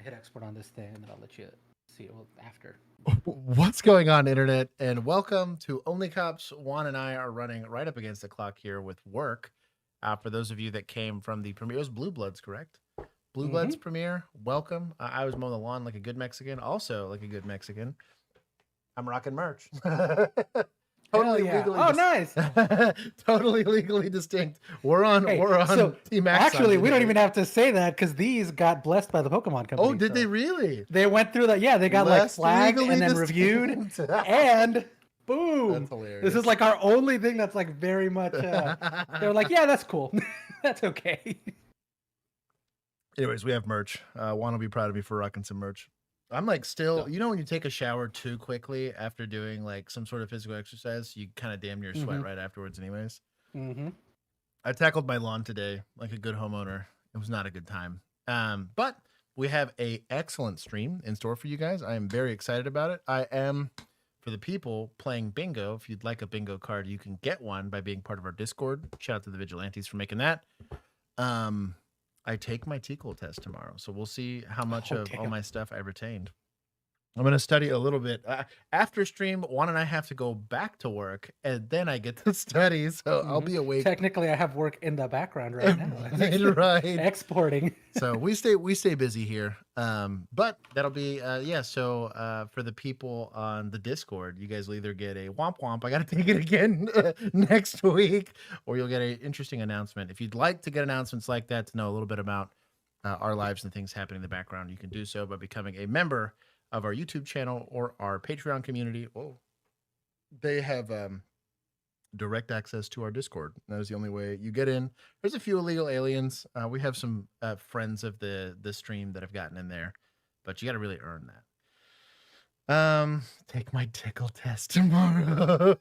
hit export on this thing, and then I'll let you see it after. What's going on, internet? And welcome to OnlyCops. Juan and I are running right up against the clock here with work. For those of you that came from the premiere, it was Blue Bloods, correct? Blue Bloods premiere. Welcome. I was mowing the lawn like a good Mexican. Also, like a good Mexican, I'm rocking merch. Totally legally. Oh, nice. Totally legally distinct. We're on so Team X. Actually, we don't even have to say that because these got blessed by the Pokemon company. Oh, did they really? They went through that. Yeah, they got like flagged and then reviewed, and boom. That's hilarious. This is like our only thing that's like very much. They're like, yeah, that's cool. That's okay. Anyways, we have merch. Juan will be proud of me for rocking some merch. I'm like still, you know, when you take a shower too quickly after doing like some sort of physical exercise, you kind of damn near sweat right afterwards anyways. I tackled my lawn today like a good homeowner. It was not a good time. But we have a excellent stream in store for you guys. I am very excited about it. I am, for the people playing bingo, if you'd like a bingo card, you can get one by being part of our Discord. Shout out to the Vigilantes for making that. I take my TCOL test tomorrow, so we'll see how much of all my stuff I retained. I'm going to study a little bit. After stream, Juan and I have to go back to work, and then I get to study, so I'll be awake. Technically, I have work in the background right now. Right. Exporting. So we stay busy here. But that'll be, so for the people on the Discord, you guys will either get a womp womp, I got to take it again next week, or you'll get an interesting announcement. If you'd like to get announcements like that to know a little bit about our lives and things happening in the background, you can do so by becoming a member of our YouTube channel or our Patreon community. Oh, they have direct access to our Discord. That is the only way you get in. There's a few illegal aliens. We have some friends of the stream that have gotten in there, but you got to really earn that. Take my tickle test tomorrow.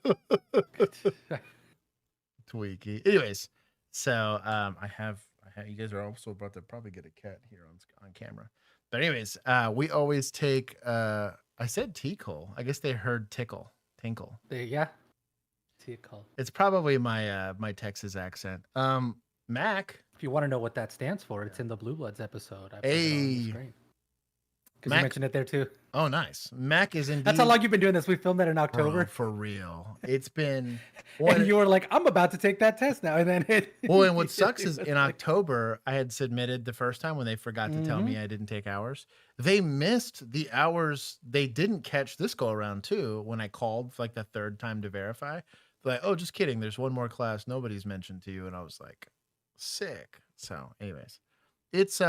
Tweaky. Anyways, so I have you guys are also about to probably get a cat here on camera. But anyways, we always take, I said tickle. I guess they heard tinkle. Yeah. Tickle. It's probably my my Texas accent. Mac. If you want to know what that stands for, it's in the Blue Bloods episode. I put it on the screen. Because you mentioned it there too. Oh, nice. Mac is indeed. That's how long you've been doing this. We filmed that in October. Bro, for real. It's been. And you were like, I'm about to take that test now. And then and what sucks is in October, I had submitted the first time when they forgot to tell me I didn't take hours. They missed the hours they didn't catch this go around too when I called for like the third time to verify. They're like, oh, just kidding. There's one more class nobody's mentioned to you. And I was like, sick. So anyways, it's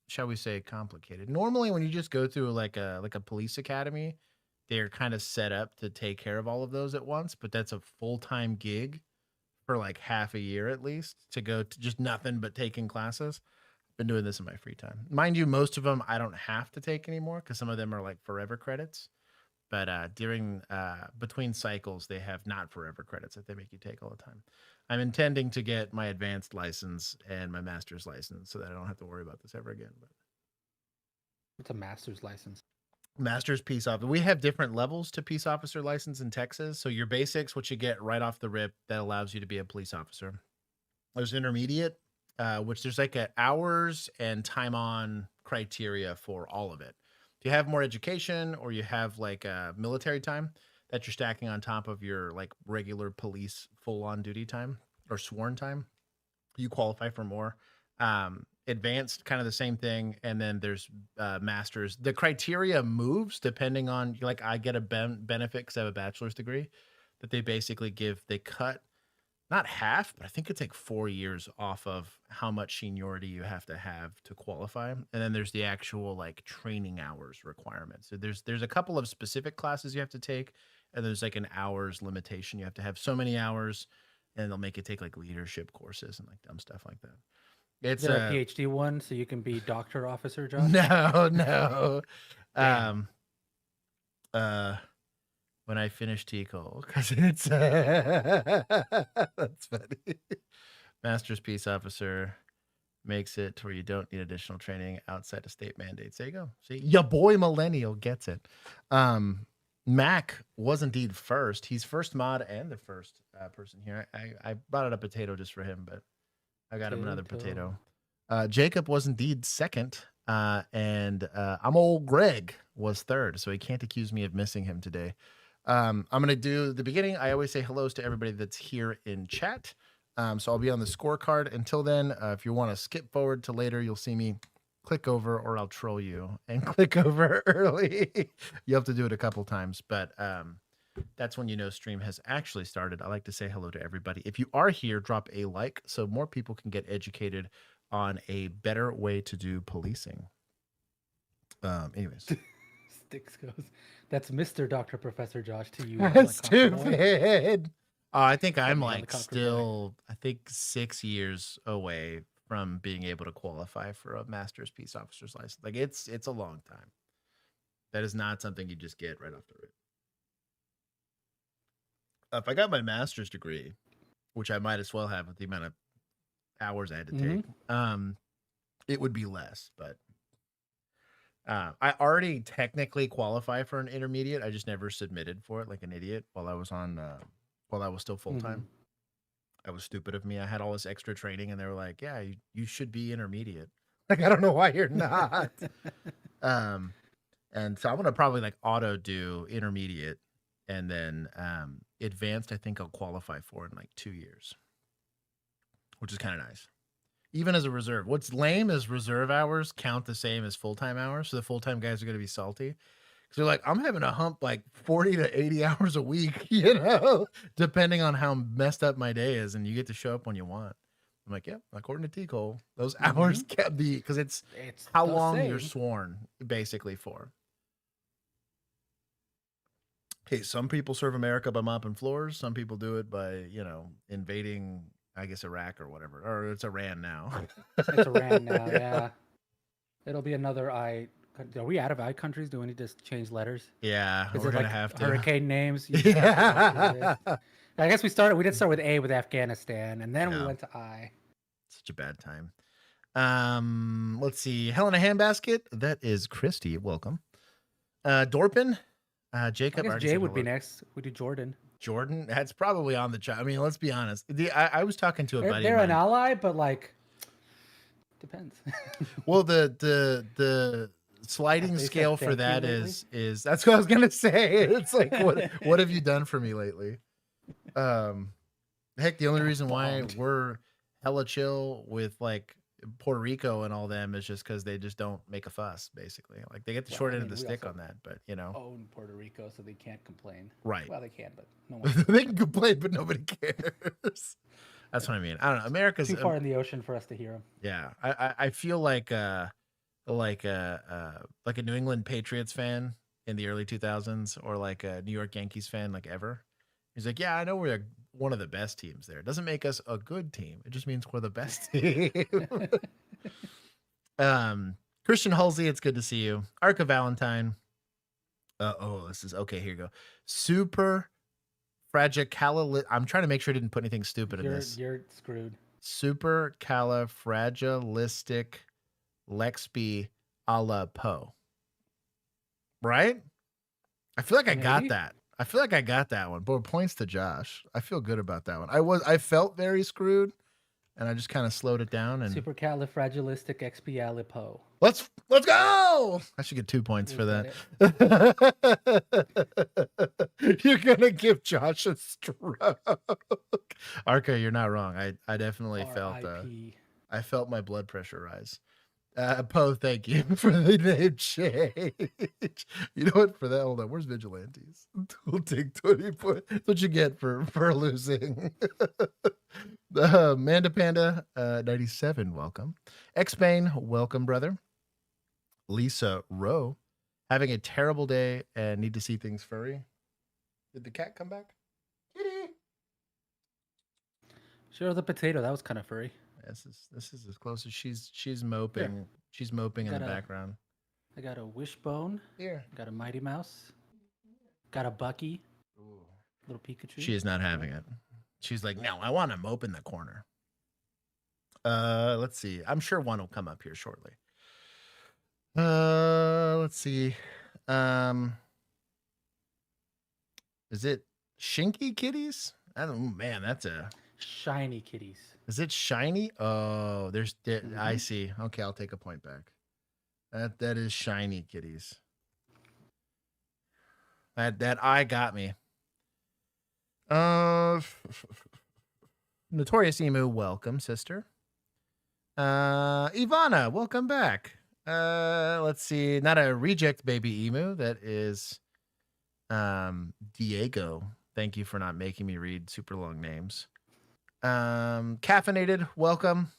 shall we say complicated. Normally when you just go through like a police academy, they're kind of set up to take care of all of those at once, but that's a full-time gig for like half a year at least to go to just nothing but taking classes. Been doing this in my free time. Mind you, most of them I don't have to take anymore because some of them are like forever credits. But during between cycles, they have not forever credits that they make you take all the time. I'm intending to get my advanced license and my master's license so that I don't have to worry about this ever again. But what's a master's license? Master's peace officer. We have different levels to peace officer license in Texas. So your basics, what you get right off the rip, that allows you to be a police officer. There's intermediate, which there's like an hours and time on criteria for all of it. If you have more education or you have like military time that you're stacking on top of your like regular police full on duty time or sworn time, you qualify for more. Advanced, kind of the same thing. And then there's masters. The criteria moves depending on, like, I get a benefit because I have a bachelor's degree that they basically give. They cut not half, but I think it's like 4 years off of how much seniority you have to qualify. And then there's the actual like training hours requirement. So there's a couple of specific classes you have to take, and there's like an hours limitation. You have to have so many hours, and they'll make you take like leadership courses and like dumb stuff like that. It's a PhD one, so you can be doctor officer, Josh? No. When I finish TCOL, because it's that's funny. Master's peace officer makes it to where you don't need additional training outside of state mandates. There you go. See, your boy Millennial gets it. Mac was indeed first. He's first mod and the first person here. I brought out a potato just for him, but I got him another potato. Jacob was indeed second, And I'm old Greg was third, so he can't accuse me of missing him today. I'm going to do the beginning. I always say hellos to everybody that's here in chat. So I'll be on the scorecard. Until then, if you want to skip forward to later, you'll see me click over, or I'll troll you and click over early. You have to do it a couple times, but that's when you know stream has actually started. I like to say hello to everybody. If you are here, drop a like so more people can get educated on a better way to do policing. Anyways. Sticks goes. That's Mr. Dr. Professor Josh to you. Stupid. I think I'm like still, I think 6 years away from being able to qualify for a master's peace officer's license. Like it's a long time. That is not something you just get right off the rip. If I got my master's degree, which I might as well have with the amount of hours I had to take, it would be less, but I already technically qualify for an intermediate. I just never submitted for it like an idiot while I was still full-time. That was stupid of me. I had all this extra training and they were like, yeah, you should be intermediate. Like, I don't know why you're not. And so I'm going to probably like auto do intermediate, and then advanced, I think I'll qualify for in like 2 years, which is kind of nice. Even as a reserve. What's lame is reserve hours count the same as full-time hours. So the full-time guys are going to be salty. Because they're like, I'm having to hump like 40 to 80 hours a week, you know, depending on how messed up my day is. And you get to show up when you want. I'm like, yeah, according to T. Cole, those hours can't be, because it's how long you're sworn basically for. Hey, some people serve America by mopping floors. Some people do it by, you know, invading, I guess, Iraq or whatever. Or it's Iran now. It's Iran now, yeah. It'll be another I. Are we out of I countries? Do we need to change letters? Yeah, we're going to have to. Hurricane names? Yeah. I guess we did start with A with Afghanistan, and then we went to I. Such a bad time. Let's see. Helena Handbasket. That is Christy. Welcome. Dorpin. Jacob. I guess Jay would be next. We do Jordan. Jordan. That's probably on the chat. I mean, let's be honest. I was talking to a buddy. They're an ally, but like, depends. Well, the sliding scale for that is that's what I was gonna say. It's like, what have you done for me lately? Heck, the only reason why we're hella chill with like Puerto Rico and all them is just because they just don't make a fuss, basically. Like they get the short end of the stick on that, but you know, own Puerto Rico, so they can't complain. Right. Well, they can, but no one. They can complain, but nobody cares. That's what I mean. I don't know. America's too far in the ocean for us to hear them. Yeah, I feel like a New England Patriots fan in the early 2000s, or like a New York Yankees fan, like ever. He's like, yeah, I know we're one of the best teams there. It doesn't make us a good team. It just means we're the best team. Christian Halsey, it's good to see you. Arca Valentine. This is okay. Here you go. Super fragile. I'm trying to make sure I didn't put anything stupid in this. You're screwed. Super califragilistic Lexby a la Poe. Right? I feel like I got that. I feel like I got that one. But points to Josh. I feel good about that one. I felt very screwed, and I just kind of slowed it down. And supercalifragilisticexpialidocious. Let's go. I should get 2 points for that. You're gonna give Josh a stroke. Arca, you're not wrong. I definitely felt I felt my blood pressure rise. Poe, thank you for the name change. You know what? For that, hold on. Where's Vigilantes? We'll take 20 points. That's what you get for losing. The Manda Panda 97, welcome. X-Bane, welcome, brother. Lisa Rowe, having a terrible day and need to see things furry. Did the cat come back? Kitty. Sure, the potato. That was kind of furry. This is as close as she's moping. Here. She's moping in the background. I got a wishbone. Here. Got a Mighty Mouse. Got a Bucky. Ooh. Little Pikachu. She is not having it. She's like, no, I want to mope in the corner. Let's see. I'm sure one will come up here shortly. Let's see. Is it Shinky Kitties? Man, that's a shiny kitties. Is it shiny? Oh, I see. Okay, I'll take a point back. That is shiny, kitties. That eye got me. Notorious Emu, welcome, sister. Ivana, welcome back. Let's see, not a reject baby emu. That is Diego. Thank you for not making me read super long names. Caffeinated, welcome.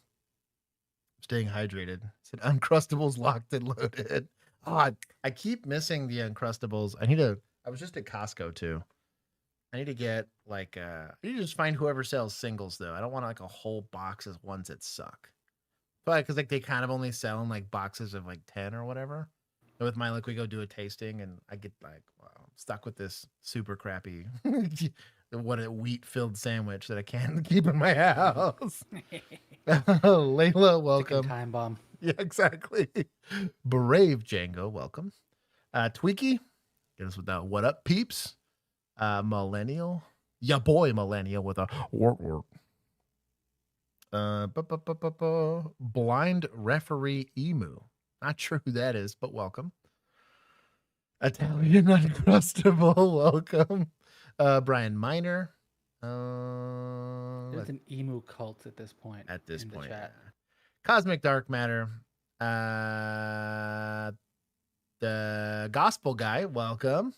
Staying hydrated. Said Uncrustables locked and loaded. Oh, I keep missing the Uncrustables. I was just at Costco too. I need to get like I need to just find whoever sells singles though. I don't want like a whole box of ones that suck. But because like they kind of only sell in like boxes of like 10 or whatever. And with mine, like we go do a tasting and I get like, wow, I'm stuck with this super crappy wheat-filled sandwich that I can't keep in my house. Layla, welcome. Chicken time bomb. Yeah, exactly. Brave Django, welcome. Tweaky, get us with that. What up, peeps? Millennial, ya boy, Millennial with a work. Blind referee emu. Not sure who that is, but welcome. Italian Uncrustable, welcome. Brian Miner. There's an emu cult at this point. Yeah. Cosmic Dark Matter. The Gospel Guy, welcome.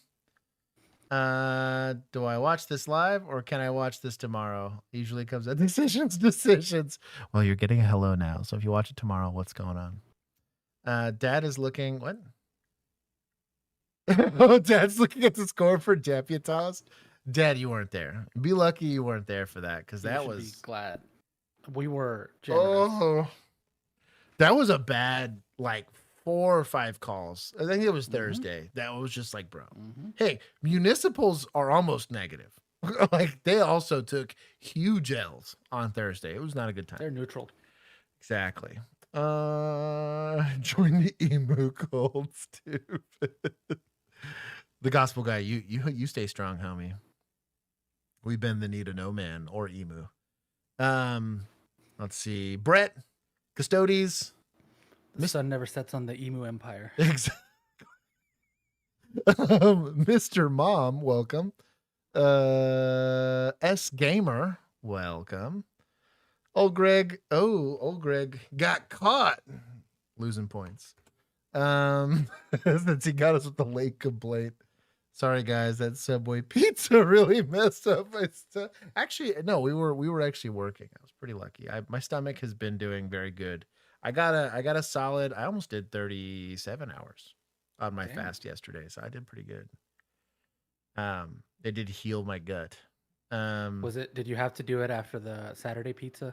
Do I watch this live or can I watch this tomorrow? Usually comes at decisions. Well, you're getting a hello now. So if you watch it tomorrow, what's going on? Dad is looking, what? Oh, Dad's looking at the score for Deputas. Dad, you weren't there. Be lucky you weren't there for that because that was. Be glad. We were generous. Oh, that was a bad, like 4 or 5 calls. I think it was Thursday. That was just like, bro. Hey, municipals are almost negative. Like they also took huge L's on Thursday. It was not a good time. They're neutral. Exactly. Join the emu cult, stupid. The Gospel Guy, you stay strong, homie. We bend the knee to no man or emu. Let's see. Brett, Custodes. The sun never sets on the emu empire. Exactly. Mr. Mom, welcome. S Gamer, welcome. Old Greg got caught losing points. Since he got us with the late complaint. Sorry guys, that Subway pizza really messed up my stuff. Actually, no, we were actually working. I was pretty lucky. My stomach has been doing very good. I got a solid. I almost did 37 hours on my fast yesterday, so I did pretty good. It did heal my gut. Did you have to do it after the Saturday pizza?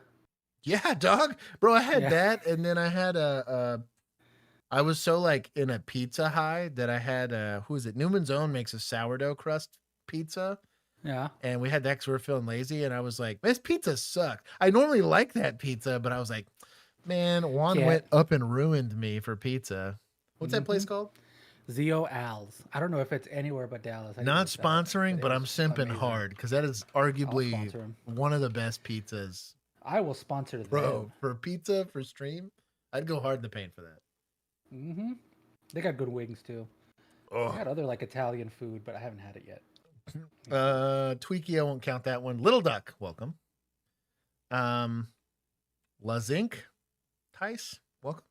Yeah, dog, bro. I had that, and then I had I was so like in a pizza high that I had who is it? Newman's Own makes a sourdough crust pizza. Yeah. And we had that because we were feeling lazy, and I was like, this pizza sucked. I normally like that pizza, but I was like, man, Juan went up and ruined me for pizza. What's that place called? Zio Al's. I don't know if it's anywhere but Dallas. Not sponsoring, but I'm simping hard because that is arguably one of the best pizzas. I will sponsor them. Bro, for pizza, for stream, I'd go hard in the paint for that. They got good wings too. Oh. They got other like Italian food, but I haven't had it yet. Tweaky, I won't count that one. Little Duck, welcome. Lazink, Tice, welcome.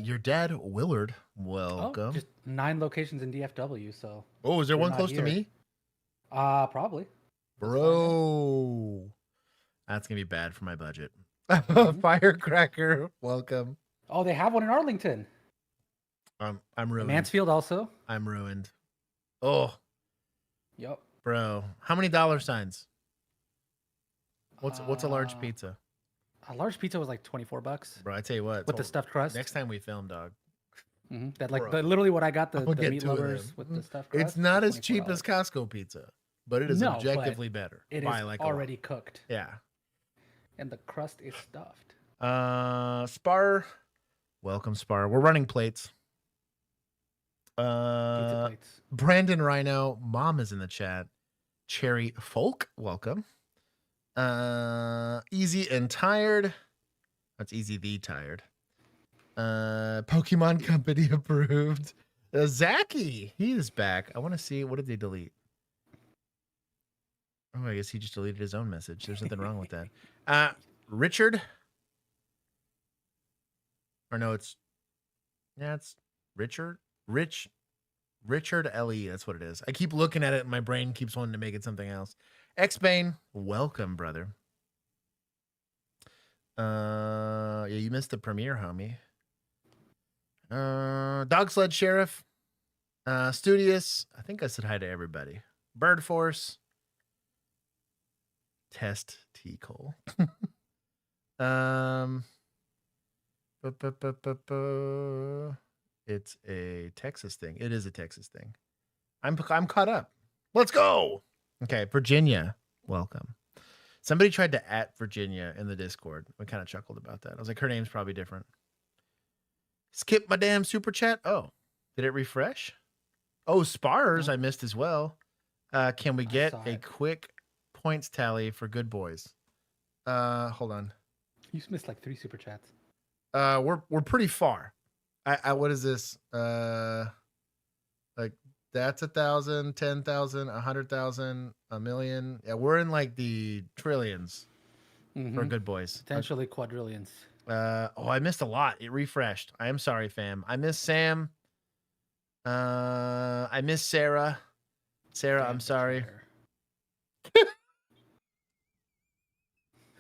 Your dad Willard, welcome. Oh, just 9 locations in DFW. So. Oh, is there one close to me? Probably. Bro, that's gonna be bad for my budget. Firecracker, welcome. Oh, they have one in Arlington. I'm ruined. Mansfield also. I'm ruined. Oh. Yep. Bro, how many dollar signs? What's a large pizza? A large pizza was like $24. Bro, I tell you what. With the stuffed crust. Next time we film, dog. That literally what I got the meat lovers with the stuffed crust. It's not as cheap as Costco pizza, but it is objectively better. It is already cooked. Yeah. And the crust is stuffed. Spar. Welcome, Spar. We're running plates. Pizza plates. Brandon Rhino, Mom is in the chat. Cherry Folk, welcome. Easy and Tired. That's Easy the Tired. Pokemon Company approved. Zaki, he is back. I want to see, what did they delete? Oh, I guess he just deleted his own message. There's nothing wrong with that. Richard. Or no, it's Richard. Richard L.E. That's what it is. I keep looking at it and my brain keeps wanting to make it something else. X-Bane, welcome, brother. Yeah, you missed the premiere, homie. Dog Sled Sheriff. Studious. I think I said hi to everybody. Bird Force. Test T Cole. It's a Texas thing. It is a Texas thing. I'm caught up. Let's go. Okay, Virginia, welcome. Somebody tried to @ Virginia in the Discord. We kind of chuckled about that. I was like, her name's probably different. Skip my damn super chat. Oh, did it refresh? Oh, Spars, I missed as well. Can we get a quick points tally for good boys? Hold on. You missed like 3 super chats. We're pretty far. I what is this? Like that's 1,000, 10,000, 100,000, 1,000,000. Yeah, we're in like the trillions for good boys. Potentially quadrillions. Oh, I missed a lot. It refreshed. I am sorry, fam. I miss Sam. I miss Sarah. Sarah, I'm sorry.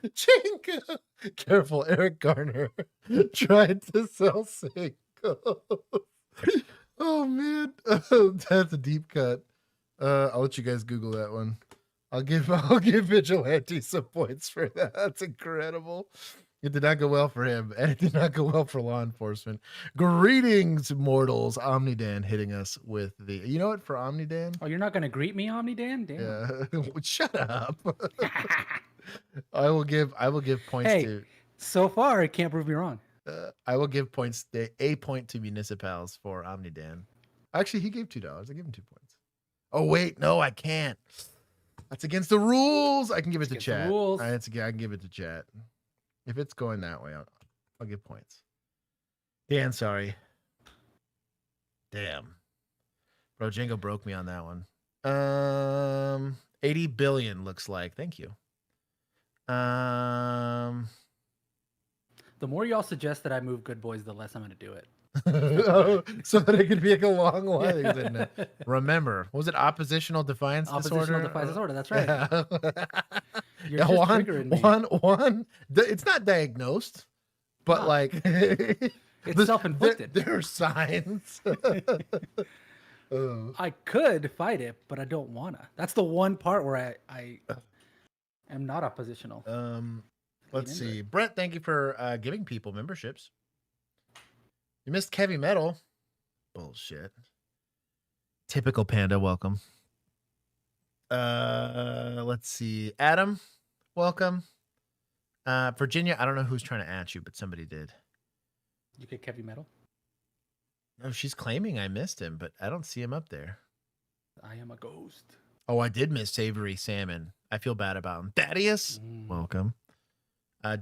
Chinka. Careful, Eric Garner tried to sell singles. Oh man, that's a deep cut. I'll let you guys Google that one. I'll give Vigilante some points for that. That's incredible. It did not go well for him, and it did not go well for law enforcement. Greetings, mortals. Omnidan hitting us with the. You know what? For Omnidan. Oh, you're not gonna greet me, Omnidan? Damn. Yeah. Shut up. I will give points to. So far, it can't prove me wrong. I will give points a point to Municipals for Omnidan. Actually, he gave $2. I give him 2 points. Oh wait, no, I can't. That's against the rules. I can give it to chat. I can give it to chat. If it's going that way, I'll give points. Dan, sorry. Damn. Bro, Django broke me on that one. 80 billion looks like. Thank you. The more y'all suggest that I move good boys, the less I'm going to do it. So that it could be like a long line. Remember, was it oppositional defiance disorder? Oppositional defiance disorder. That's right. Yeah. You're just triggering me. One. It's not diagnosed, but like it's self-inflicted. There are signs. I could fight it, but I don't wanna. That's the one part where I am not oppositional. Let's see. Brett, thank you for giving people memberships. You missed Heavy Metal. Bullshit. Typical Panda, welcome. Let's see. Adam, welcome. Virginia, I don't know who's trying to @ you, but somebody did. You get Heavy Metal? No, she's claiming I missed him, but I don't see him up there. I am a ghost. Oh, I did miss Savory Salmon. I feel bad about him. Thaddeus, welcome.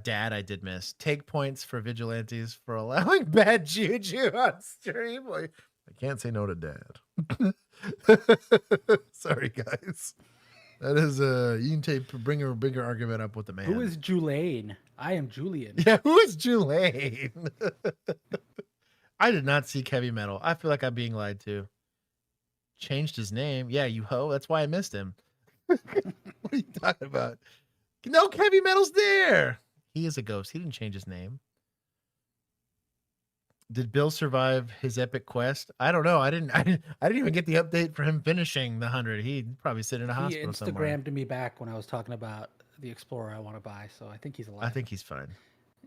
Dad, I did miss. Take points for Vigilantes for allowing bad juju on stream. I can't say no to Dad. Sorry, guys. That is you can bring a bigger argument up with the man. Who is Julane? I am Julian. Yeah, who is Julane? I did not see Heavy Metal. I feel like I'm being lied to. Changed his name. Yeah, you ho. That's why I missed him. What are you talking about? No, Heavy Metal's there. He is a ghost. He didn't change his name. Did Bill survive his epic quest? I don't know. I didn't even get the update for him finishing the 100. He'd probably sit in a hospital somewhere. He Instagrammed me back when I was talking about the Explorer I want to buy, so I think he's alive. I think he's fine.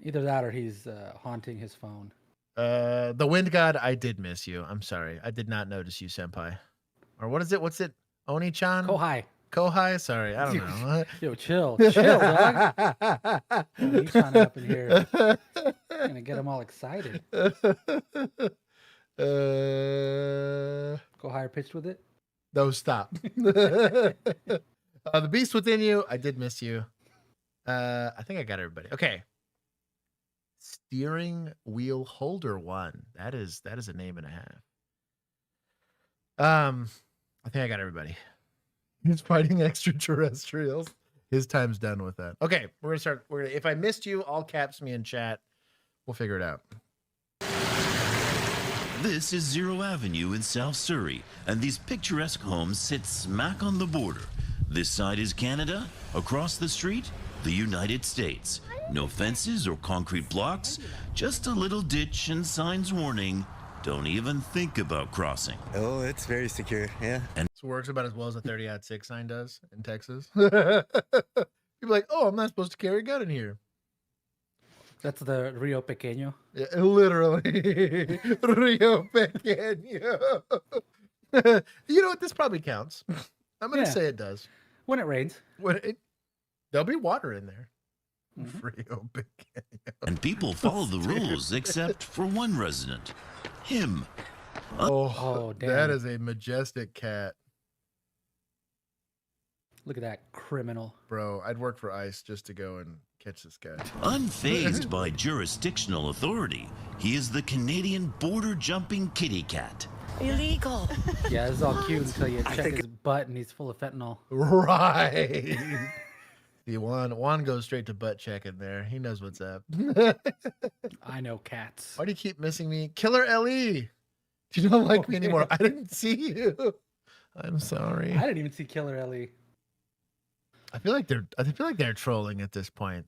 Either that or he's haunting his phone. The Wind God, I did miss you. I'm sorry. I did not notice you, senpai. Or what is it? What's it? Oni-chan? Kohai? Sorry, I don't know. Yo, chill, dog. He's trying up in here. Gonna get him all excited. Kohai pitched with it? No, stop. The Beast Within You, I did miss you. I think I got everybody. Okay. Steering wheel holder 1. That is a name and a half. I think I got everybody. He's fighting extraterrestrials. His time's done with that. Okay, we're gonna start. If I missed you, all caps me in chat. We'll figure it out. This is Zero Avenue in South Surrey, and these picturesque homes sit smack on the border. This side is Canada, across the street, the United States. No fences or concrete blocks, just a little ditch and signs warning, don't even think about crossing. Oh, it's very secure, yeah. And so it works about as well as a 30-06 sign does in Texas. People like, oh, I'm not supposed to carry a gun in here. That's the Rio Pequeño. Yeah, literally. Rio Pequeño. You know what? This probably counts. I'm going to say it does. When it rains. There'll be water in there. Mm-hmm. Rio Pequeño. And people follow the rules except for one resident. Him. Oh, damn. That is a majestic cat. Look at that criminal. Bro, I'd work for ICE just to go and catch this guy. Unfazed by jurisdictional authority, he is the Canadian border-jumping kitty cat. Illegal. Yeah, this is all cute until you check his butt and he's full of fentanyl. Right. See, Juan goes straight to butt checking there. He knows what's up. I know cats. Why do you keep missing me? Killer LE. You don't like me anymore. I didn't see you. I'm sorry. I didn't even see Killer Ellie. I feel like they're trolling at this point.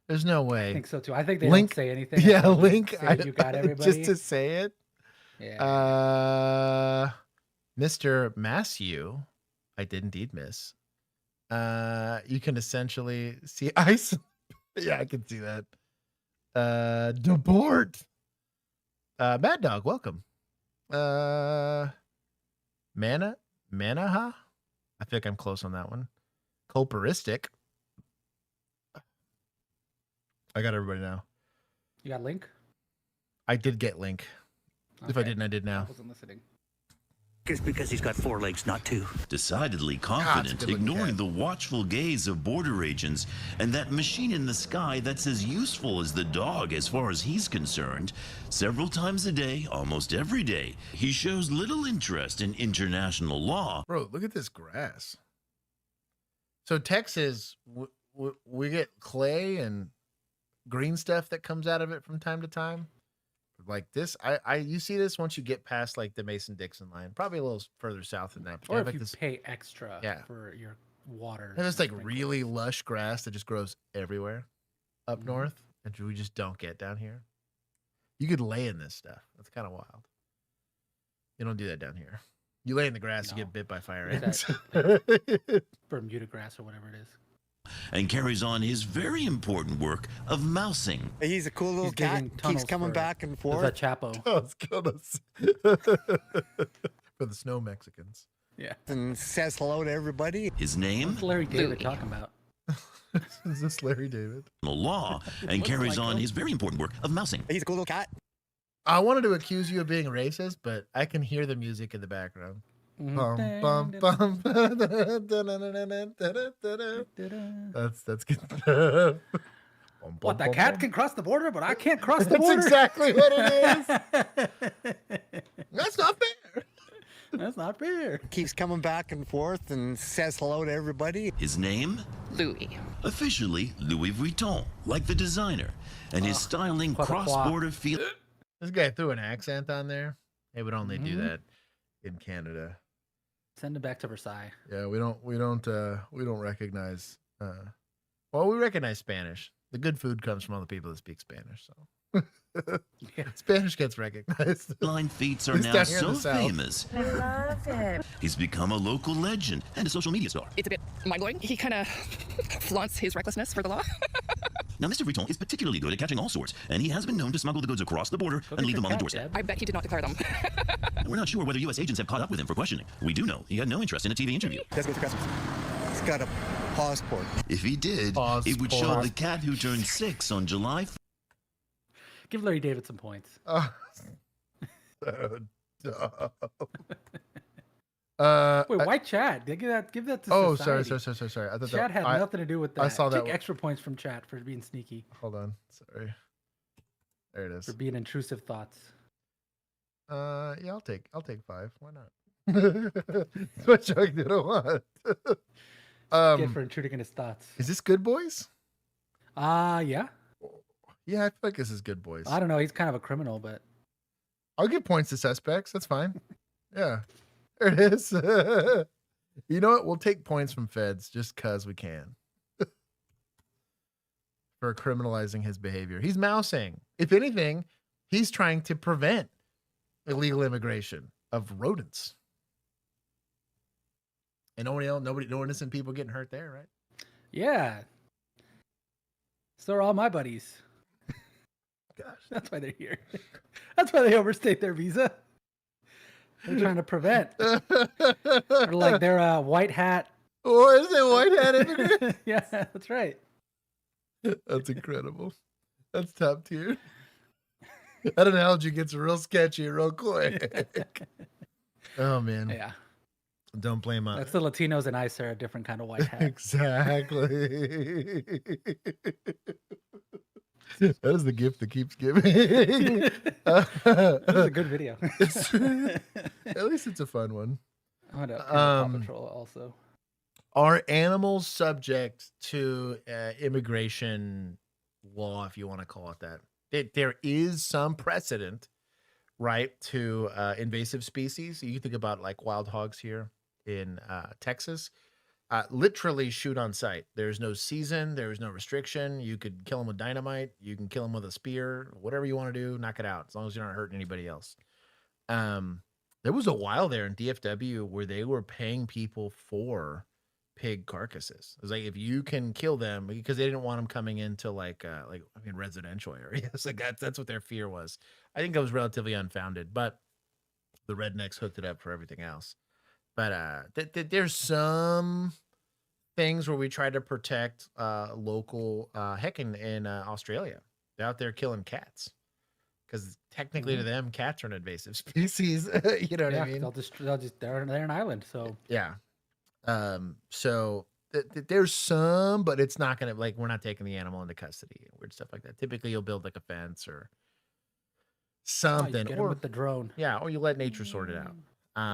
There's no way. I think so too. I think they Link, don't say anything. Yeah, Link. You got everybody. Just to say it. Yeah. Mr. Matthew, I did indeed miss. You can essentially see ice. Yeah, I can see that. Debort. Mad Dog, welcome. Manaha. I think I'm close on that one. Culperistic. I got everybody now. You got Link? I did get Link. Okay. If I didn't, I did now. I wasn't listening. It's because he's got 4 legs, not 2. Decidedly confident, ignoring the watchful gaze of border agents and that machine in the sky that's as useful as the dog as far as he's concerned. Several times a day, almost every day, he shows little interest in international law. Bro, look at this grass. So Texas, we get clay and green stuff that comes out of it from time to time. Like this, you see this once you get past like the Mason-Dixon line, probably a little further south than that. Or if like you this, pay extra for your water. And it's like really lush grass that just grows everywhere up north, and we just don't get down here. You could lay in this stuff. That's kind of wild. You don't do that down here. You lay in the grass, you get bit by fire ants. Bermuda grass or whatever it is. And carries on his very important work of mousing. He's a cool little cat. Keeps coming back and forth. The Chapo. For the snow Mexicans. Yeah. And says hello to everybody. His name? What's Larry David talking about? Is this Larry David? The law, and carries on his very important work of mousing. He's a cool little cat. I wanted to accuse you of being racist, but I can hear the music in the background. Bum, bum, bum. That's good. What, the cat can cross the border, but I can't cross the border? That's exactly what it is. That's not fair. That's not fair. Keeps coming back and forth and says hello to everybody. His name? Louis. Officially Louis Vuitton, like the designer, and his styling cross-border feel. This guy threw an accent on there. They would only do that in Canada. Send him back to Versailles. Yeah, we don't recognize. Well, we recognize Spanish. The good food comes from all the people that speak Spanish. So Spanish gets recognized. Blind feats are now so famous. I love it. He's become a local legend and a social media star. It's a bit mind-blowing. He kind of flaunts his recklessness for the law. Now, Mr. Vuitton is particularly good at catching all sorts, and he has been known to smuggle the goods across the border and leave them on the doorstep. I bet he did not declare them. We're not sure whether U.S. agents have caught up with him for questioning. We do know he had no interest in a TV interview. Let's go to Christmas. He's got a passport. If he did, it would show the cat who turned 6 on July 1st. Give Larry David some points. So dumb. Wait, why Chad? Give that to society. Sorry. I thought Chad had nothing to do with that. I saw that. Take extra points from Chad for being sneaky. Hold on. Sorry. There it is. For being intrusive thoughts. Yeah, I'll take 5. Why not? That's what Chuck did. I want. Get for intruding in his thoughts. Is this Good Boys? Yeah. Yeah, I feel like this is Good Boys. I don't know. He's kind of a criminal, but I'll give points to suspects. That's fine. Yeah, there it is. You know what? We'll take points from feds just because we can. For criminalizing his behavior. He's mousing. If anything, he's trying to prevent illegal immigration of rodents. And no innocent people getting hurt there, right? yeah. So are all my buddies. Gosh. That's why they're here. That's why they overstayed their visa. They're trying to prevent. Or like they're a white hat. Or is it white hat immigrant? Yeah, that's right. That's incredible. That's top tier. That analogy gets real sketchy real quick. Oh man. Yeah. Don't blame us. That's the Latinos and ICE are a different kind of white hat. Exactly. That is the gift that keeps giving. That was a good video. At least it's a fun one. I'm gonna Paw Patrol also. Are animals subject to immigration law, if you want to call it that? There is some precedent, right, to invasive species. You think about like wild hogs here in Texas. Literally shoot on sight. There's no season. There's no restriction. You could kill them with dynamite. You can kill them with a spear. Whatever you want to do, knock it out, as long as you're not hurting anybody else. There was a while there in DFW where they were paying people for pig carcasses. It was like, if you can kill them, because they didn't want them coming into residential areas. Like that's what their fear was. I think that was relatively unfounded, but the rednecks hooked it up for everything else. But there's some things where we try to protect local, heck, in Australia, they're out there killing cats because technically to them, cats are an invasive species. You know what I mean? They're an island, so yeah. So there's some, but it's not gonna, like, we're not taking the animal into custody and weird stuff like that. Typically, you'll build like a fence or something, get 'em with the drone. Yeah, or you let nature sort it out.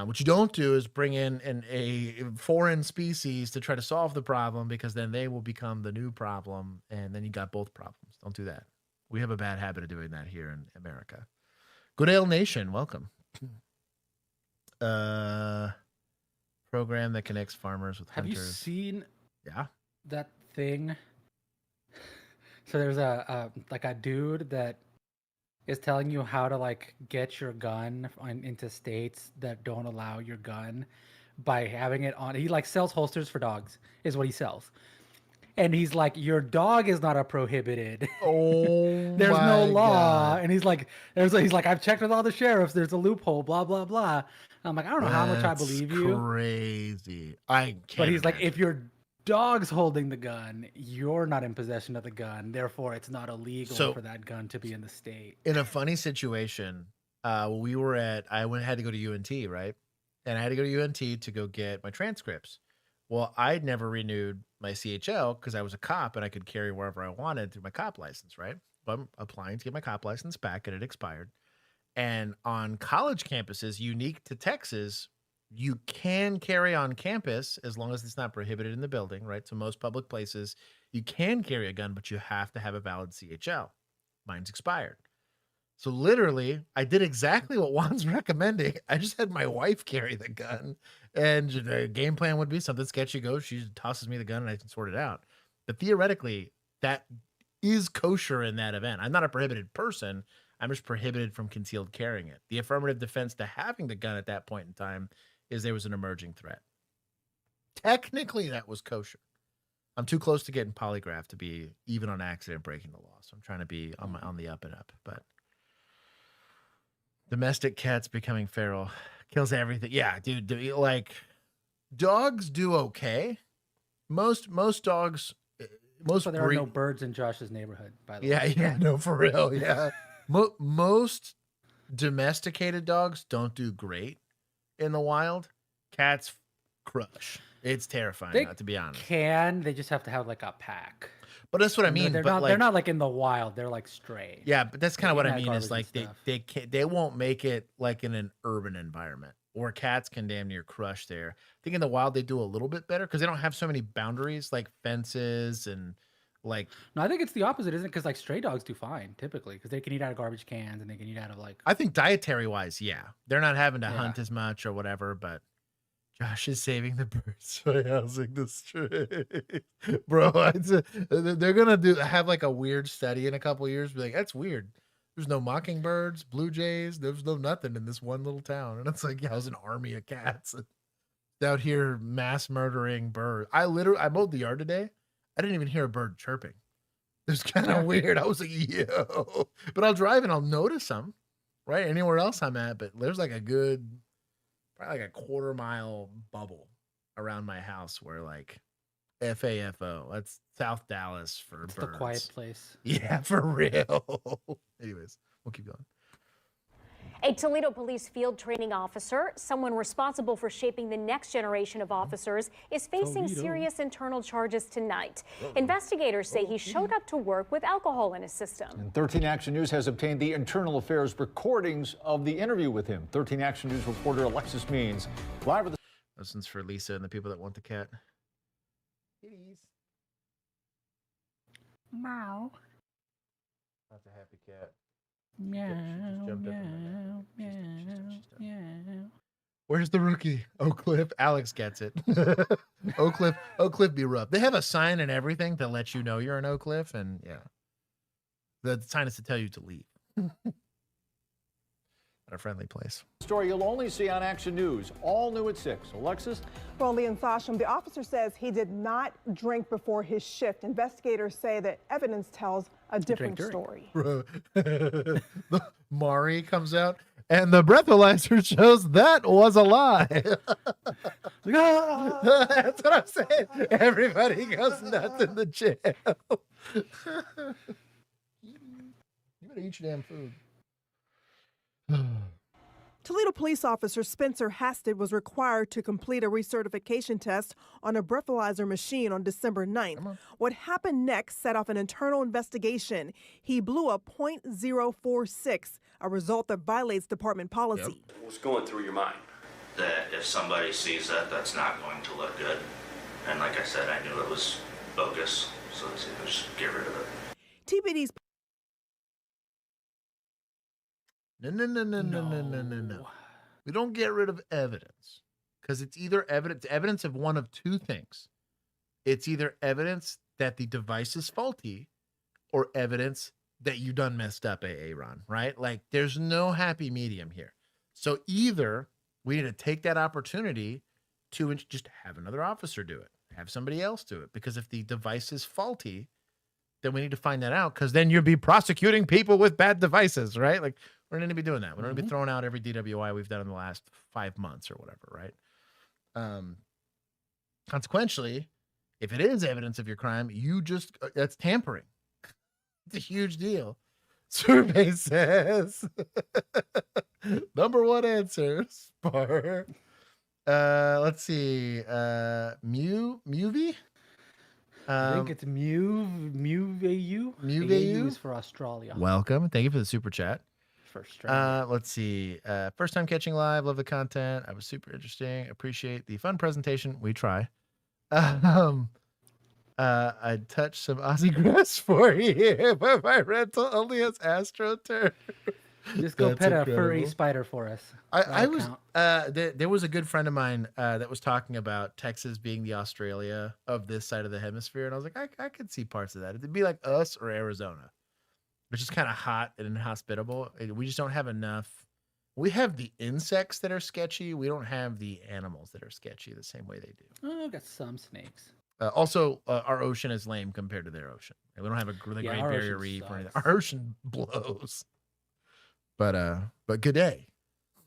What you don't do is bring in a foreign species to try to solve the problem, because then they will become the new problem, and then you got both problems. Don't do that. We have a bad habit of doing that here in America. Goodale Nation, welcome. Program that connects farmers with hunters. Have you seen that thing? So there's a dude that is telling you how to like get your gun into states that don't allow your gun by having it on. He like sells holsters for dogs, is what he sells. And he's like, your dog is not a prohibited. Oh, there's no law. God. And he's like, I've checked with all the sheriffs. There's a loophole. Blah blah blah. I'm like, I don't know how much I believe you. Crazy. I can't. But he's like, if your dog's holding the gun, you're not in possession of the gun. Therefore, it's not illegal for that gun to be in the state. In a funny situation, we were at, I had to go to UNT, right? And I had to go to UNT to go get my transcripts. Well, I'd never renewed my CHL because I was a cop and I could carry wherever I wanted through my cop license, right? But I'm applying to get my cop license back, and it expired. And on college campuses, unique to Texas, you can carry on campus as long as it's not prohibited in the building, right? So most public places, you can carry a gun, but you have to have a valid CHL. Mine's expired. So literally, I did exactly what Juan's recommending. I just had my wife carry the gun, and the game plan would be something sketchy goes, she tosses me the gun and I can sort it out. But theoretically, that is kosher in that event. I'm not a prohibited person. I'm just prohibited from concealed carrying it. The affirmative defense to having the gun at that point in time is there was an emerging threat. Technically, that was kosher. I'm too close to getting polygraphed to be even on accident breaking the law. So I'm trying to be on the up and up. But domestic cats becoming feral kills everything. Yeah, dude. Like, dogs do okay. Most dogs. So there are no birds in Josh's neighborhood, by the way. Yeah, no, for real. Yeah. Most domesticated dogs don't do great in the wild. Cats crush. It's terrifying, to be honest. They just have to have like a pack. But that's what I And mean. They're but not. like, They're not like in the wild. They're like stray. yeah, but that's kind of what I eating mean out is garbage like and they stuff. they won't make it like in an urban environment or cats can damn near crush there. I think in the wild they do a little bit better because they don't have so many boundaries like fences and like. No, I think it's the opposite, isn't it? Because like stray dogs do fine typically because they can eat out of garbage cans and they can eat out of like. I think dietary wise, yeah, they're not having to Yeah. hunt as much or whatever. But Josh is saving the birds by housing the stray, bro. They're gonna have like a weird study in a couple of years. Be like, that's weird. There's no mockingbirds, blue jays. There's no nothing in this one little town, and it's like, yeah, it was an army of cats out here mass murdering birds. I mowed the yard today. I didn't even hear a bird chirping. It was kind of weird. I was like, yo, but I'll drive and I'll notice them, right? Anywhere else I'm at, but there's like probably like a 1/4 mile bubble around my house where like FAFO, that's South Dallas for It's birds. the quiet place. Yeah, for real. Anyways, we'll keep going. A Toledo police field training officer, someone responsible for shaping the next generation of officers, is facing serious internal charges tonight. Investigators say he showed up to work with alcohol in his system. And 13 Action News has obtained the internal affairs recordings of the interview with him. 13 Action News reporter Alexis Means live with the... This one's for Lisa and the people that want the cat. Kitties. Meow. That's a happy cat. Meow. jumped up in my Meow. She's done. Meow. Where's the rookie? Oak Cliff. Alex gets it. Oak Cliff be rough. They have a sign and everything to let you know you're in Oak Cliff, and yeah. The sign is to tell you to leave. At a friendly place. Story you'll only see on Action News, all new at 6. Alexis? Well, Lee and Sasham, the officer says he did not drink before his shift. Investigators say that evidence tells a different story. Bro. Mari comes out, and the breathalyzer shows that was a lie. That's what I'm saying. Everybody goes nuts in the jail. You better eat your damn food. Toledo police officer Spencer Hasted was required to complete a recertification test on a breathalyzer machine on December 9th. What happened next set off an internal investigation. He blew a .046, a result that violates department policy. What's going through your mind? That if somebody sees that, that's not going to look good. And like I said, I knew it was bogus, so they said just get rid of it. TPD's No. We don't get rid of evidence because it's either evidence of one of two things. It's either evidence that the device is faulty or evidence that you done messed up, Ron, right? Like there's no happy medium here. So either we need to take that opportunity to just have another officer do it, have somebody else do it, because if the device is faulty, then we need to find that out because then you'll be prosecuting people with bad devices, right? Like we're going to be doing that. We're going to be throwing out every DWI we've done in the last 5 months or whatever, right? Consequentially, if it is evidence of your crime, that's tampering. It's a huge deal. Survey says number one answer, Spar. Let's see. Muvie? I think it's Muveu. Muveu is for Australia. Welcome. Thank you for the super chat. For Australia. Let's see. First time catching live. Love the content. I was super interesting. Appreciate the fun presentation. We try. I'd touch some Aussie grass for you, but my rental only has AstroTurf. Just go That's pet incredible. a furry spider for us. There was a good friend of mine that was talking about Texas being the Australia of this side of the hemisphere, and I was like, I could see parts of that. It'd be like us or Arizona, which is kind of hot and inhospitable. We just don't have enough. We have the insects that are sketchy. We don't have the animals that are sketchy the same way they do. Oh, I've got some snakes. Also, our ocean is lame compared to their ocean. We don't have the Great Barrier Reef or anything. Our ocean blows. But good day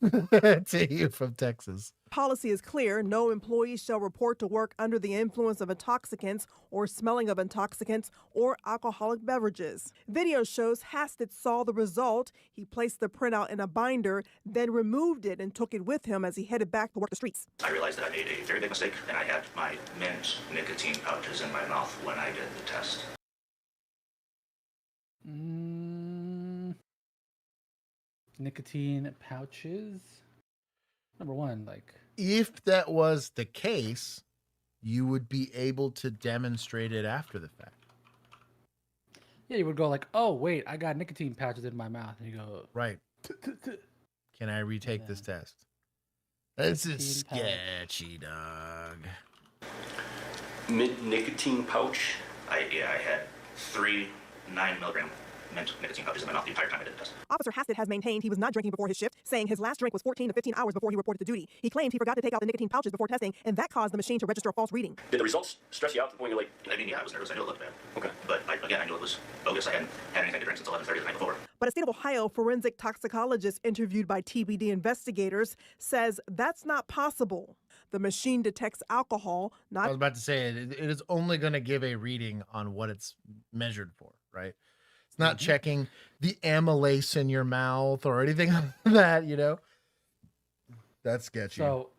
to you from Texas. policy is clear. No employee shall report to work under the influence of intoxicants or smelling of intoxicants or alcoholic beverages. Video shows Hasted saw the result. He placed the printout in a binder, then removed it and took it with him as he headed back to work the streets. I realized that I made a very big mistake, and I had my mint nicotine pouches in my mouth when I did the test. Nicotine pouches. Number one, like if that was the case, you would be able to demonstrate it after the fact. yeah, you would go like, oh wait, I got nicotine pouches in my mouth, and you go, Right. Can I retake this test? This is sketchy, dog. Nicotine pouch. I had 3 9-milligram mint nicotine pouches in my mouth the entire time I did the test. Officer Hastett has maintained he was not drinking before his shift, saying his last drink was 14 to 15 hours before he reported to duty. He claimed he forgot to take out the nicotine pouches before testing, and that caused the machine to register a false reading. Did the results stress you out to the point you're like, I mean, yeah, I was nervous. I knew it looked bad. Okay. But I knew it was bogus. I hadn't had anything to drink since 11:30 the night before. But a state of Ohio forensic toxicologist interviewed by TBD investigators says that's not possible. The machine detects alcohol, I was about to say it is only going to give a reading on what it's measured for, right? It's not checking the amylase in your mouth or anything like that, you know? That's sketchy. So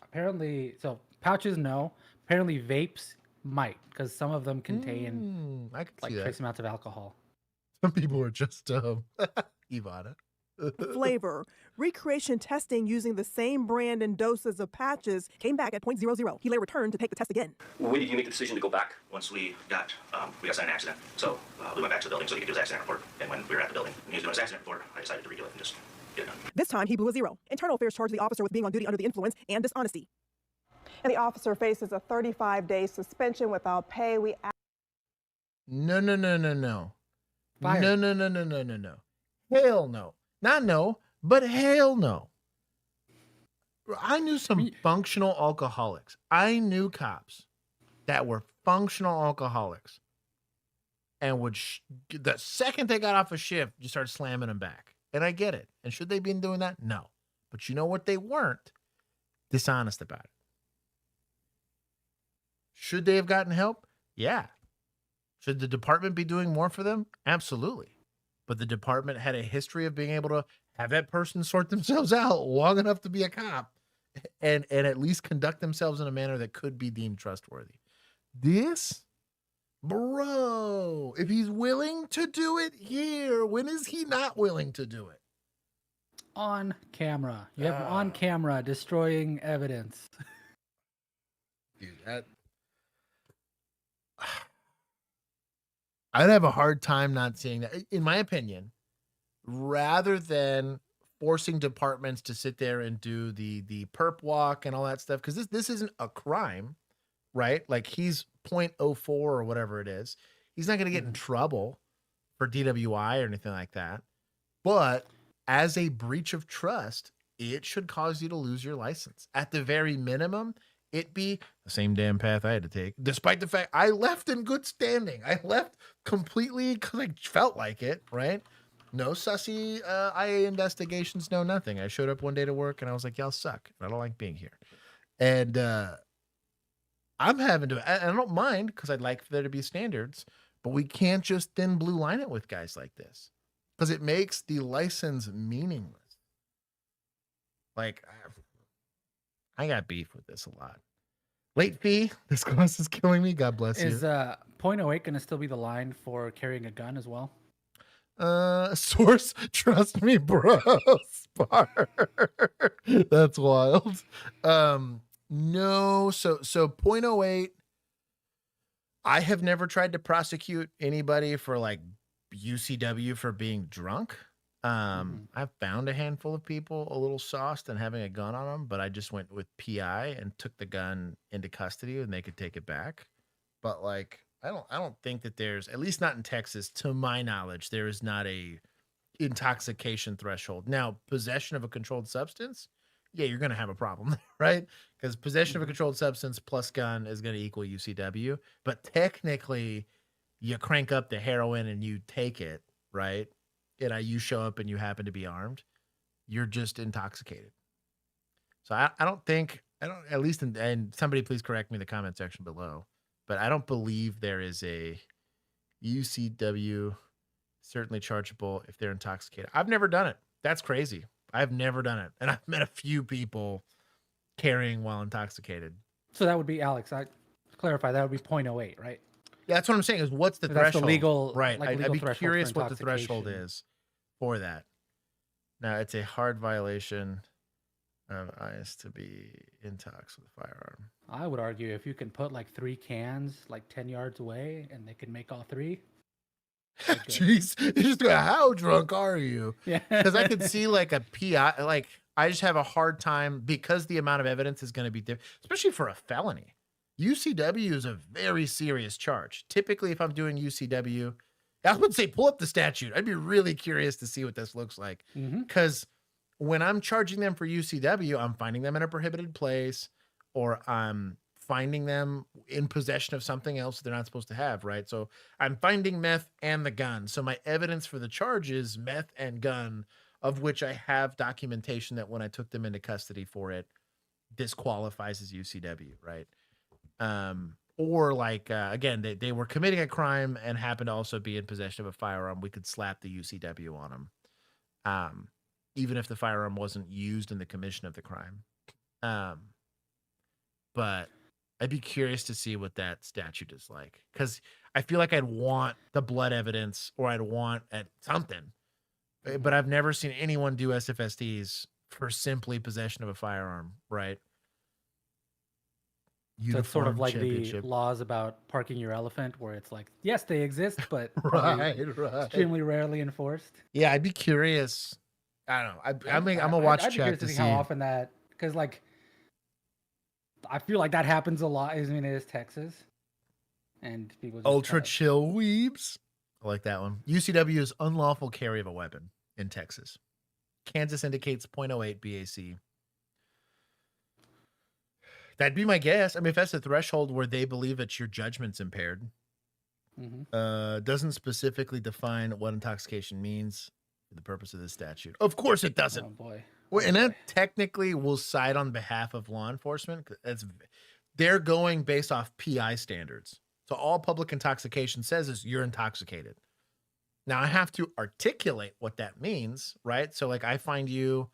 apparently, pouches, no. Apparently vapes might, because some of them contain I can like see that. trace amounts of alcohol. Some people are just Ivana. flavor. Recreation testing using the same brand and doses of patches came back at 0.00. He later returned to take the test again. When did you make the decision to go back? Once we got sent an accident. So we went back to the building so he could do his accident report. And when we were at the building and he was doing his accident report, I decided to redo it and just get it done. This time, he blew a 0. Internal Affairs charged the officer with being on duty under the influence and dishonesty. And the officer faces a 35-day suspension without pay. No. Fired. No. Hell no. Not no, but hell no. I knew some functional alcoholics. I knew cops that were functional alcoholics and would, the second they got off a shift, you start slamming them back. And I get it. And should they be doing that? No. But you know what they weren't? Dishonest about it. Should they have gotten help? Yeah. Should the department be doing more for them? Absolutely. But the department had a history of being able to have that person sort themselves out long enough to be a cop and at least conduct themselves in a manner that could be deemed trustworthy. This, bro, if he's willing to do it here, when is he not willing to do it? On camera. You have on camera destroying evidence. Dude, that... I'd have a hard time not seeing that. In my opinion, rather than forcing departments to sit there and do the perp walk and all that stuff, because this isn't a crime, right? Like he's 0.04 or whatever it is. He's not going to get in trouble for DWI or anything like that. But as a breach of trust, it should cause you to lose your license. At the very minimum, it be the same damn path I had to take, despite the fact I left in good standing. I left completely because I felt like it, right? No sussy IA investigations, no nothing. I showed up one day to work and I was like, y'all suck. I don't like being here. And I'm having to, I don't mind because I'd like for there to be standards, but we can't just thin blue line it with guys like this because it makes the license meaningless. Like, I got beef with this a lot. Late fee, this class is killing me. God bless you. Is 0.08 going to still be the line for carrying a gun as well? Source, trust me, bro. Spar. That's wild. No, so 0.08. I have never tried to prosecute anybody for like UCW for being drunk. I've found a handful of people a little sauced and having a gun on them, but I just went with PI and took the gun into custody and they could take it back. But like, I don't think that there's, at least not in Texas, to my knowledge, there is not a intoxication threshold. Now, possession of a controlled substance, yeah, you're going to have a problem, right? Because possession of a controlled substance plus gun is going to equal UCW. But technically, you crank up the heroin and you take it, right? And you show up and you happen to be armed, you're just intoxicated. So I don't think, at least, and somebody please correct me in the comment section below, but I don't believe there is a UCW certainly chargeable if they're intoxicated. I've never done it. That's crazy. I've never done it. And I've met a few people carrying while intoxicated. So that would be, Alex, I clarify, that would be 0.08, right? That's what I'm saying is what's the That's the threshold? legal- right. like, I'd legal be threshold for curious what the threshold intoxication. is for that. Now, it's a hard violation of ICE to be intox with a firearm. I would argue if you can put like 3 cans like 10 yards away and they can make all 3. they're good. Jeez, you just go, how drunk are you? Yeah. Because I could see like a PI, like I just have a hard time because the amount of evidence is going to be different, especially for a felony. UCW is a very serious charge. Typically, if I'm doing UCW, I would say pull up the statute. I'd be really curious to see what this looks like. Because when I'm charging them for UCW, I'm finding them in a prohibited place or I'm finding them in possession of something else they're not supposed to have, right? So I'm finding meth and the gun. So my evidence for the charge is meth and gun, of which I have documentation that when I took them into custody for it, this qualifies as UCW, right? Or like, again, they were committing a crime and happened to also be in possession of a firearm. We could slap the UCW on them. Even if the firearm wasn't used in the commission of the crime. But I'd be curious to see what that statute is like. Because I feel like I'd want the blood evidence or I'd want something. But I've never seen anyone do SFSTs for simply possession of a firearm, right? So it's sort of like the laws about parking your elephant, where it's like, yes, they exist, but right. extremely rarely enforced. Yeah, I'd be curious. I don't know. I'm gonna watch I'd be chat curious to see see how often that, because like, I feel like that happens a lot. I mean, it is Texas, and people just ultra chill weebs. I like that one. UCW is unlawful carry of a weapon in Texas. Kansas indicates 0.08 BAC. That'd be my guess. I mean, if that's the threshold where they believe that your judgment's impaired, doesn't specifically define what intoxication means for the purpose of this statute. Of course it doesn't. Oh boy. Well, and that technically will side on behalf of law enforcement. They're going based off PI standards. So all public intoxication says is you're intoxicated. Now I have to articulate what that means, right? So like I find you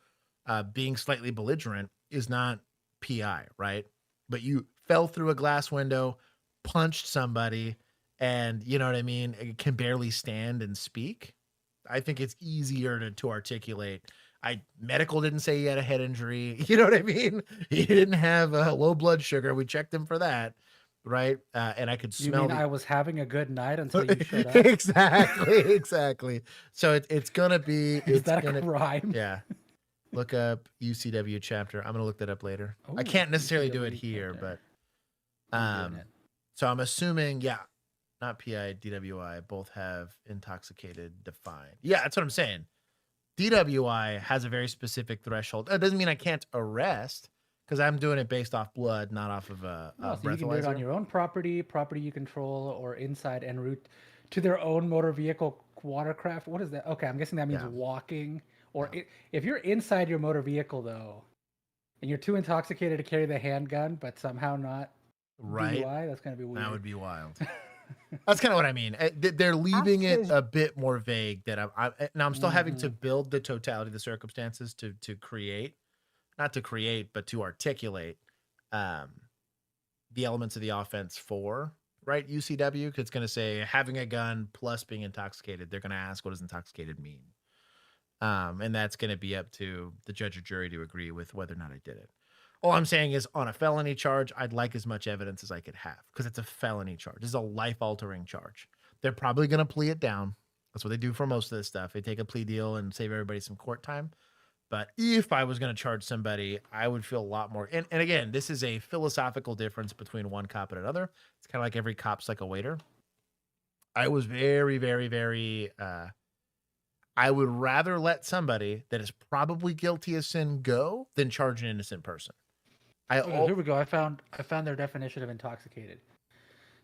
being slightly belligerent is not PI, right? But you fell through a glass window, punched somebody, and you know what I mean? It can barely stand and speak. I think it's easier to articulate. Medical didn't say he had a head injury. You know what I mean? He didn't have low blood sugar. We checked him for that, right? And I could smell. You mean I was having a good night until you showed up? Exactly. So it's gonna be. Is that a crime? Yeah. Look up UCW chapter. I'm gonna look that up later. I can't necessarily do it here, but so I'm assuming, yeah, not PI, DWI both have intoxicated defined. Yeah, that's what I'm saying. DWI has a very specific threshold. It doesn't mean I can't arrest because I'm doing it based off blood, not off of a so you can do it on your own property you control, or inside en route to their own motor vehicle, watercraft. What is that? Okay, I'm guessing that means walking. Or if you're inside your motor vehicle, though, and you're too intoxicated to carry the handgun, but somehow not DUI, that's going to be weird. That would be wild. That's kind of what I mean. They're leaving it a bit more vague. That I'm still having to build the totality of the circumstances to create, not to create, but to articulate the elements of the offense for, right, UCW. Because it's going to say having a gun plus being intoxicated. They're going to ask, what does intoxicated mean? And that's going to be up to the judge or jury to agree with whether or not I did it. All I'm saying is on a felony charge, I'd like as much evidence as I could have because it's a felony charge. This is a life-altering charge. They're probably going to plea it down. That's what they do for most of this stuff. They take a plea deal and save everybody some court time. But if I was going to charge somebody, I would feel a lot more. And again, this is a philosophical difference between one cop and another. It's kind of like every cop's like a waiter. I was very, very, very... I would rather let somebody that is probably guilty of sin go than charge an innocent person. Here we go. I found their definition of intoxicated.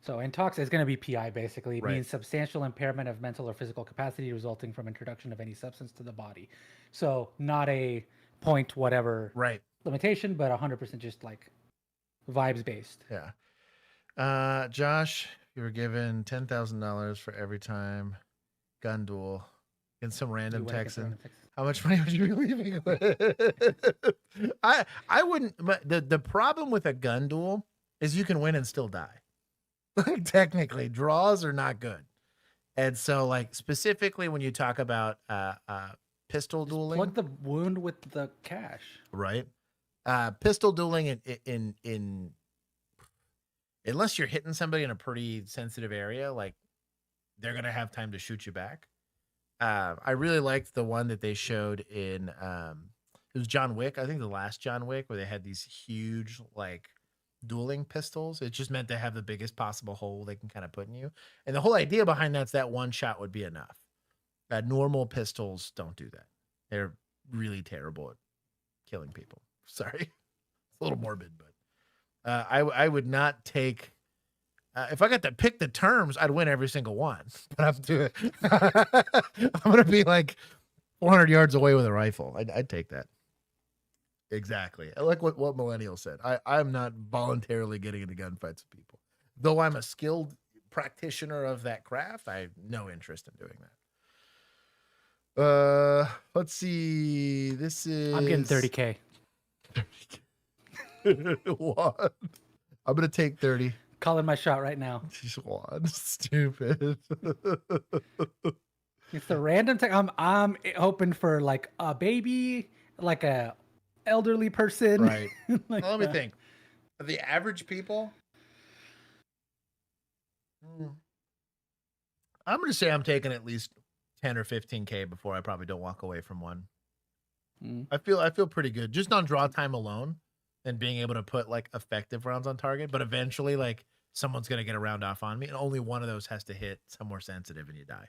So intox is going to be PI basically. It means substantial impairment of mental or physical capacity resulting from introduction of any substance to the body. So not a point whatever limitation, but 100% just like vibes based. Yeah. Josh, you were given $10,000 for every time gun duel in some random Texan. How much money would you be leaving with? I wouldn't. The problem with a gun duel is you can win and still die. Technically, draws are not good. And so, like, specifically when you talk about pistol dueling, Plug the wound with the cash. right? Pistol dueling in unless you're hitting somebody in a pretty sensitive area, like they're gonna have time to shoot you back. I really liked the one that they showed in it was John Wick, I think the last John Wick, where they had these huge like dueling pistols. It just meant to have the biggest possible hole they can kind of put in you. And the whole idea behind that's that one shot would be enough. Normal pistols don't do that. They're really terrible at killing people. Sorry. It's a little morbid, but I would not take if I got to pick the terms, I'd win every single one. But I'm doing I'm gonna be like 400 yards away with a rifle. I'd take that. Exactly. I like what Millennial said. I'm not voluntarily getting into gunfights with people. Though I'm a skilled practitioner of that craft, I have no interest in doing that. Let's see. This is I'm getting 30K. 30K. What? I'm gonna take 30. Calling my shot right now. Just one. Stupid. It's the random thing. I'm hoping for like a baby, like a elderly person. Right. Like Well, let me think. The average people. I'm going to say I'm taking at least 10 or 15K before I probably don't walk away from one. I feel pretty good just on draw time alone and being able to put like effective rounds on target. But eventually, like someone's going to get a round off on me, and only one of those has to hit somewhere sensitive, and you die.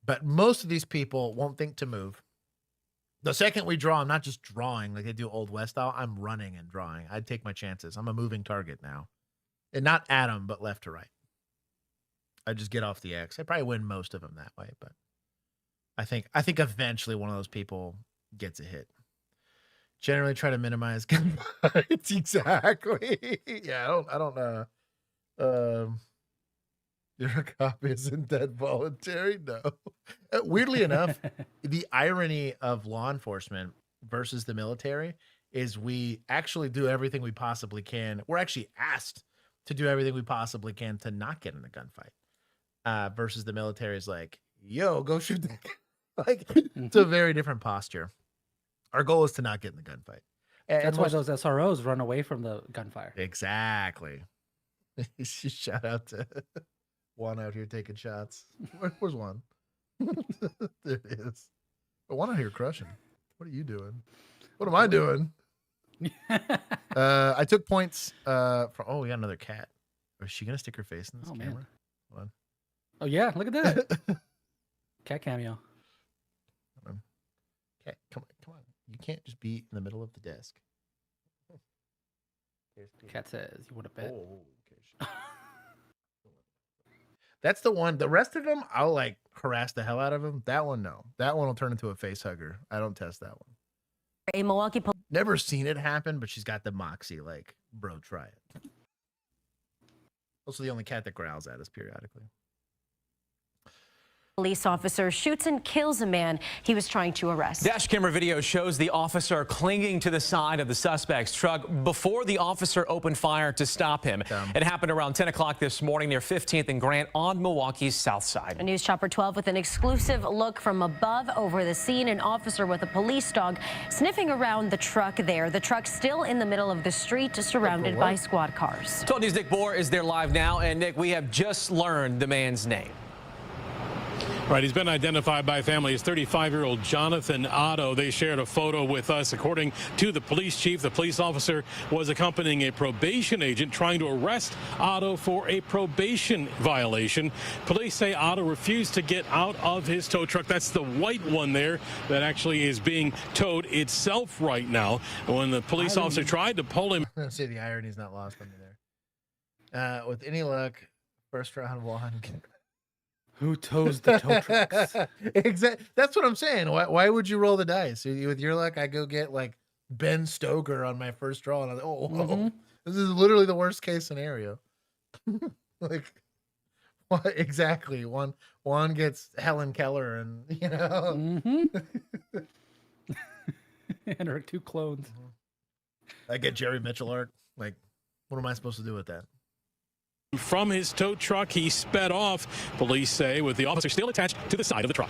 But most of these people won't think to move. The second we draw, I'm not just drawing like they do Old West style. I'm running and drawing. I'd take my chances. I'm a moving target now. And not at them, but left to right. I just get off the X. I probably win most of them that way, but I think eventually one of those people gets a hit. Generally try to minimize gunfights. Exactly. Yeah, I don't know. You're a cop isn't that voluntary? No. Weirdly enough, the irony of law enforcement versus the military is we actually do everything we possibly can. We're actually asked to do everything we possibly can to not get in a gunfight. Versus the military is like, yo, go shoot that guy. Like, it's a very different posture. Our goal is to not get in the gunfight. That's why those SROs run away from the gunfire. Exactly. Shout out to Juan out here taking shots. Where's Juan? There it is. But Juan out here crushing. What are you doing? What am I doing? I took points from. Oh, we got another cat. Is she gonna stick her face in this camera? Man. Hold on. Oh yeah, look at that. Cat cameo. Cat, come on. You can't just be in the middle of the desk. Cat says, "You want to bet?" Oh, okay. That's the one. The rest of them, I'll like harass the hell out of them. That one, no. That one will turn into a face hugger. I don't test that one. A Milwaukee Never seen it happen, but she's got the moxie. Like, bro, try it. Also, the only cat that growls at us periodically. police officer shoots and kills a man he was trying to arrest. Dash camera video shows the officer clinging to the side of the suspect's truck before the officer opened fire to stop him. It happened around 10 o'clock this morning near 15th and Grant on Milwaukee's south side. A News Chopper 12 with an exclusive look from above over the scene. An officer with a police dog sniffing around the truck there. The truck still in the middle of the street, surrounded by squad cars. 12 News' Nick Bohr is there live now. And Nick, we have just learned the man's name. Right, he's been identified by family as 35-year-old Jonathan Otto. They shared a photo with us. According to the police chief, the police officer was accompanying a probation agent trying to arrest Otto for a probation violation. Police say Otto refused to get out of his tow truck. That's the white one there that actually is being towed itself right now. When the police officer tried to pull him. I say the irony's not lost on me there. With any luck, first round one. Who tows the tow trucks? Exactly. That's what I'm saying. Why would you roll the dice? With your luck, I go get like Ben Stoker on my first draw, and I was like, oh, this is literally the worst case scenario. Like, what exactly? One gets Helen Keller, and you know, and her two clones. I get Jerry Mitchell art. Like, what am I supposed to do with that? From his tow truck, he sped off, police say, with the officer still attached to the side of the truck.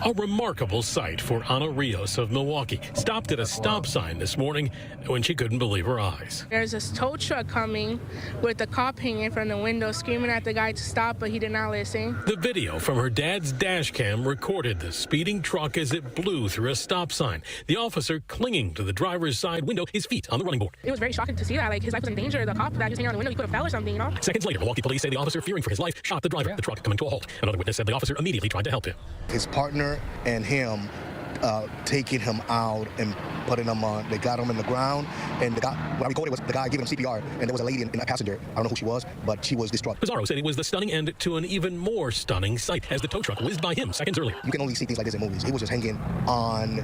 A remarkable sight for Ana Rios of Milwaukee. Stopped at a stop sign this morning when she couldn't believe her eyes. There's this tow truck coming with a cop hanging from the window screaming at the guy to stop, but he did not listen. The video from her dad's dash cam recorded the speeding truck as it blew through a stop sign. The officer clinging to the driver's side window, his feet on the running board. It was very shocking to see that. Like, his life was in danger. The cop that was hanging on the window, he could have fell or something, you know? Seconds later, Milwaukee police say the officer, fearing for his life, shot the driver. The truck coming to a halt. Another witness said the officer immediately tried to help him. His partner and him taking him out and putting him on. They got him in the ground, and the guy, what I recorded was the guy giving him CPR, and there was a lady in a passenger. I don't know who she was, but she was distraught. Pizarro said it was the stunning end to an even more stunning sight as the tow truck whizzed by him seconds earlier. You can only see things like this in movies. He was just hanging on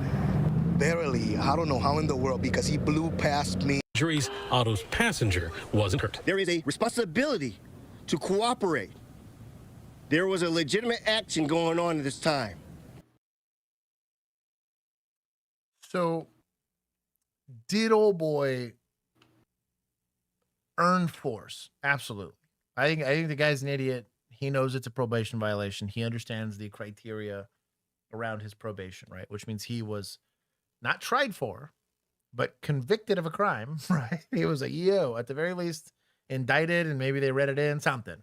barely. I don't know how in the world, because he blew past me. Injuries, Otto's passenger wasn't hurt. There is a responsibility to cooperate. There was a legitimate action going on at this time. So, did old boy earn force? Absolutely. I think the guy's an idiot. He knows it's a probation violation. He understands the criteria around his probation, right? Which means he was not tried for, but convicted of a crime, right? He was at the very least, indicted, and maybe they read it in something.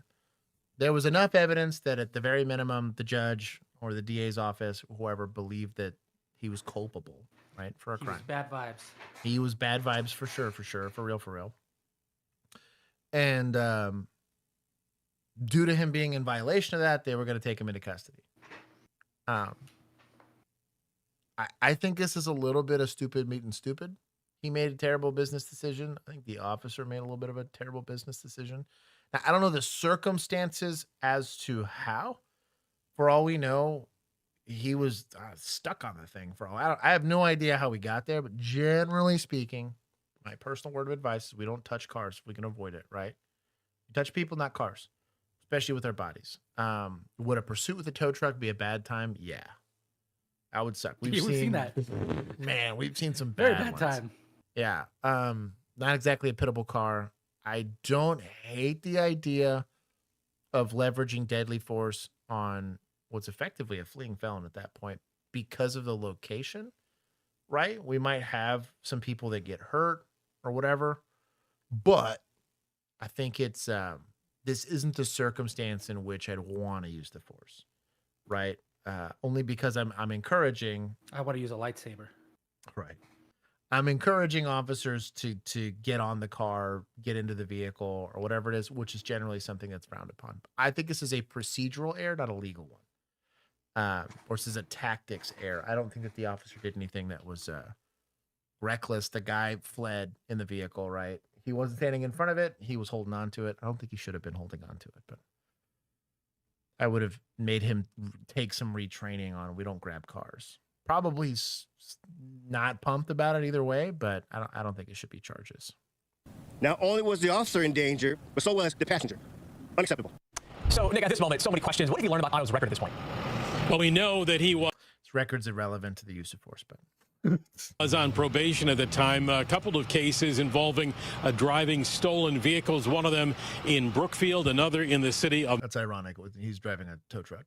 There was enough evidence that at the very minimum, the judge or the DA's office, whoever, believed that he was culpable, right, for a crime. He was bad vibes. He was bad vibes for sure, for real. And due to him being in violation of that, they were going to take him into custody. I think this is a little bit of stupid meeting stupid. He made a terrible business decision. I think the officer made a little bit of a terrible business decision. Now, I don't know the circumstances as to how. For all we know, he was stuck on the thing for all. I have no idea how we got there, but generally speaking, my personal word of advice is we don't touch cars if we can avoid it, right? We touch people, not cars, especially with our bodies. Would a pursuit with a tow truck be a bad time? Yeah. That would suck. We've seen that. Man, we've seen some Very bad bad ones. time. Yeah. Not exactly a pitable car. I don't hate the idea of leveraging deadly force on what's effectively a fleeing felon at that point because of the location, right? We might have some people that get hurt or whatever, but I think it's this isn't the circumstance in which I'd want to use the force, right? Only because I'm encouraging. I want to use a lightsaber. Right. I'm encouraging officers to get on the car, get into the vehicle, or whatever it is, which is generally something that's frowned upon. I think this is a procedural error, not a legal one. Or this is a tactics error. I don't think that the officer did anything that was reckless. The guy fled in the vehicle, right? He wasn't standing in front of it. He was holding on to it. I don't think he should have been holding on to it, but I would have made him take some retraining on we don't grab cars. Probably not pumped about it either way, but I don't think it should be charges. Not only was the officer in danger, but so was the passenger. Unacceptable. So, Nick, at this moment, so many questions. What have you learned about Otto's record at this point? Well, we know that he was. His record's irrelevant to the use of force, but was on probation at the time. A couple of cases involving driving stolen vehicles, one of them in Brookfield, another in the city of... That's ironic. He's driving a tow truck.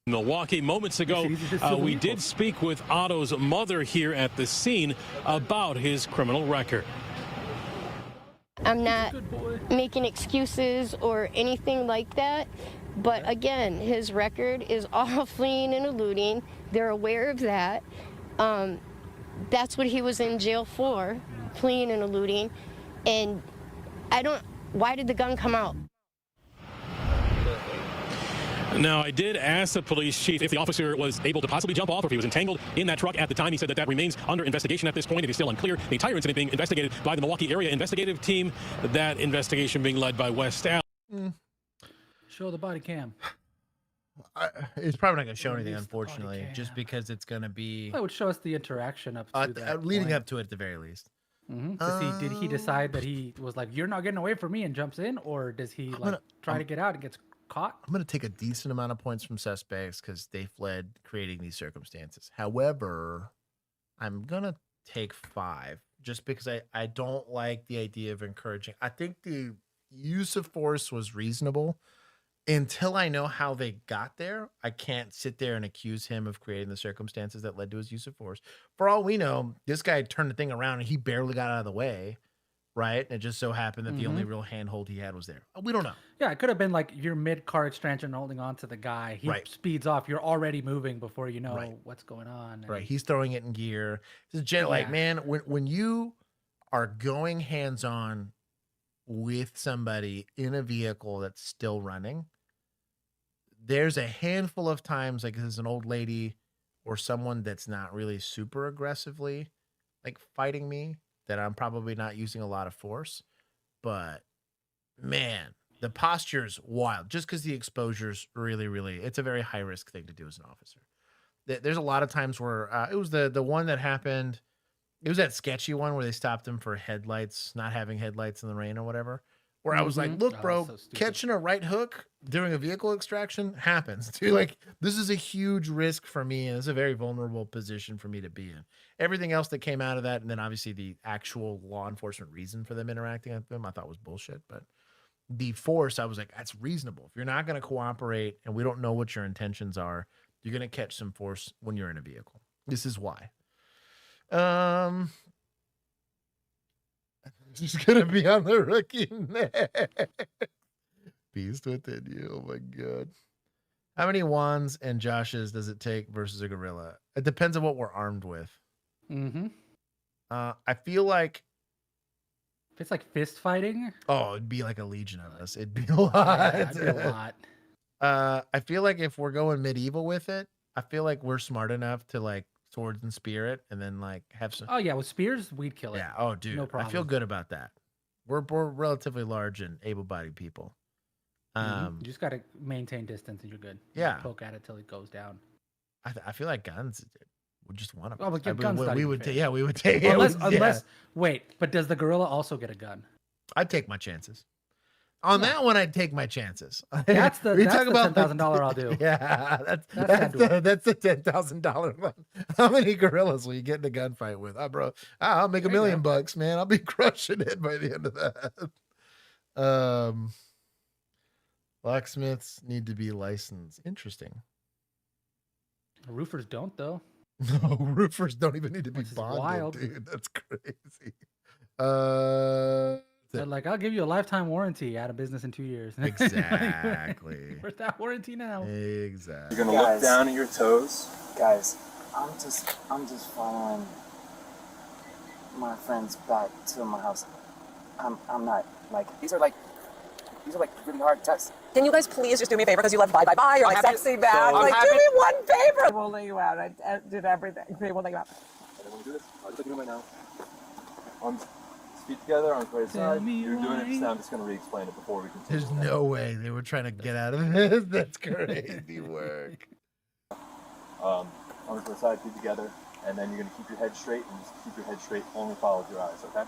Milwaukee. Moments ago, we did speak with Otto's mother here at the scene about his criminal record. I'm not making excuses or anything like that. But again, his record is all fleeing and eluding. They're aware of that. That's what he was in jail for, fleeing and eluding. And why did the gun come out? Now, I did ask the police chief if the officer was able to possibly jump off or if he was entangled in that truck at the time. He said that remains under investigation at this point. It is still unclear. The entire incident being investigated by the Milwaukee area investigative team, that investigation being led by West Allen. Show the body cam. It's probably not going to show anything, unfortunately, just because it's going to be... That would show us the interaction up to that leading point. up to it at the very least. Did he decide that he was like, you're not getting away from me and jumps in? Or does he try to get out and gets caught? I'm going to take a decent amount of points from suspects because they fled creating these circumstances. However, I'm going to take 5 just because I don't like the idea of encouraging. I think the use of force was reasonable. Until I know how they got there, I can't sit there and accuse him of creating the circumstances that led to his use of force. For all we know, this guy turned the thing around and he barely got out of the way, right? And it just so happened that the only real handhold he had was there. We don't know. Yeah, it could have been like you're mid-car extension holding on to the guy. He speeds off. You're already moving before you know what's going on. Right. He's throwing it in gear. It's just like, man, when you are going hands-on with somebody in a vehicle that's still running, there's a handful of times, like there's an old lady or someone that's not really super aggressively like fighting me, that I'm probably not using a lot of force. But man, the posture's wild just because the exposure's really, it's a very high risk thing to do as an officer. There's a lot of times where it was the one that happened. It was that sketchy one where they stopped him for headlights, not having headlights in the rain or whatever. Where I was like, look, bro, so catching a right hook during a vehicle extraction happens. Dude, like, this is a huge risk for me, and it's a very vulnerable position for me to be in. Everything else that came out of that, and then obviously the actual law enforcement reason for them interacting with them, I thought was bullshit. But the force, I was like, that's reasonable. If you're not going to cooperate and we don't know what your intentions are, you're going to catch some force when you're in a vehicle. This is why. Just gonna be on the rookie neck. Beast within you. Oh my god. How many wands and Joshes does it take versus a gorilla? It depends on what we're armed with. I feel like if it's like fist fighting, it'd be like a legion of us. It'd be a lot. Yeah, it'd be a lot. I feel like if we're going medieval with it, I feel like we're smart enough to like swords and spirit, and then like have some. Oh yeah, with spears we'd kill it. Yeah. Oh dude, no problem. I feel good about that. We're relatively large and able-bodied people. You just got to maintain distance, and you're good. Yeah. Just poke at it till it goes down. I feel like guns would just want to. Oh, but guns. We would take. Yeah, we would take. Unless wait, but does the gorilla also get a gun? I'd take my chances. On that one, I'd take my chances. That's the $10,000 I'll do. Yeah, that's the $10,000 one. How many gorillas will you get in a gunfight with? Bro, I'll make $1 million bucks, man. I'll be crushing it by the end of that. Locksmiths need to be licensed. Interesting. Roofers don't though. No, roofers don't even need to be bonded, wild. Dude. That's crazy. So like, I'll give you a lifetime warranty out of business in 2 years. Exactly. Where's that warranty now? Exactly. You're gonna look down at your toes. Guys, I'm just following my friends back to my house. I'm not like these are like really hard tests. Can you guys please just do me a favor because you love bye or like sexy back? So like, do me one favor. They won't let you out. I did everything. They won't let you out. I don't want to do this. I'll just look at him right now. Arms, feet together, arms by your side. You're doing it, so I'm just going to re-explain it before we continue. There's no way they were trying to get out of this. That's crazy work. Arms by your side, feet together, and then you're going to keep your head straight and just keep your head straight. Only follow with your eyes, okay?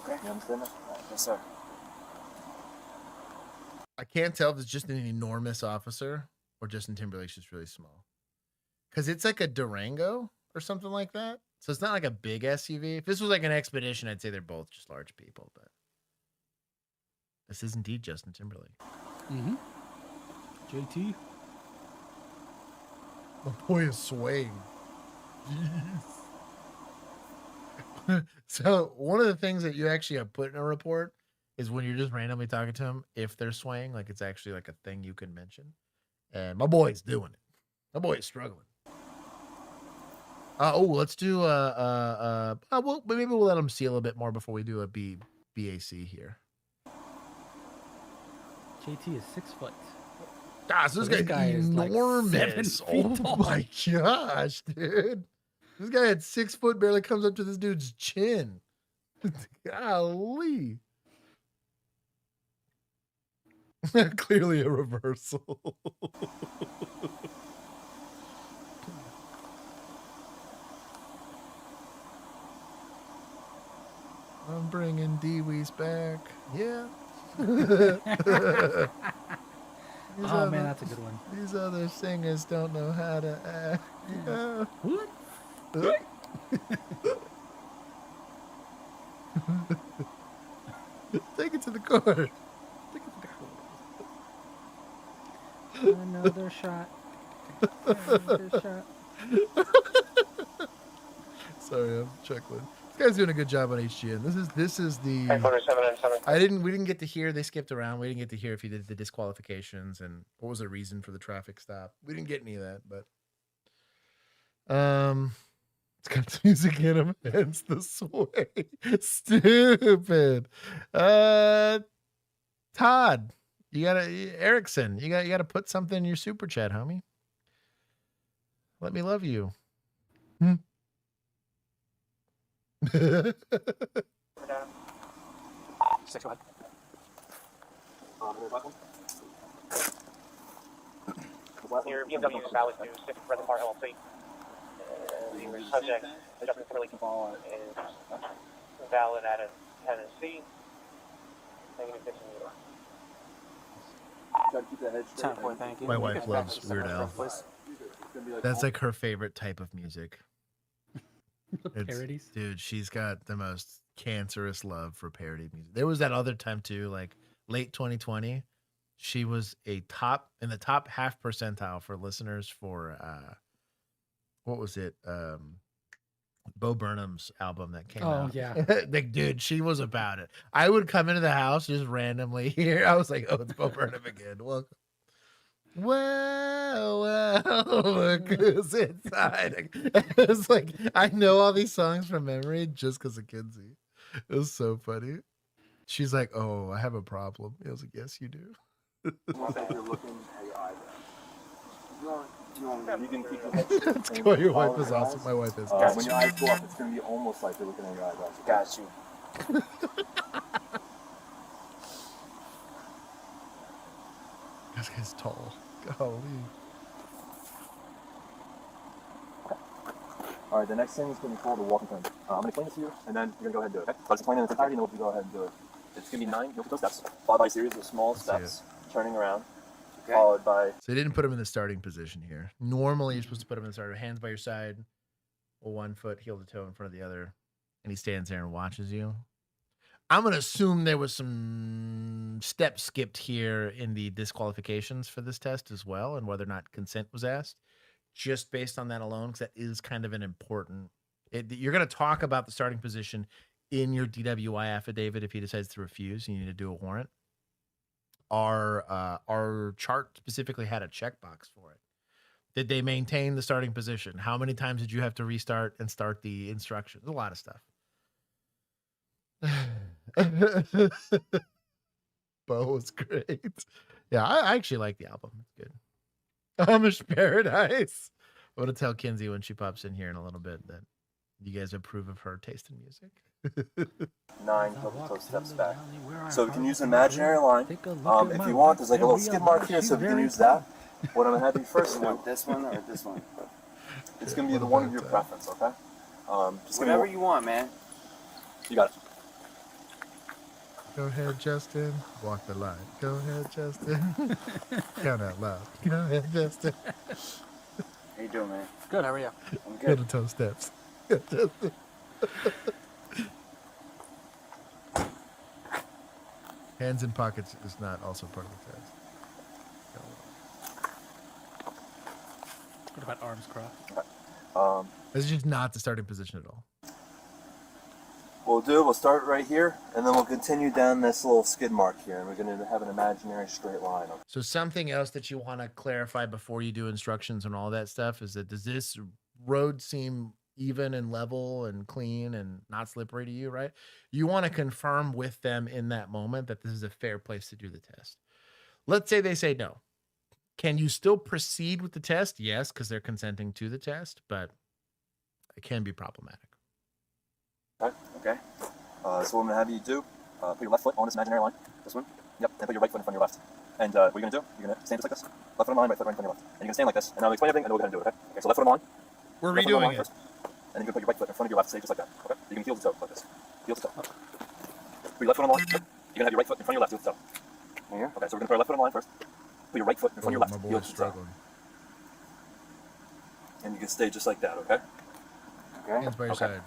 Okay. You understand that? Right. Yes, sir. I can't tell if it's just an enormous officer or Justin Timberlake's just really small. Because it's like a Durango or something like that. So it's not like a big SUV. If this was like an Expedition, I'd say they're both just large people. But this is indeed Justin Timberlake. JT. My boy is swaying. Jeez. So one of the things that you actually have put in a report is when you're just randomly talking to them, if they're swaying, like it's actually like a thing you can mention. And my boy's doing it. My boy's struggling. Let's do well, maybe we'll let him see a little bit more before we do a BAC here. JT is 6 foot. So this guy is enormous. Like 7 feet tall. My gosh, dude. This guy at 6 foot barely comes up to this dude's chin. Golly. Clearly a reversal. I'm bringing Dee-Wee's back. Yeah. Oh man, that's a good one. These other singers don't know how to act. What? record. Another shot. Another shot. Sorry, I'm chuckling. This guy's doing a good job on HGN. This is the. We didn't get to hear. They skipped around. We didn't get to hear if he did the disqualifications and what was the reason for the traffic stop. We didn't get any of that, but it's got the music in him. Hence the sway. Stupid. Todd, Erickson, you gotta put something in your super chat, homie. Let me love you. 6, go ahead. Your BMW is valid to 6 Reservoir LLC. The subject adjustment for leaking ball is valid at a Tennessee. Thank you. My wife loves Weird Al. That's like her favorite type of music. Parodies? Dude, she's got the most cancerous love for parody music. There was that other time too, like late 2020. She was in the top half percentile for listeners for what was it? Bo Burnham's album that came out. Oh yeah. Like, dude, she was about it. I would come into the house just randomly here. I was like, oh, it's Bo Burnham again. Welcome. Well, look who's inside. It's like I know all these songs from memory just because of Kinsey. It was so funny. She's like, "Oh, I have a problem." I was like, "Yes, you do." You can keep your head straight. That's cool. Your wife is awesome. My wife is. When your eyes go up, it's going to be almost like you're looking at your eyebrows. Got you. This guy's tall. Golly. All right, the next thing is going to be called a walk and turn. I'm going to explain this to you, and then you're going to go ahead and do it, okay? So I'll explain it in its entirety, and then we'll go ahead and do it. It's going to be 9 yoke steps, followed by a series of small steps, turning around, followed by... So they didn't put him in the starting position here. Normally, you're supposed to put him in the starter. Hands by your side, one foot, heel to toe in front of the other, and he stands there and watches you. I'm going to assume there was some steps skipped here in the disqualifications for this test as well, and whether or not consent was asked, just based on that alone, because that is kind of an important... you're going to talk about the starting position in your DWI affidavit if he decides to refuse. You need to do a warrant. Our chart specifically had a checkbox for it. Did they maintain the starting position? How many times did you have to restart and start the instructions? A lot of stuff. Bo was great. Yeah, I actually like the album. It's good. Amish Paradise. I'm going to tell Kinsey when she pops in here in a little bit that you guys approve of her taste in music. 9 toe steps back. So we can use an imaginary line. If you want, there's like a little skid mark here, so we can use that. What I'm going to have you first do. This one or this one? It's going to be the one of your preference, okay? Just whatever you want, man. You got it. Go ahead, Justin. Walk the line. Go ahead, Justin. Count out loud. Go ahead, Justin. How you doing, man? Good, how are you? I'm Heel good. to toe steps. Hands in pockets is not also part of the test. What about arms crossed? This is just not the starting position at all. We'll start right here, and then we'll continue down this little skid mark here, and we're going to have an imaginary straight line. So something else that you want to clarify before you do instructions and all that stuff is that does this road seem even and level and clean and not slippery to you, right? You want to confirm with them in that moment that this is a fair place to do the test. Let's say they say no. Can you still proceed with the test? Yes, because they're consenting to the test, but it can be problematic. Okay. So what I'm going to have you do, put your left foot on this imaginary line. This one. Yep. And put your right foot in front of your left. And what you're going to do, you're going to stand just like this. Left foot on the line, right foot right in front of your left. And you're going to stand like this. And I'll explain everything, and then we'll go ahead and do it, okay? Okay, so left foot on the line. We're redoing it. First. And you're going to put your right foot in front of your left, stay just like that, okay? You're going to heel to toe like this. Heel to toe. Put your left foot on the line. You're going to have your right foot in front of your left, heel to toe. Here. Okay, so we're going to put our left foot on the line first. Put your right foot in front of your left, heel to toe. And you can stay just like that, okay? Hands by your side.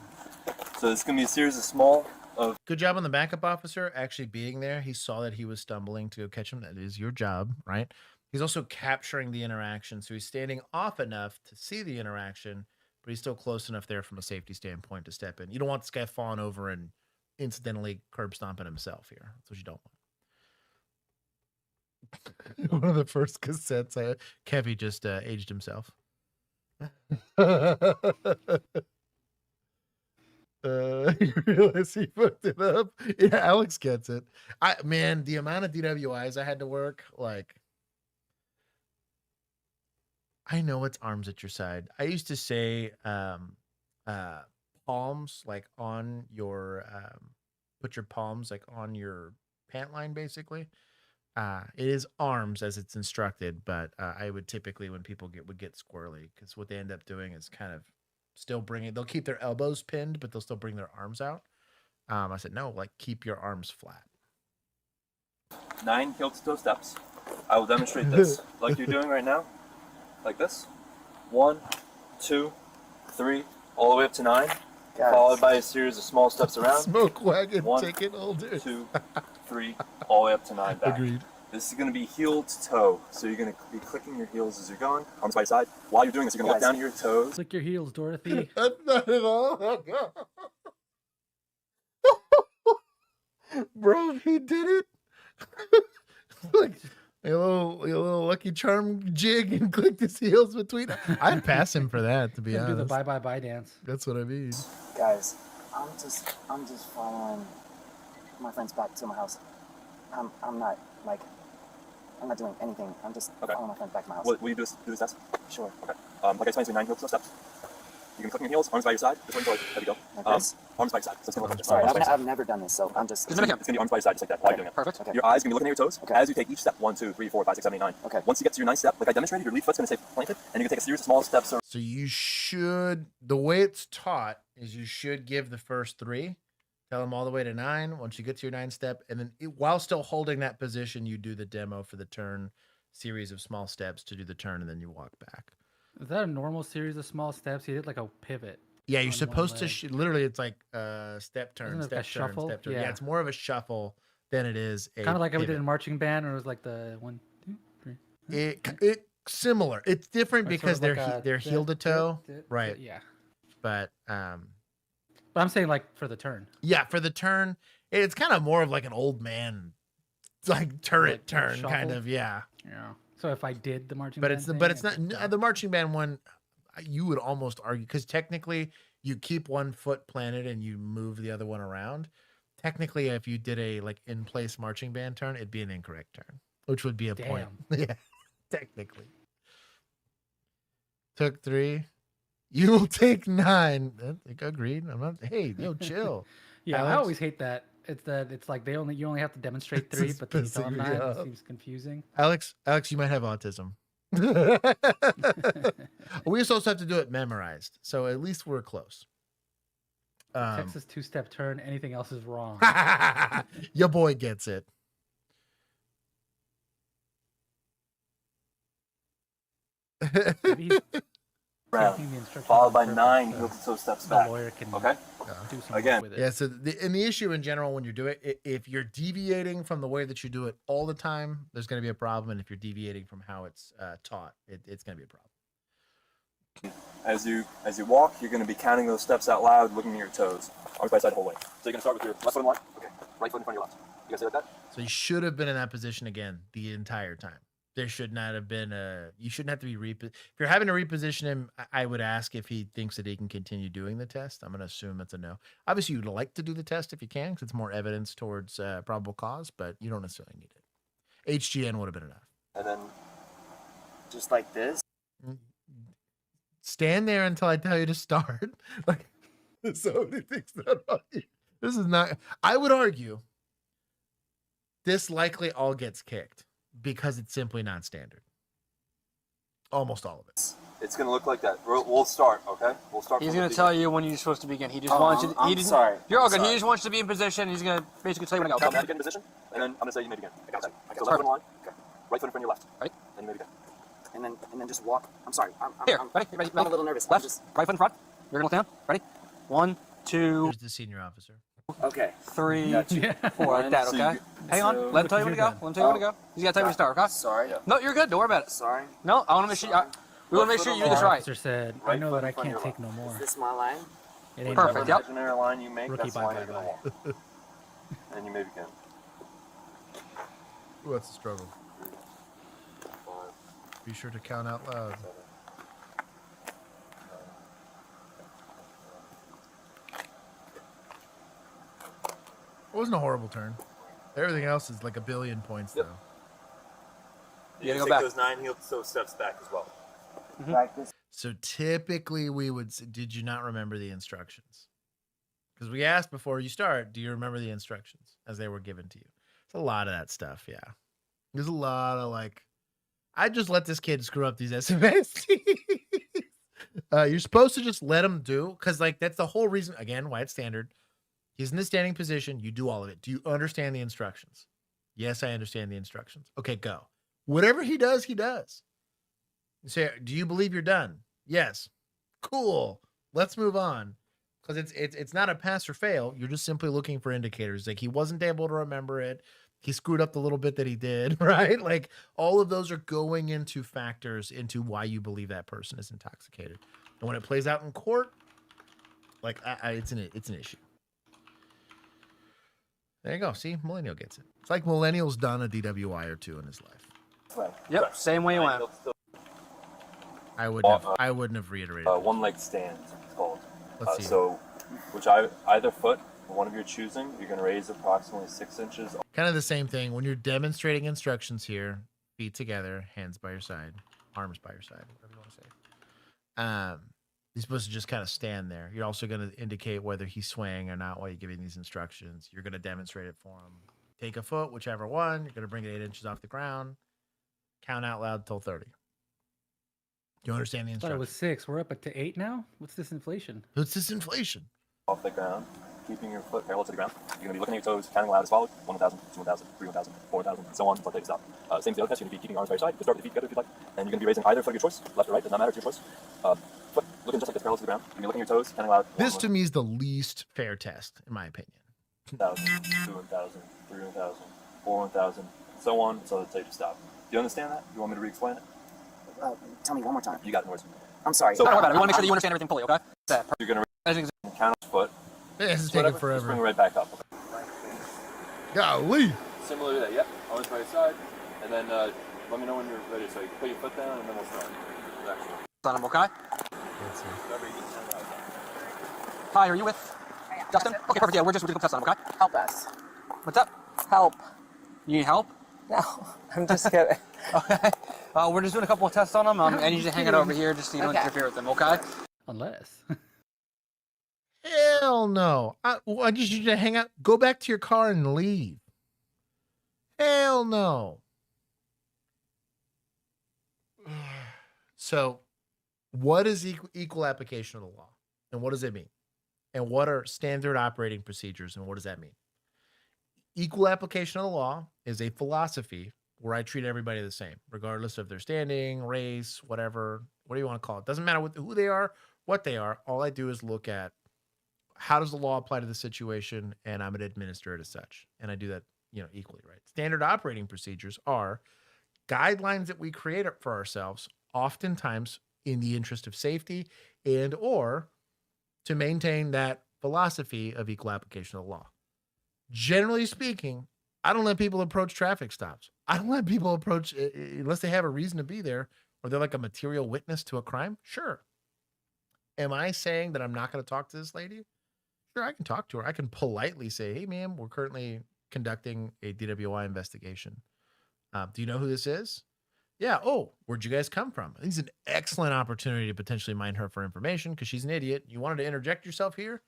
So it's going to be a series of small of... Good job on the backup officer actually being there. He saw that he was stumbling to go catch him. That is your job, right? He's also capturing the interaction. So he's standing off enough to see the interaction, but he's still close enough there from a safety standpoint to step in. You don't want this guy falling over and incidentally curb stomping himself here. That's what you don't want. One of the first cassettes, Kevy just aged himself. You realize he fucked it up? Yeah, Alex gets it. Man, the amount of DWIs I had to work, like, I know it's arms at your side. I used to say palms, like on your put your palms like on your pant line, basically. It is arms as it's instructed, but I would typically, when people would get squirrely, because what they end up doing is kind of still bringing, they'll keep their elbows pinned, but they'll still bring their arms out. I said, no, like keep your arms flat. 9 heel-to-toe steps. I will demonstrate this like you're doing right now. Like this. 1, 2, 3, all the way up to 9. Followed by a series of small steps around. Smoke wagon 1, ticket holder. 2, 3, all the way up to 9 back. Agreed. This is going to be heel to toe. So you're going to be clicking your heels as you're going, arms by your side. While you're doing this, you're going to look down at your toes. Click your heels, Dorothy. That's not at all. Bro, he did it. Like a little Lucky Charm jig and clicked his heels between. I'd pass him for that, to be honest. Do the bye dance. That's what I mean. Guys, I'm just following my friends back to my house. I'm not doing anything. I'm just following my friends back to my house. Will you do this test? Sure. Okay. Like I explained, 9 heel-to-toe steps. You can click your heels, arms by your side. This way, there we go. Arms by your side. So it's gonna look like this. Sorry, I've never done this, so I'm just... It's gonna be arms by your side, just like that, while you're doing it. Perfect. Okay. Your eyes gonna be looking at your toes as you take each step. 1, 2, 3, 4, 5, 6, 7, 8, 9. Okay. Once you get to your 9th step, like I demonstrated, your lead foot's gonna stay planted, and you can take a series of small steps. So you should, the way it's taught is you should give the first 3, tell them all the way to 9. Once you get to your 9th step, and then while still holding that position, you do the demo for the turn, series of small steps to do the turn, and then you walk back. Is that a normal series of small steps? He did like a pivot. Yeah, you're supposed to literally. It's like step turn, Isn't it step like a turn, shuffle? step turn. Yeah. Yeah, it's more of a shuffle than it is a Kind of like how we did pivot. in marching band, or it was like the 1, 2, 3. It similar. It's different Or because sort of like they're a heel to toe, right? Yeah. But I'm saying like for the turn. yeah, for the turn, it's kind of more of like an old man, like turret Like turn, kind shuffle? of. Yeah. Yeah. So if I did the marching But band it's the thing, but it's not the marching band one. You would almost argue because technically you keep one foot planted and you move the other one around. Technically, if you did a like in place marching band turn, it'd be an incorrect turn, which would be a point. Yeah, technically. Took 3. You will take 9. Agreed. I'm not. Hey, no, chill. Yeah, I Alex? always hate that. It's like you only have to demonstrate 3, but then you tell them pissing me 9. It off. seems confusing. Alex, you might have autism. We also have to do it memorized, so at least we're close. Texas 2-step turn. Anything else is wrong. Your boy gets it. Round, followed by 9 heel-to-toe steps back. Okay? Again. Yeah, so the issue in general when you do it, if you're deviating from the way that you do it all the time, there's going to be a problem. And if you're deviating from how it's taught, it's going to be a problem. As you walk, you're going to be counting those steps out loud, looking at your toes. Arms by side the whole way. So you're going to start with your left foot in line. Okay. Right foot in front of your left. You guys say like that? So you should have been in that position again the entire time. There should not have been you shouldn't have to be if you're having to reposition him. I would ask if he thinks that he can continue doing the test. I'm going to assume that's a no. Obviously, you'd like to do the test if you can, because it's more evidence towards probable cause, but you don't necessarily need it. HGN would have been enough. And then just like this. Stand there until I tell you to start. Like somebody thinks that about you. This is not. I would argue this likely all gets kicked because it's simply not standard. Almost all of it. It's going to look like that. We'll start, okay? We'll start. He's going to tell you when you're supposed to begin. He just wants you. I'm sorry. You're all good. He just wants you to be in position. He's going to basically tell you when to go. Get in position, and then I'm going to say you may begin. Okay. So left foot in line. Okay. Right foot in front of your left. Right. And you may begin. And then just walk. I'm sorry. Here, ready? I'm a little nervous. Left, right foot in front. You're going to look down. Ready? 1, 2. Here's the senior officer. Okay. 3, Got you. 4, like that, So okay? you- Hang on. so- Let him tell you when to go. Let him tell you when to go. He's got to tell you when to start, okay? Sorry. No, you're good. Don't worry about it. Sorry. No, I want to make sure. We want to make sure you do this right. Officer said, "I know that I can't take no more." Is this my line? It ain't Perfect. Yep. Imaginary line you make, Rookie that's the line bye you're gonna walk. And you maybe can. Ooh, that's a struggle. Be sure to count out loud. It wasn't a horrible turn. Everything else is like a billion points, though. You gotta go take back. those 9 heel toe steps back as well. So typically we would say, did you not remember the instructions? Because we asked before you start, do you remember the instructions as they were given to you? It's a lot of that stuff, yeah. There's a lot of like, I just let this kid screw up these SMS. You're supposed to just let him do, because like that's the whole reason, again, why it's standard. He's in the standing position. You do all of it. Do you understand the instructions? Yes, I understand the instructions. Okay, go. Whatever he does, he does. You say, do you believe you're done? Yes. Cool. Let's move on. Because it's not a pass or fail. You're just simply looking for indicators. Like he wasn't able to remember it. He screwed up the little bit that he did, right? Like all of those are going into factors into why you believe that person is intoxicated. And when it plays out in court, like it's an issue. There you go. See, millennial gets it. It's like millennial's done a DWI or two in his life. Yep. Same way you went. I wouldn't have reiterated. One leg stand, it's called. Let's see. So, either foot, one of your choosing, you're going to raise approximately 6 inches. Kind of the same thing. When you're demonstrating instructions here, feet together, hands by your side, arms by your side, whatever you want to say. You're supposed to just kind of stand there. You're also going to indicate whether he's swaying or not while you're giving these instructions. You're going to demonstrate it for him. Take a foot, whichever one. You're going to bring it 8 inches off the ground. Count out loud till 30. You understand the I thought it instructions? was 6. We're up to 8 now. What's this inflation? What's this inflation? Off the ground, keeping your foot parallel to the ground. You're going to be looking at your toes, counting loud as follows: 1,000, 2,000, 3,000, 4,000, and so on until it takes stop. Same as the other test. You're going to be keeping your arms by your side. You can start with the feet together if you'd like, and you're going to be raising either foot of your choice, left or right. Does not matter. It's your choice. Foot looking just like this, parallel to the ground. You're going to be looking at your toes, counting loud. This to me is the least fair test, in my opinion. 1,000, 2,000, 3,000, 4,000, so on until it takes stop. Do you understand that? You want me to re-explain it? Tell me one more time. You got it, Norris. I'm sorry. So, Don't worry about it. We want to make sure that you understand everything fully, okay? You're going to count his foot. This is Whatever, taking forever. Just bring it right back up. Golly. Similar to that, yep. Arms by your side, and then let me know when you're ready. So you put your foot down, and then we'll start. Done, okay? Let's see. Hi, are you with Justin? Okay, perfect. Yeah, we're doing a test on him, okay? Help us. What's up? Help. You need help? No, I'm just kidding. Okay. We're just doing a couple of tests on him. I need you to hang it over here just so you don't interfere with them, okay? Unless. Hell no. I just need you to hang out. Go back to your car and leave. Hell no. So, what is equal application of the law? And what does it mean? And what are standard operating procedures? And what does that mean? Equal application of the law is a philosophy where I treat everybody the same, regardless of their standing, race, whatever. What do you want to call it? Doesn't matter who they are, what they are. All I do is look at how does the law apply to the situation, and I'm going to administer it as such. And I do that, equally, right? Standard operating procedures are guidelines that we create for ourselves, oftentimes in the interest of safety and or to maintain that philosophy of equal application of the law. Generally speaking, I don't let people approach traffic stops. I don't let people approach unless they have a reason to be there or they're like a material witness to a crime. Sure. Am I saying that I'm not going to talk to this lady? Sure, I can talk to her. I can politely say, hey, ma'am, we're currently conducting a DWI investigation. Do you know who this is? Yeah. Oh, where'd you guys come from? This is an excellent opportunity to potentially mine her for information because she's an idiot. You wanted to interject yourself here?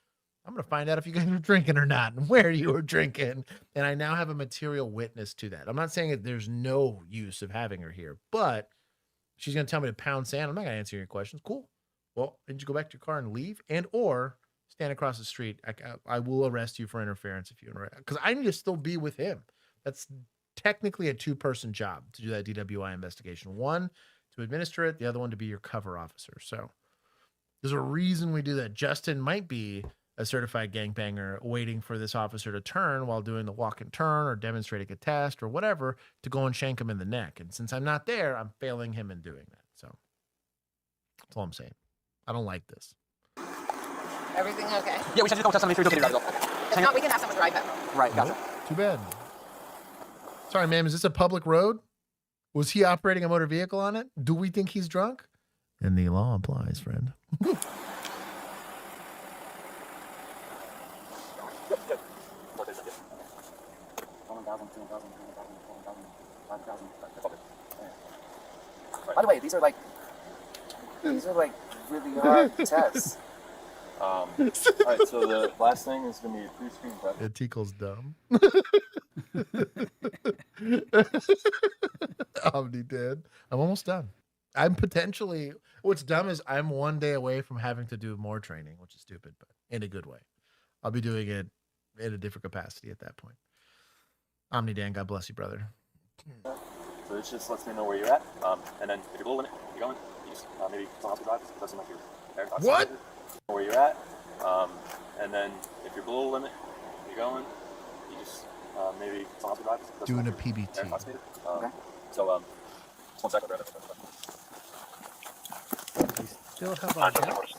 I'm going to find out if you guys are drinking or not and where you were drinking. And I now have a material witness to that. I'm not saying that there's no use of having her here, but she's going to tell me to pound sand. I'm not going to answer your questions. Cool. Well, did you go back to your car and leave and or stand across the street? I will arrest you for interference if you interrupt because I need to still be with him. That's technically a 2-person job to do that DWI investigation. One to administer it, the other one to be your cover officer. So there's a reason we do that. Justin might be a certified gangbanger waiting for this officer to turn while doing the walk and turn or demonstrating a test or whatever to go and shank him in the neck. And since I'm not there, I'm failing him in doing that. So that's all I'm saying. I don't like this. Everything okay? Yeah, we should just go test on make sure he's okay to drive. If not, we can have someone drive him. Right, gotcha. Too bad. Sorry, ma'am. Is this a public road? Was he operating a motor vehicle on it? Do we think he's drunk? And the law applies, friend. By the way, these are like really hard tests. All right, so the last thing is going to be a pre-screen test. Yeah, Tico's dumb. Omni dead. I'm almost done. I'm potentially, what's dumb is I'm one day away from having to do more training, which is stupid, but in a good way. I'll be doing it in a different capacity at that point. Omni Dan, God bless you, brother. So this just lets me know where you're at. And then if you're below limit, you're going, you just maybe someone else will drive. It doesn't seem like you're there. What? Where you're at. And then if you're below limit, you're going, you just maybe someone else will drive. It doesn't Doing a like you're PBT. there, intoxicated. Okay. So just 1 second, I'll grab it. Still have our gas?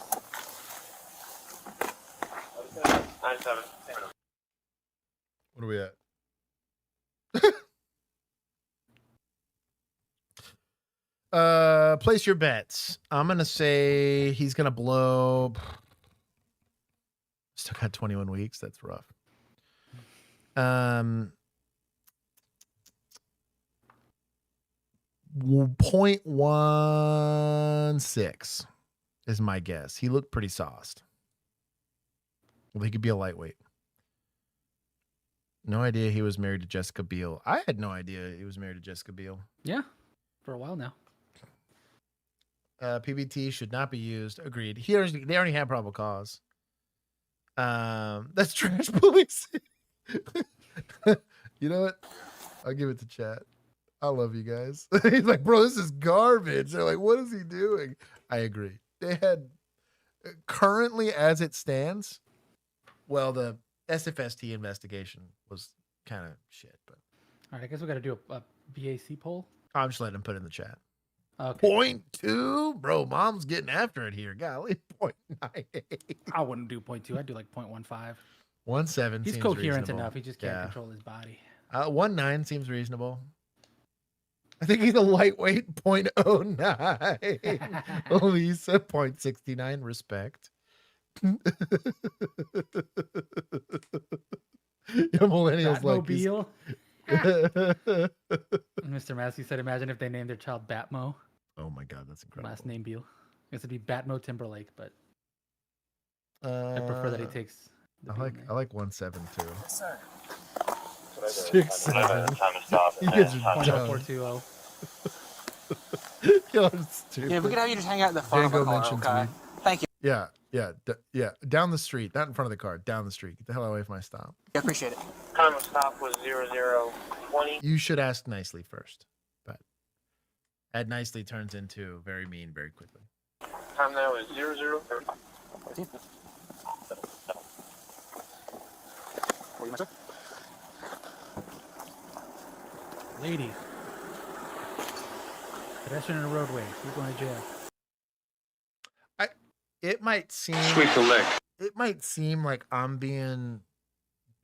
97. What are we at? Place your bets. I'm gonna say he's gonna blow. Still got 21 weeks. That's rough. 0.16 is my guess. He looked pretty sauced. Well, he could be a lightweight. No idea he was married to Jessica Biel. I had no idea he was married to Jessica Biel. Yeah, for a while now. PBT should not be used. Agreed. They already have probable cause. That's trash police. You know what? I'll give it to chat. I love you guys. He's like, bro, this is garbage. They're like, what is he doing? I agree. They had currently as it stands. Well, the SFST investigation was kind of shit, but all right, I guess we got to do a BAC poll. I'm just letting him put it in the chat. Okay. 0.2, bro. Mom's getting after it here. Golly, 0.98. I wouldn't do 0.2. I'd do like 0.15. 1.7. He's seems coherent reasonable. enough. He just can't control his body. 1.9 seems reasonable. I think he's a lightweight. 0.09. Lisa 0.69. Respect. Millennials like Batmobile. Mr. Massey said, imagine if they named their child Batmo. Oh my God, that's incredible. Last name Beal. I guess it'd be Batmo Timberlake, but I prefer that he takes the I like 1.7 too. Yes, sir. 6.7. Time to stop. You guys are dumb. 420. You're stupid. Yeah, if we could have you just hang out in the front of the car, mentions okay? me. Thank you. Yeah. Down the street, not in front of the car. Down the street. Get the hell away from my stop. I appreciate it. Time of stop was 0020. You should ask nicely first, but add nicely turns into very mean very quickly. Time now is 0030. Lady. Pedestrian in a roadway. You're going to jail. It might seem Sweep the leg. It might seem like I'm being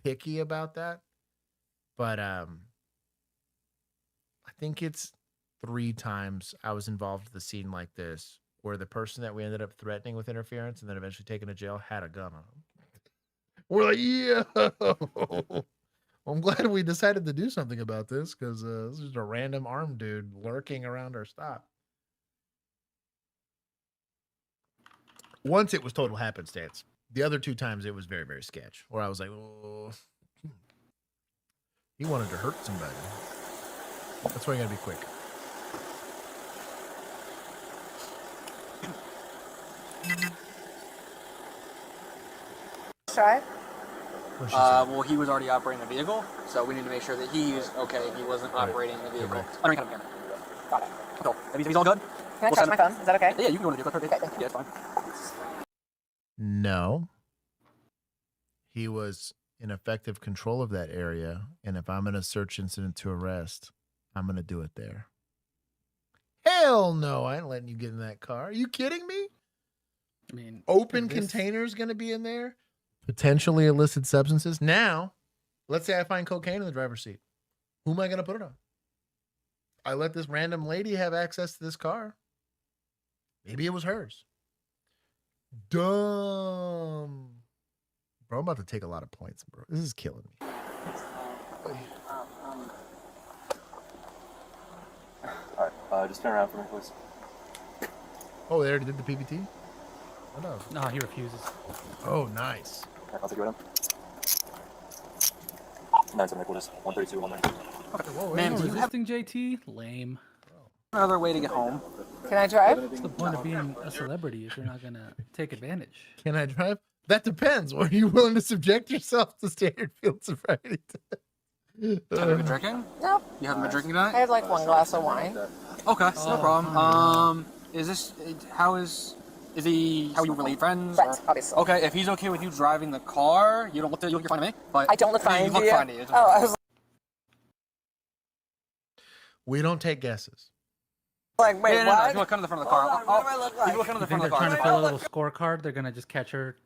picky about that, but I think it's 3 times I was involved with a scene like this where the person that we ended up threatening with interference and then eventually taken to jail had a gun on him. We're like, yeah. I'm glad we decided to do something about this because this is a random armed dude lurking around our stop. Once it was total happenstance. The other 2 times it was very, very sketch. Where I was like, oh, he wanted to hurt somebody. That's why you gotta be quick. Try. Well, he was already operating the vehicle, so we need to make sure that he's okay. He wasn't operating the vehicle. Under kind of camera. Got it. Cool. If he's all good. Can I charge my phone? Is that okay? Yeah, you can go to the vehicle. Okay, thank you. Yeah, it's fine. No. he was in effective control of that area. And if I'm in a search incident to arrest, I'm going to do it there. Hell no, I ain't letting you get in that car. Are you kidding me? I mean, open containers going to be in there? Potentially illicit substances. Now, let's say I find cocaine in the driver's seat. Who am I going to put it on? I let this random lady have access to this car. Maybe it was hers. Dumb. Bro, I'm about to take a lot of points, bro. This is killing me. All right, just turn around for me, please. Oh, they already did the PBT? Oh, no. No, he refuses. Oh, nice. Okay, I'll take you right in. 9-7 Nicholas, 132, 190. Whoa, man, resisting JT? Lame. Another way to get home. Can I drive? What's the point of being a celebrity if you're not gonna take advantage? Can I drive? That depends. Are you willing to subject yourself to standard field sobriety? Have you been drinking? No. You haven't been drinking tonight? I had like 1 glass of wine. Okay, no problem. Is this how you relate friends? Friends, obviously. Okay, if he's okay with you driving the car, you don't look you're fine to me. But I don't look fine. You look fine to you. Oh, I was We don't take guesses. like, wait, no, what? you look kind of the front of the car. What do I look like? You look kind of the You think front of they're the car. trying to fill a little scorecard? They're gonna just catch her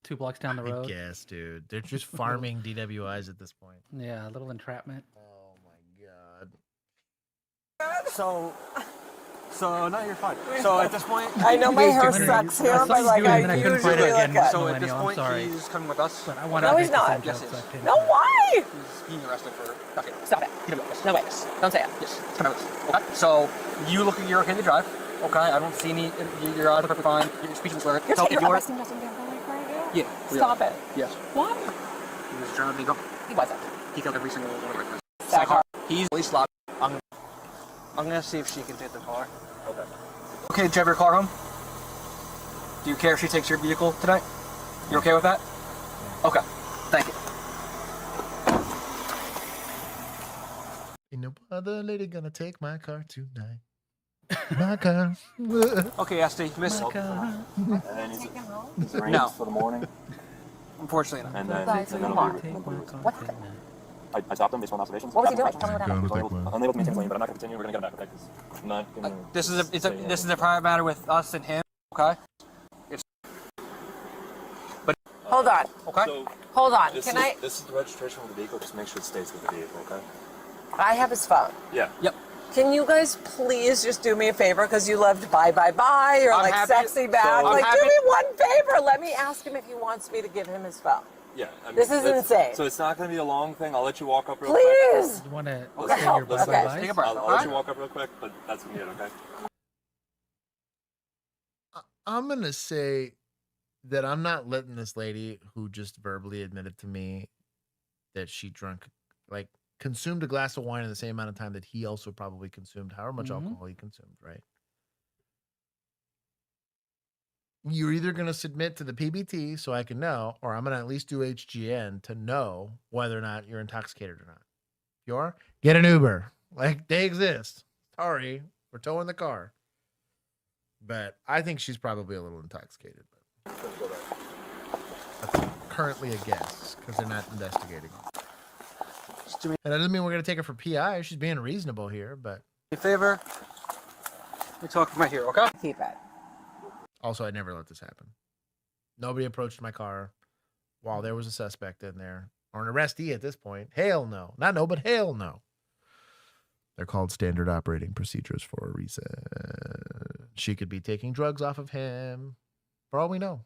2 blocks down the road? I guess, dude. They're just farming DWIs at this point. Yeah, a little entrapment. Oh my god. So no, you're fine. So at this point, I know my hair sucks here, but like I usually look at. So at this point, he's coming with us. But I want No, he's not. Yes, he is. No, why? He's being arrested for trafficking. Stop it. No way. Don't say it. Yes, come out with us. Okay. So you're okay to drive. Okay, I don't see any. You're perfectly fine. Your speech was slurred. You're arresting us in public right now? Yeah. Stop it. Yes. Why? He was trying to go. He wasn't. He killed every single one of our That car. He's police lobby. I'm gonna see if she can take the car. Okay. Okay, drive your car home. Do you care if she takes your vehicle tonight? You okay with that? Okay. Thank you. Ain't no other lady gonna take my car tonight. My car. Okay, Esty, miss. And then he's arranged No. for the morning. Unfortunately not. And then What happened? I stopped him based on observations. What was he doing? Tell me what happened. He was unable to maintain lane, but I'm not going to continue. We're going to get him back, okay? 'Cause I'm not going to. This is a private matter with us and him. Okay. Hold on. Okay. So Hold on. this Can is, I? This is the registration of the vehicle. Just make sure it stays with the vehicle, okay? I have his phone. Yeah. Yep. Can you guys please just do me a favor because you loved bye bye bye or I'm like happy- sexy back? so- Like, I'm do happy- me one favor. Let me ask him if he wants me to give him his phone. Yeah. I mean, This is that's- insane. So it's not going to be a long thing. I'll let you walk up real quick. Please. You want to Let's say your let's- bye-bye let's buys? Take a breath. I'll let you walk up real quick, but that's going to be it, okay? I'm gonna say that I'm not letting this lady who just verbally admitted to me that she consumed a glass of wine in the same amount of time that he also probably consumed, however much alcohol he consumed, right? You're either going to submit to the PBT so I can know, or I'm going to at least do HGN to know whether or not you're intoxicated or not. If you are, get an Uber. Like, they exist. Sorry, we're towing the car. But I think she's probably a little intoxicated. But that's currently a guess because they're not investigating. And that doesn't mean we're going to take her for PI. She's being reasonable here, but... A favor. We talk right here, okay? Keep it. Also, I never let this happen. Nobody approached my car while there was a suspect in there, or an arrestee at this point. Hell no. Not no, but hell no. They're called standard operating procedures for a reason. She could be taking drugs off of him, for all we know.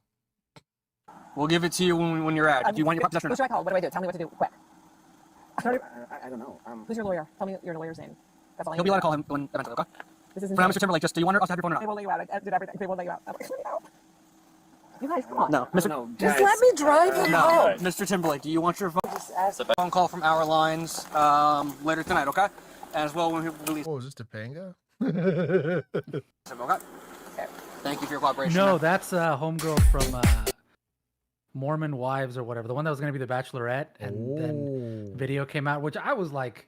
We'll give it to you when you're out. Do you want your possession? Who should I call? What do I do? Tell me what to do, quick. I don't know. Who's your lawyer? Tell me your lawyer's name. That's all I He'll need be allowed to know. call him when eventually, okay? This is For now, insane. Mr. Timberlake, just do you want us to have your phone or They not? will let you out. I did everything. They will let you out. Let me out. You guys, come on. No, Mr. Just let me drive him No, home. Mr. Timberlake, do you want your phone call from our lines later tonight, okay? As well when we release. Oh, is this Topanga? Okay. Thank you for your cooperation. No, that's homegirl from Mormon Wives or whatever. The one that was going to be the Bachelorette, and then video came out, which I was like,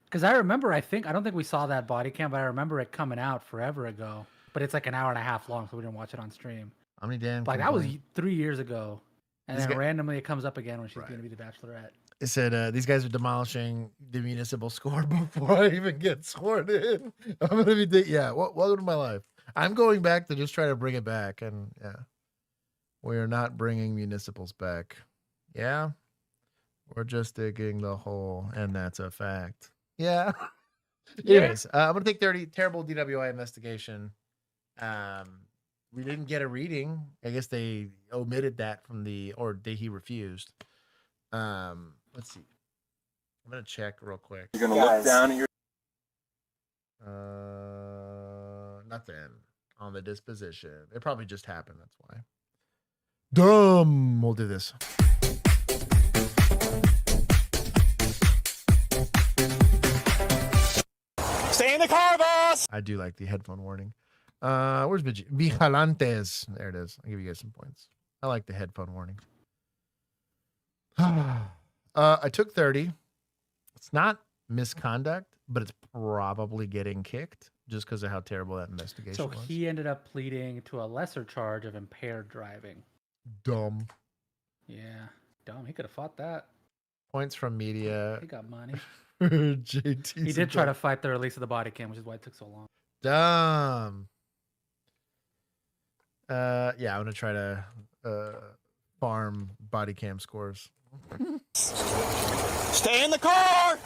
because I remember, I don't think we saw that body cam, but I remember it coming out forever ago. But it's like an hour and a half long, so we didn't watch it on stream. How many damn? Like that was 3 years ago, And then randomly it comes up again when she's going to be the Bachelorette. It said, these guys are demolishing the municipal score before I even get sworn in. I'm going to be, welcome to my life. I'm going back to just try to bring it back. And we are not bringing municipals back. Yeah. We're just digging the hole. And that's a fact. Yeah. Anyways, I'm going to take 30, terrible DWI investigation. We didn't get a reading. I guess they omitted that from he refused. Let's see. I'm gonna check real quick. You're gonna look down at your nothing on the disposition. It probably just happened, that's why. Dumb. We'll do this. Stay in the car, boss! I do like the headphone warning. Where's Vigilantes? There it is. I'll give you guys some points. I like the headphone warning. I took 30. It's not misconduct, but it's probably getting kicked just because of how terrible that investigation So was. he ended up pleading to a lesser charge of impaired driving. Dumb. Yeah, dumb. He could have fought that. Points from media. He got money. JT. He did try to fight the release of the body cam, which is why it took so long. Dumb. Yeah, I'm gonna try to farm body cam scores. Stay in the car!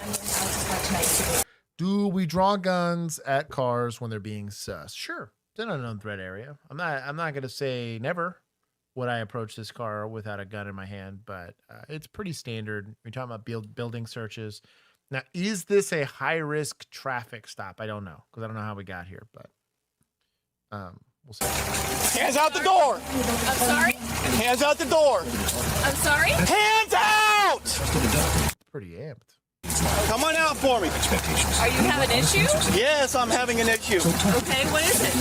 Do we draw guns at cars when they're being sus? Sure. It's an unknown threat area. I'm not gonna say never would I approach this car without a gun in my hand, but it's pretty standard. We're talking about building searches. Now, is this a high-risk traffic stop? I don't know, because I don't know how we got here, but we'll see. Hands out the door! I'm sorry? Hands out the door! I'm sorry? Hands out! Pretty amped. Come on out for me. Are you having an issue? Yes, I'm having an issue. Okay, what is it?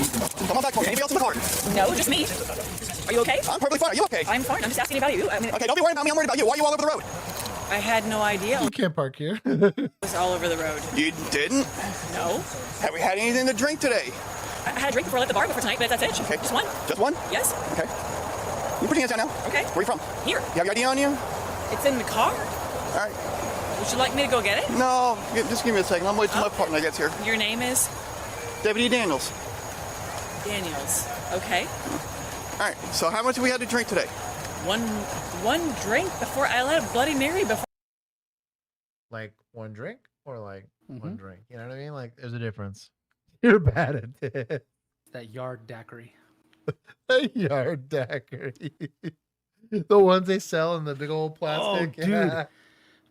Come on back for me. Anybody else in the car? No, just me. Are you okay? I'm perfectly fine. Are you okay? I'm fine. I'm just asking about you. Okay, don't be worried about me. I'm worried about you. Why are you all over the road? I had no idea. You can't park here. It was all over the road. You didn't? No. Have we had anything to drink today? I had a drink before I left the bar for tonight, but that's it. Okay. Just one. Just one? Yes. Okay. You put your hands down now. Okay. Where are you from? Here. You have your ID on you? It's in the car. All right. Would you like me to go get it? No, just give me a second. I'm waiting till my partner gets here. Your name is? Deputy Daniels. Daniels. Okay. All right. So how much have we had to drink today? One drink before I let a Bloody Mary before. Like one drink or like one drink? You know what I mean? Like there's a difference. You're bad at it. That yard daiquiri. A yard daiquiri. The ones they sell in the big old plastic. Oh, dude.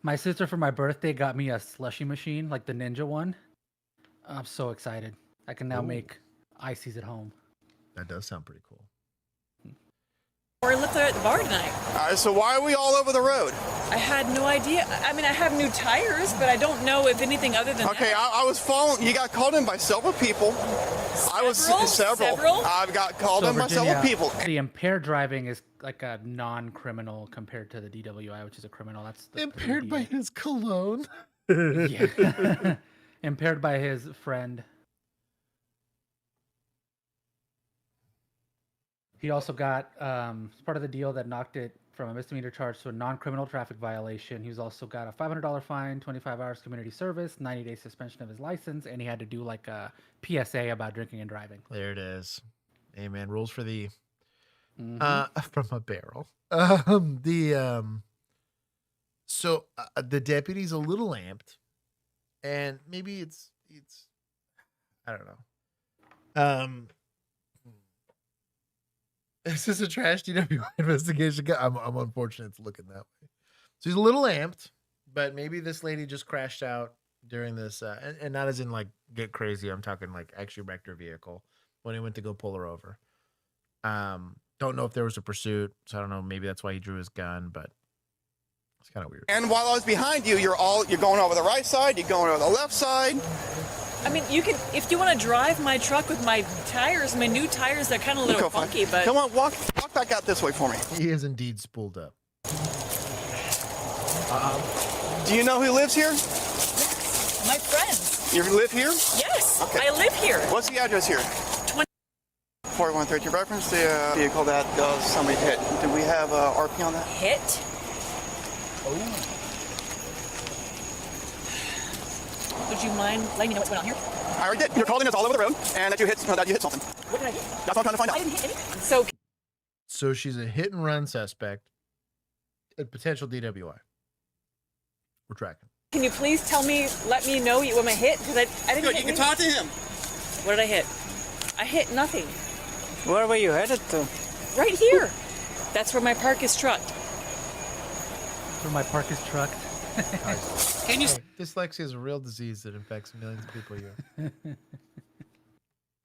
My sister for my birthday got me a slushy machine, like the Ninja one. I'm so excited. I can now make ices at home. That does sound pretty cool. Or left there at the bar tonight. All right, so why are we all over the road? I had no idea. I mean, I have new tires, but I don't know if anything other than Okay, that. I was following. You got called in by several people. Several? I've got called in by Virginia, several people. The impaired driving is like a non-criminal compared to the DWI, which is a criminal. That's the Impaired by his cologne. Yeah. Impaired by his friend. He also got, as part of the deal that knocked it from a misdemeanor charge to a non-criminal traffic violation. He's also got a $500 fine, 25 hours community service, 90-day suspension of his license, and he had to do like a PSA about drinking and driving. There it is. Amen. Rules for thee. From a barrel. So the deputy's a little amped, and maybe it's I don't know. This is a trash DWI investigation. I'm unfortunate it's looking that way. So he's a little amped, but maybe this lady just crashed out during this, and not as in like get crazy. I'm talking like actually wrecked her vehicle when he went to go pull her over. Don't know if there was a pursuit, so I don't know. Maybe that's why he drew his gun, but it's kind of weird. And while I was behind you, you're going over the right side. You're going over the left side. I mean, you can, if you want to drive my truck with my tires, my new tires, they're kind of a little funky, but... Come on, walk back out this way for me. He is indeed spooled up. Do you know who lives here? My friends. You live here? Yes, Okay. I live here. What's the address here? 4132 reference the vehicle that somebody hit. Do we have RP on that? Hit? Oh. Would you mind letting me know what's going on here? I already did. You're calling us all over the road, and that you hit something. What did I hit? That's what I'm trying to find out. I didn't hit anything. So she's a hit and run suspect, a potential DWI. We're tracking. Can you please let me know what my hit? Because I didn't hit You can talk to him. What did I hit? I hit nothing. Where were you headed to? Right here. That's where my park is trucked. Where my park is trucked. Can you? Dyslexia is a real disease that infects millions of people a year.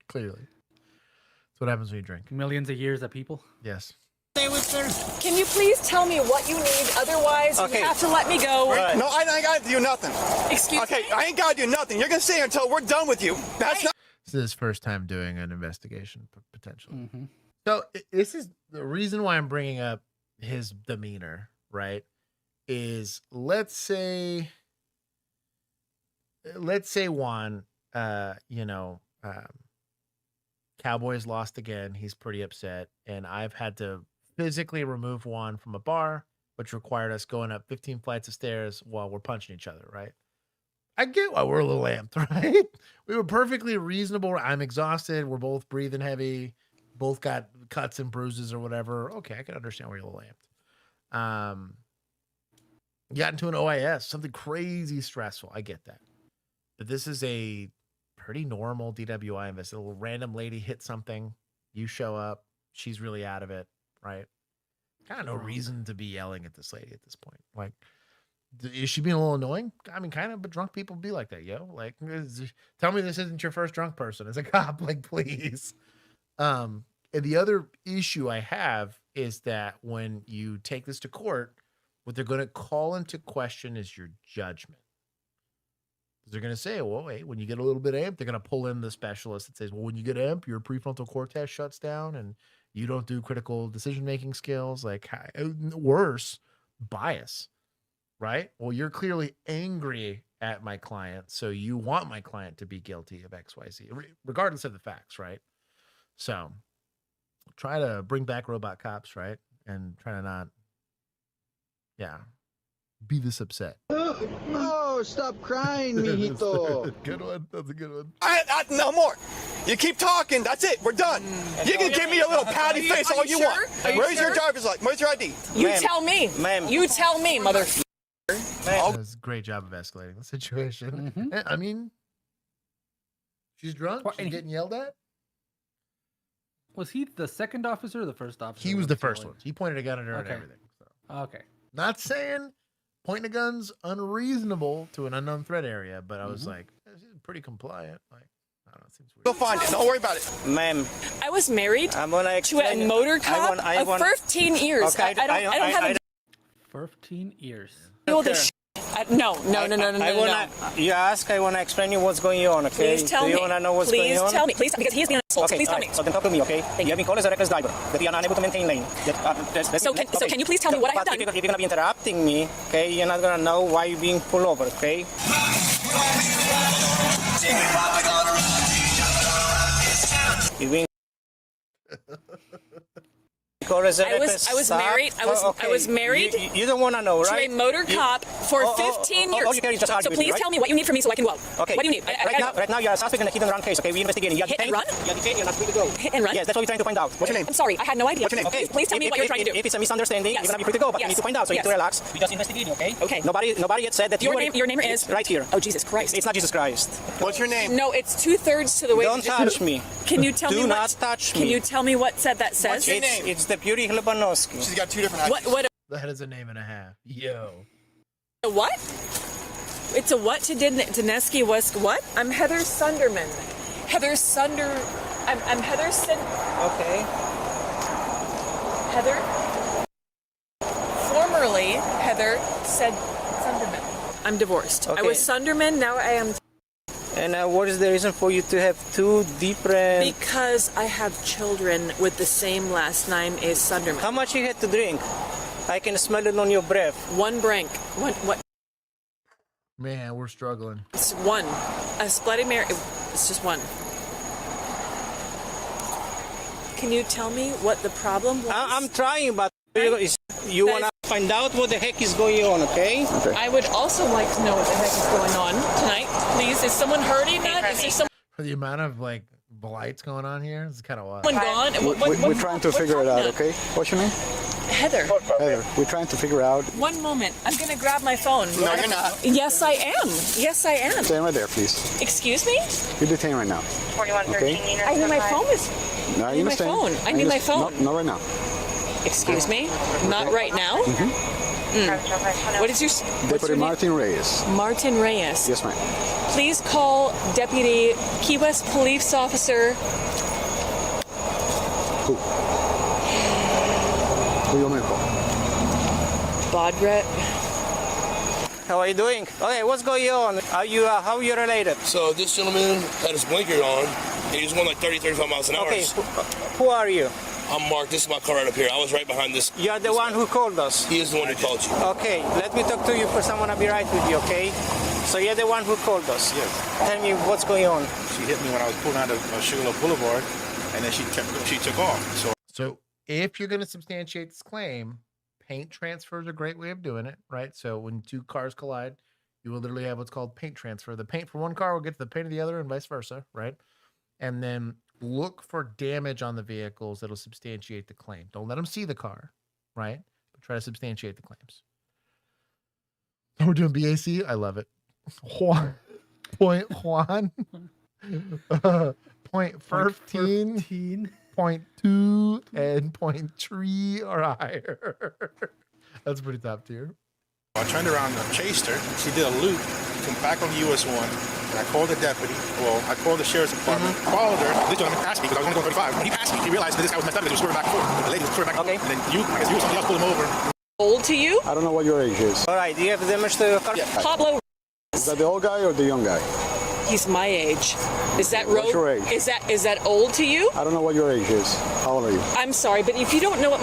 Clearly. That's what happens when you drink. Millions of years of people? Yes. Can you please tell me what you need? Otherwise, you have to let me go. Right. No, I ain't got to do nothing. Excuse me? Okay, I ain't got to do nothing. You're going to stay here until we're done with you. That's not... This is his first time doing an investigation, potentially. Mm-hmm. So this is the reason why I'm bringing up his demeanor, right? Is let's say Juan, Cowboys lost again. He's pretty upset. And I've had to physically remove Juan from a bar, which required us going up 15 flights of stairs while we're punching each other, right? I get why we're a little amped, right? We were perfectly reasonable. I'm exhausted. We're both breathing heavy. Both got cuts and bruises or whatever. Okay, I can understand why you're a little amped. Got into an OIS, something crazy stressful. I get that. But this is a pretty normal DWI investigation. A little random lady hit something. You show up. She's really out of it, right? Kind of no reason to be yelling at this lady at this point. Like, is she being a little annoying? I mean, kind of, but drunk people be like that, yo. Like, tell me this isn't your first drunk person as a cop. Like, please. And the other issue I have is that when you take this to court, what they're going to call into question is your judgment. They're going to say, well, wait, when you get a little bit amped, they're going to pull in the specialist that says, well, when you get amped, your prefrontal cortex shuts down and you don't do critical decision-making skills. Like, worse, bias, right? Well, you're clearly angry at my client, so you want my client to be guilty of XYZ, regardless of the facts, right? So try to bring back robot cops, right? And try to not, be this upset. Oh, stop crying, mijito. Good one. That's a good one. No more. You keep talking. That's it. We're done. You can give me a little patty face all you want. Where's your driver's license? Where's your ID? You tell me. You tell me, mother. Does a great job of escalating the situation. I mean, she's drunk. She's getting yelled at. Was he the second officer or the first officer? He was the first one. He pointed a gun at her and everything. So. Okay. Not saying pointing a gun's unreasonable to an unknown threat area, but I was like, this is pretty compliant. Like, I don't know, it seems weird. Go find it. Don't worry about it. Ma'am. I was married to a motor cop of 15 years. Okay, I don't have 15 years. No. You ask, I want to explain you what's going on, okay? Please tell me. Do you want to know what's going on? Please tell me. Please, because he's being an asshole. Okay, Please tell me. So then talk to me, okay? You have been called as a reckless driver, that you are unable to maintain lane. So can you please tell me what I have done? If you're going to be interrupting me, okay, you're not going to know why you're being pulled over, okay? You're being... I was married. I was married. You don't want to know, right? To a motor cop for 15 years. So please tell me what you need from me so I can go out. Okay. What do you need? Right now, you're a suspect in a hit and run case. Okay, we're investigating. Hit and run? You're detained. You're not free to go. Hit and run? Yes, that's what we're trying to find out. What's your name? I'm sorry, I had no idea. What's your name? Okay. Please tell me what you're trying to do. If it's a misunderstanding, you're gonna be free to go. But you need to find out. So you need to relax. We're just investigating. Okay. Okay. Nobody yet said that your name is right here. Oh Jesus Christ! It's not Jesus Christ. What's your name? No, it's 2/3 to the way. Don't touch me. Can you tell me? Do not touch me. Can you tell me what that says? What's your name? It's Deputy Hlebanowski. She's got two different actions. What? That is a name and a half. Yo. A what? It's a what to Dineski was what? I'm Heather Sunderman. I'm Heather Okay. Heather. Formerly Heather said Sunderman. I'm divorced. Okay. I was Sunderman. Now I am. And what is the reason for you to have two different... Because I have children with the same last name as Sunderman. How much you had to drink? I can smell it on your breath. One drink. What? Man, we're struggling. It's one. A Bloody Mary. It's just one. Can you tell me what the problem was? I'm trying, but you want to find out what the heck is going on, okay? I would also like to know what the heck is going on tonight. Please, is someone hurting that? Is there someone For the amount of like blights going on here, it's kind of wild. gone? We're trying to figure it out, okay? What's your name? Heather. Heather. We're trying to figure out. One moment. I'm going to grab my phone. No, you're not. Yes, I am. Yes, I am. Stand right there, please. Excuse me? You're detained right now. 4113. Okay? I need my phone. No, I you need my understand. phone. I need my phone. Not right now. Excuse me? Not right now? What is your... Deputy Martin Reyes. Martin Reyes. Yes, ma'am. Please call Deputy Key West Police Officer... Who? Who you want me to call? Bodret. How are you doing? Okay, what's going on? How are you related? So this gentleman had his blinker on, and he was going like 30, 35 miles an hour. Okay, who are you? I'm Mark. This is my car right up here. I was right behind this. You're the one who called us? He is the one who called you. Okay, let me talk to you first. I want to be right with you, okay? So you're the one who called us? Yes. Tell me what's going on. She hit me when I was pulling out of Sugarloaf Boulevard, and then she took off. So if you're going to substantiate this claim, paint transfer is a great way of doing it, right? So when two cars collide, you will literally have what's called paint transfer. The paint for one car will get to the paint of the other and vice versa, right? And then look for damage on the vehicles that'll substantiate the claim. Don't let them see the car, right? But try to substantiate the claims. We're doing BAC. I love it. Point 13, point 2, and point 3 or higher. That's pretty top tier. I turned around and chased her. She did a loop, come back on US 1, and I called the deputy. Well, I called the sheriff's department, followed her. This gentleman passed me because I was only going 35. When he passed me, he realized that this guy was messed up because he was swerving back and forth. The lady was swerving back and forth. And then I guess you or somebody else pulled him over. Old to you? I don't know what your age is. All right, do you have the damage to your car? Yeah. Pablo. Is that the old guy or the young guy? He's my age. Is that What's your age? Is that old to you? I don't know what your age is. How old are you? I'm sorry, but if you don't know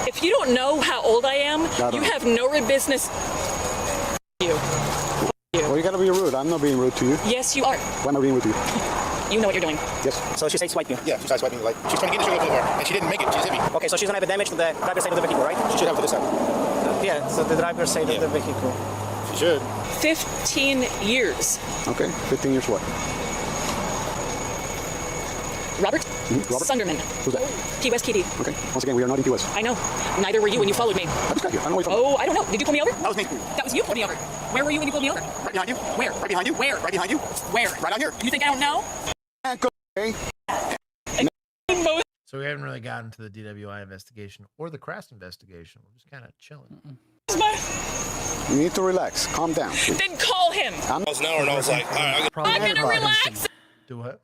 if you don't know how old I am, you have no business. Well, you gotta be rude. I'm not being rude to you. Yes, you are. Why am I being rude to you? You know what you're doing. Yes. So she sideswiped you? Yeah, she sideswiped me. Like, she was trying to get into the Boulevard, and she didn't make it. She just hit me. Okay, so she's gonna have a damage to the driver's side of the vehicle, right? She should have to this side. Yeah, so the driver's side of the vehicle. She should. 15 years. Okay, 15 years what? Robert? Robert? Sunderman. Who's that? Key West PD. Okay, once again, we are not in US. I know. Neither were you when you followed me. I just got here. I don't know where you're Oh, I don't know. Did you pull me over? That was me. That was you pulled me over. Where were you when you pulled me over? Right behind you. Where? Right behind you. Where? Right behind you. Where? Right out here. You think I don't know? Okay. So we haven't really gotten to the DWI investigation or the Crast investigation. We're just kind of chilling. You need to relax. Calm down. Then call him. I was an hour, and I was like, all right, I'm gonna relax. Do what?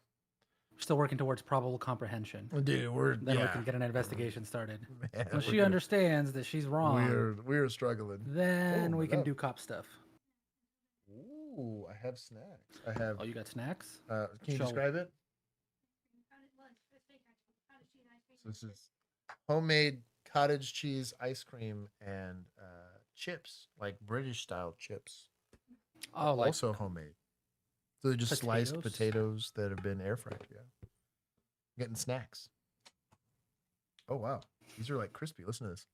We're still working towards probable comprehension. Dude, then we can get an investigation started. Man, When she understands that she's wrong, we're struggling. then we can do cop stuff. Ooh, I have snacks. I have. Oh, you got snacks? Can you Show. describe it? So this is homemade cottage cheese ice cream and chips, like British style chips. Oh, like also homemade. So they're just sliced potatoes that have been air fried. Yeah, getting snacks. Oh wow, these are like crispy. Listen to this.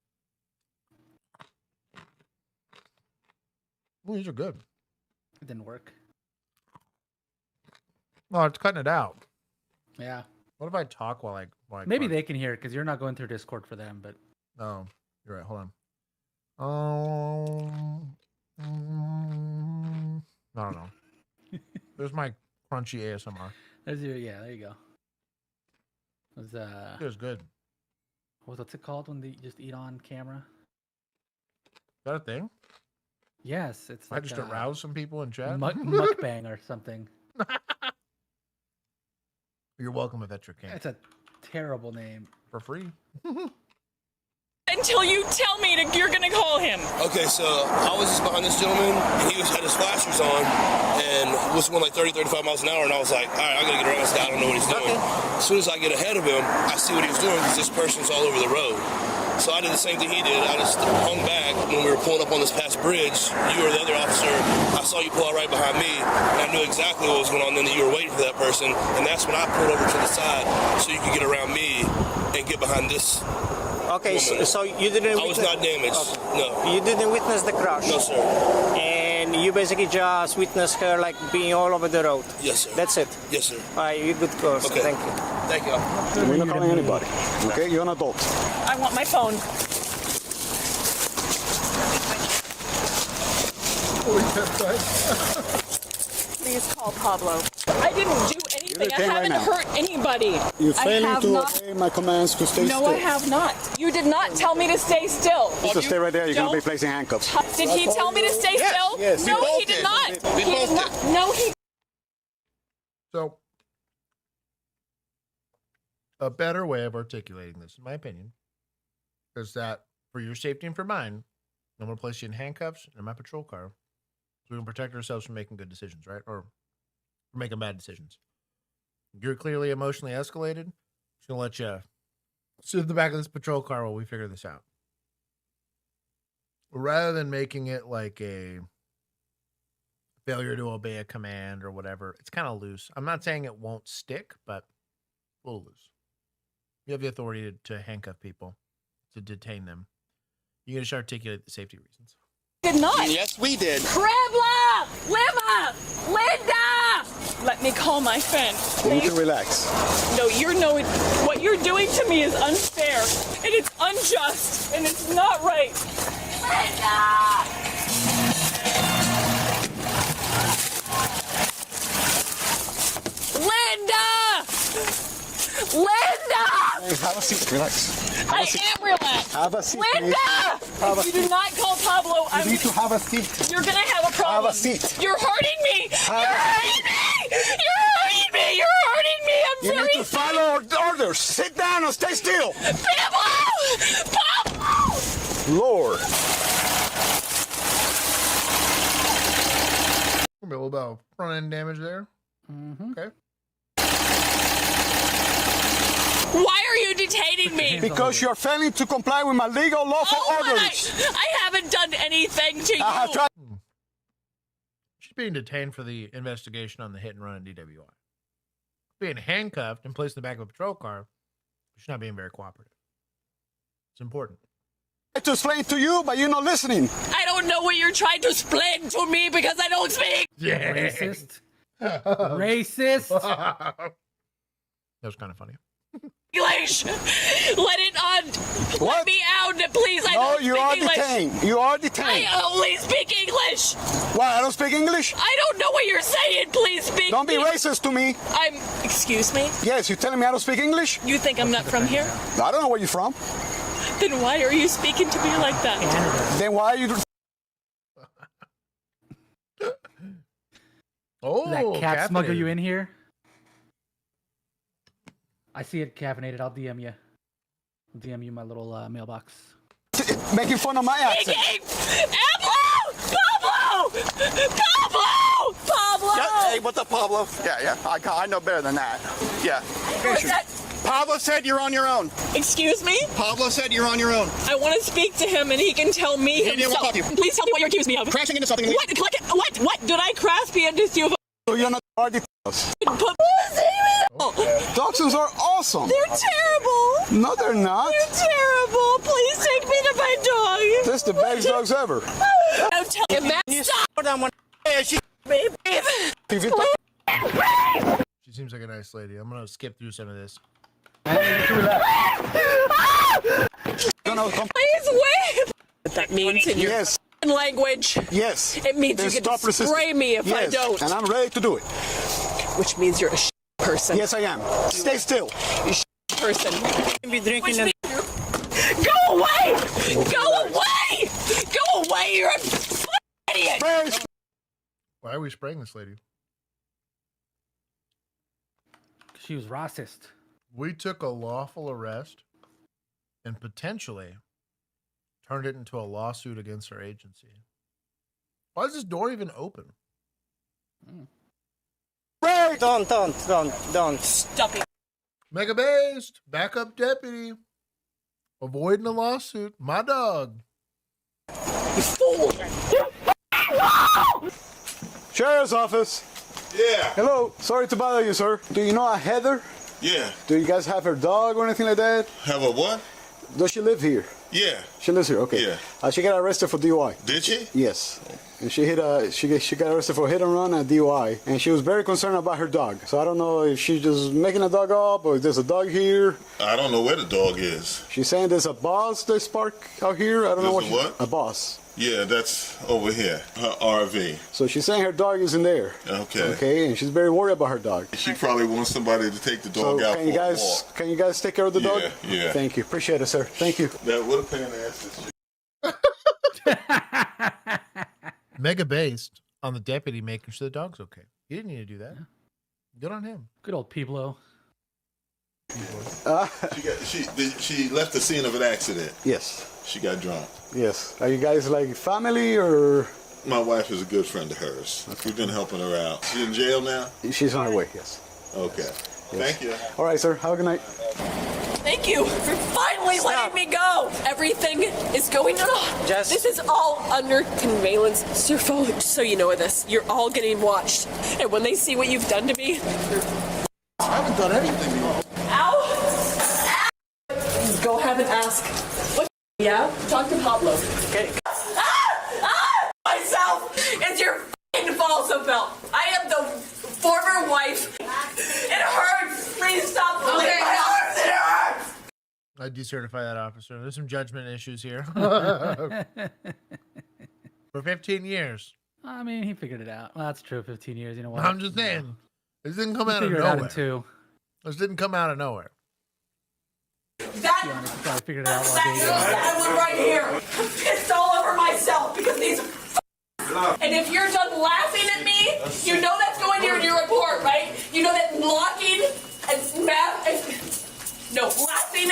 Oh, these are good. It didn't work. Oh, it's cutting it out. Yeah. What if I talk while I Maybe they can hear it because you're not going through Discord for them, but Oh, you're right. Hold on. I don't know. There's my crunchy ASMR. There's your, there you go. It was good. What's it called when they just eat on camera? Is that a thing? Yes, it's I like just arouse some people in chat. Mukbang or something. You're welcome if that's your king. It's a terrible name. For free. Until you tell me you're gonna call him. Okay, so I was just behind this gentleman, and he had his flashers on, and was going like 30, 35 miles an hour, and I was like, all right, I gotta get around this guy, I don't know what he's doing. As soon as I get ahead of him, I see what he was doing, because this person's all over the road. So I did the same thing he did. I just hung back, when we were pulling up on this past bridge, you or the other officer, I saw you pull out right behind me, and I knew exactly what was going on then, that you were waiting for that person, and that's when I pulled over to the side so you could get around me and get behind this. Okay, so you didn't. I was not damaged. Okay. No. You didn't witness the crash. No, sir. And you basically just witnessed her like being all over the road. Yes, sir. That's it. Yes, sir. All right, you're good course. Okay. Thank you. Thank you. We're not calling anybody. Okay, you're an adult. I want my phone. Please call Pablo. I didn't do anything. I haven't hurt anybody. You're I failing have to not. obey my commands to stay still. No, I have not. You did not tell me to stay still. You just stay right there. You're going to be Don't. placing handcuffs. Did he tell me to stay still? Yes. No, We both he did did. not. We He both did not. No, he. So, a better way of articulating this, in my opinion, is that for your safety and for mine, I'm going to place you in handcuffs in my patrol car so we can protect ourselves from making good decisions, right? Or making bad decisions. You're clearly emotionally escalated. I'm just going to let you sit in the back of this patrol car while we figure this out. Rather than making it like a failure to obey a command or whatever, it's kind of loose. I'm not saying it won't stick, but a little loose. You have the authority to handcuff people, to detain them. You can just articulate the safety reasons. Did not. Yes, we did. Kremla! Lima! Linda! Let me call my friend. You need to relax. No, what you're doing to me is unfair, and it's unjust, and it's not right. Linda! Linda! Hey, have a seat. Relax. I am relaxed. Have a seat. Linda! If you do not call Pablo, You need to have a seat. You're gonna have a problem. Have a seat. You're hurting me. You're hurting me. You're hurting me. You're hurting me. I'm You very need to follow orders. Sit down and stay still. Pablo! Pablo! Lord. A little bit of front end damage there. Okay. Why are you detaining me? Because you're failing to comply with my legal lawful orders. I haven't done anything to you. I have tried. She's being detained for the investigation on the hit and run at DWI. Being handcuffed and placed in the back of a patrol car, she's not being very cooperative. It's important. I tried to explain to you, but you're not listening. I don't know what you're trying to explain to me because I don't speak. Yeah. Racist. Racist. That was kind of funny. English. Let it on. What? Let me out, please. I No, don't you speak are English. detained. You are detained. I only speak English. Why? I don't speak English? I don't know what you're saying. Please speak. Don't be racist to me. Excuse me? Yes, you're telling me I don't speak English? You think I'm not from here? I don't know where you're from. Then why are you speaking to me like that? Then why are you... Oh, Did that cat smuggle caffeinated. you in here? I see it caffeinated. I'll DM you. I'll DM you my little mailbox. Making fun of my accent. Pablo! Pablo! Pablo! Yeah, hey, what's up, Pablo? Yeah. I know better than that. Yeah. Pablo said you're on your own. Excuse me? Pablo said you're on your own. I want to speak to him and he can tell me He didn't want himself. to talk to you. Please tell me what you accuse me of. Crashing into something. What? Did I crash into you? So you're not already... Toxins are awesome. They're terrible. No, they're not. They're terrible. Please take me to my dog. This is the best drugs ever. Don't tell him that. Stop. Baby. She seems like a nice lady. I'm going to skip through some of this. Please wait. What that means in your language. Yes. It means Then you stop can resisting. spray me if I don't. And I'm ready to do it. Which means you're a person. Yes, I am. Stay still. You person. Be drinking Which means go away! Go away! Go away! You're a idiot! Why are we spraying this lady? She was racist. We took a lawful arrest and potentially turned it into a lawsuit against our agency. Why is this door even open? Don't. Stop it. Mega based, backup deputy, avoiding a lawsuit. My dog. Sheriff's office. Yeah. Hello. Sorry to bother you, sir. Do you know a Heather? Yeah. Do you guys have her dog or anything like that? Have a what? Does she live here? Yeah. She lives here. Okay. Yeah. She got arrested for DUI. Did she? Yes. And she got arrested for hit and run and DUI. And she was very concerned about her dog. So I don't know if she's just making a dog up or if there's a dog here. I don't know where the dog is. She's saying there's a boss that's parked out here. I don't know what. There's a what? A boss. Yeah, that's over here. Her RV. So she's saying her dog isn't there. Okay. Okay, and she's very worried about her dog. She probably wants somebody to take the dog out can you for a guys walk. can you guys take care of the dog? Yeah. Thank you. Appreciate it, sir. Thank you. That would have paid an ass. Mega based on the deputy making sure the dog's okay. He didn't need to do that. Good on him. Good old Piblo. She left the scene of an accident. Yes. She got drunk. Yes. Are you guys like family or? My wife is a good friend of hers. Okay. We've been helping her out. She's in jail now? She's on her way, yes. Okay. Yes. Thank you. All right, sir. Have a good night. Thank you for finally letting me go. Everything is going on. This is all under surveillance. So you know this. You're all getting watched. And when they see what you've done to me, I haven't done anything to you. ow! Go ahead and ask. What? Yeah? Talk to Pablo. Okay. Myself is your f***ing falso belt. I am the former wife. It hurts. Please stop pulling my arms. It hurts. I decertify that officer. There's some judgment issues here. For 15 years. I mean, he figured it out. Well, that's true. 15 years. You know what? I'm just saying. This didn't come out of Figured it out in nowhere. 2. This didn't come out of nowhere. I figured it out while dating. That one right here. I'm pissed all over myself because these are and if you're done laughing at me, you know that's going in your report, right? You know that mocking and laughing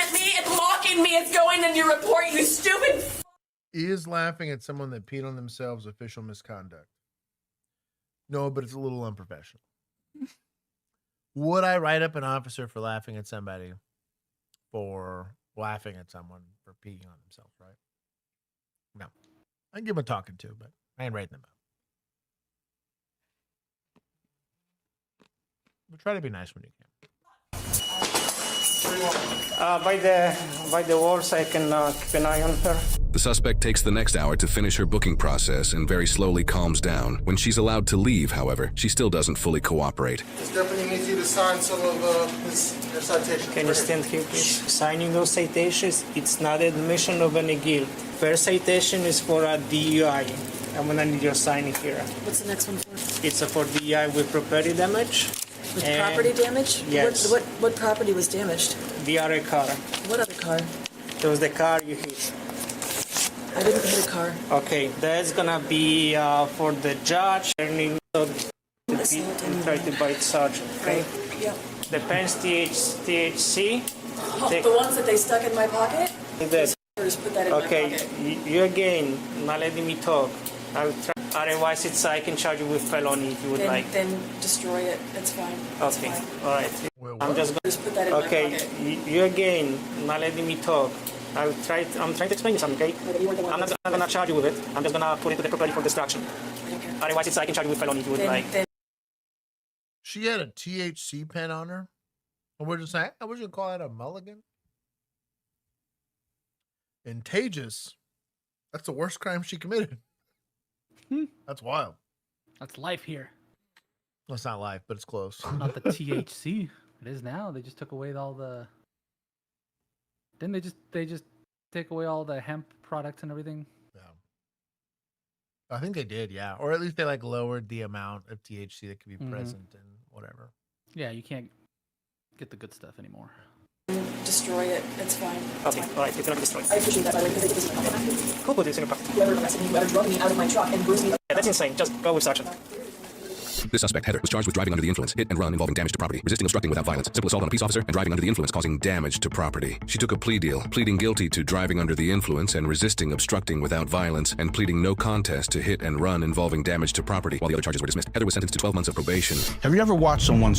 at me and mocking me is going in your report, you stupid. He is laughing at someone that peed on themselves, official misconduct. No, but it's a little unprofessional. Would I write up an officer for laughing at somebody? For laughing at someone for peeing on themselves, right? No. I can give them a talking to, but I ain't writing them up. But try to be nice when you can. By the walls, I can keep an eye on her. The suspect takes the next hour to finish her booking process and very slowly calms down. When she's allowed to leave, however, she still doesn't fully cooperate. This deputy needs you to sign some of their citations. Can you stand here, please? Signing those citations, it's not admission of any guilt. First citation is for a DUI. I'm gonna need your signing here. What's the next one for? It's for DUI with property damage. With property damage? Yes. What property was damaged? The other car. What other car? It was the car you hit. I didn't hit a car. Okay, that's gonna be for the judge turning to try to bite sergeant. Okay. Yep. The pens THC. The ones that they stuck in my pocket? Just put that in my Okay, pocket. you again not letting me talk. I'll try. Otherwise, I can charge you with felony if you would like. Then destroy it. It's fine. It's Okay, fine. all right. I'm just Just put that in my okay. pocket. You again not letting me talk. I'm trying to explain you something, okay? I'm not gonna charge you with it. I'm just gonna put it to the property for destruction. Otherwise, I can charge you with felony if you would like. She had a THC pen on her. And we're just like, I wish you'd call that a mulligan. Contagious. That's the worst crime she committed. That's wild. That's life here. Well, it's not life, but it's close. Not the THC. It is now. They just took away all the. Didn't they just take away all the hemp products and everything? Yeah. I think they did, yeah. Or at least they like lowered the amount of THC that could be present and whatever. Yeah, you can't get the good stuff anymore. Destroy it. It's fine. Okay, all right. It's gonna be destroyed. I appreciate that, by the way, because I did this in my pocket. Who put this in your pocket? Whoever arrested me, whoever drug me out of my truck and bruised me. Yeah, that's insane. Just go with sergeant. This suspect, Heather, was charged with driving under the influence, hit and run involving damage to property, resisting obstructing without violence, simple assault on a peace officer, and driving under the influence causing damage to property. She took a plea deal, pleading guilty to driving under the influence and resisting obstructing without violence, and pleading no contest to hit and run involving damage to property. While the other charges were dismissed, Heather was sentenced to 12 months of probation. Have you ever watched someone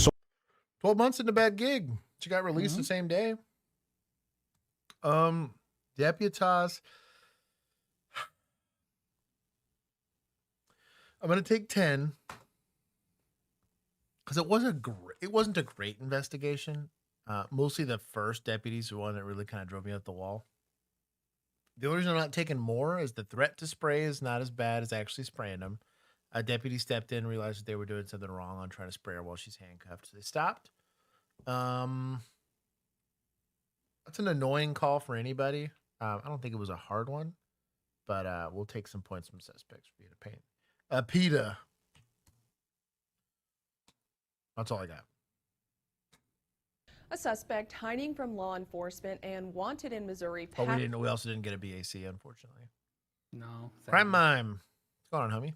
12 months in a bad gig. She got released the same day. Deputaz. I'm gonna take 10 because it wasn't a great investigation. Mostly the first deputy's the one that really kind of drove me up the wall. The only reason I'm not taking more is the threat to spray is not as bad as actually spraying them. A deputy stepped in, realized that they were doing something wrong on trying to spray her while she's handcuffed, so they stopped. That's an annoying call for anybody. I don't think it was a hard one, but we'll take some points from suspects for being a pain. PETA. That's all I got. A suspect hiding from law enforcement and wanted in Missouri. Oh, we also didn't get a BAC, unfortunately. No. Crime mime. What's going on, homie?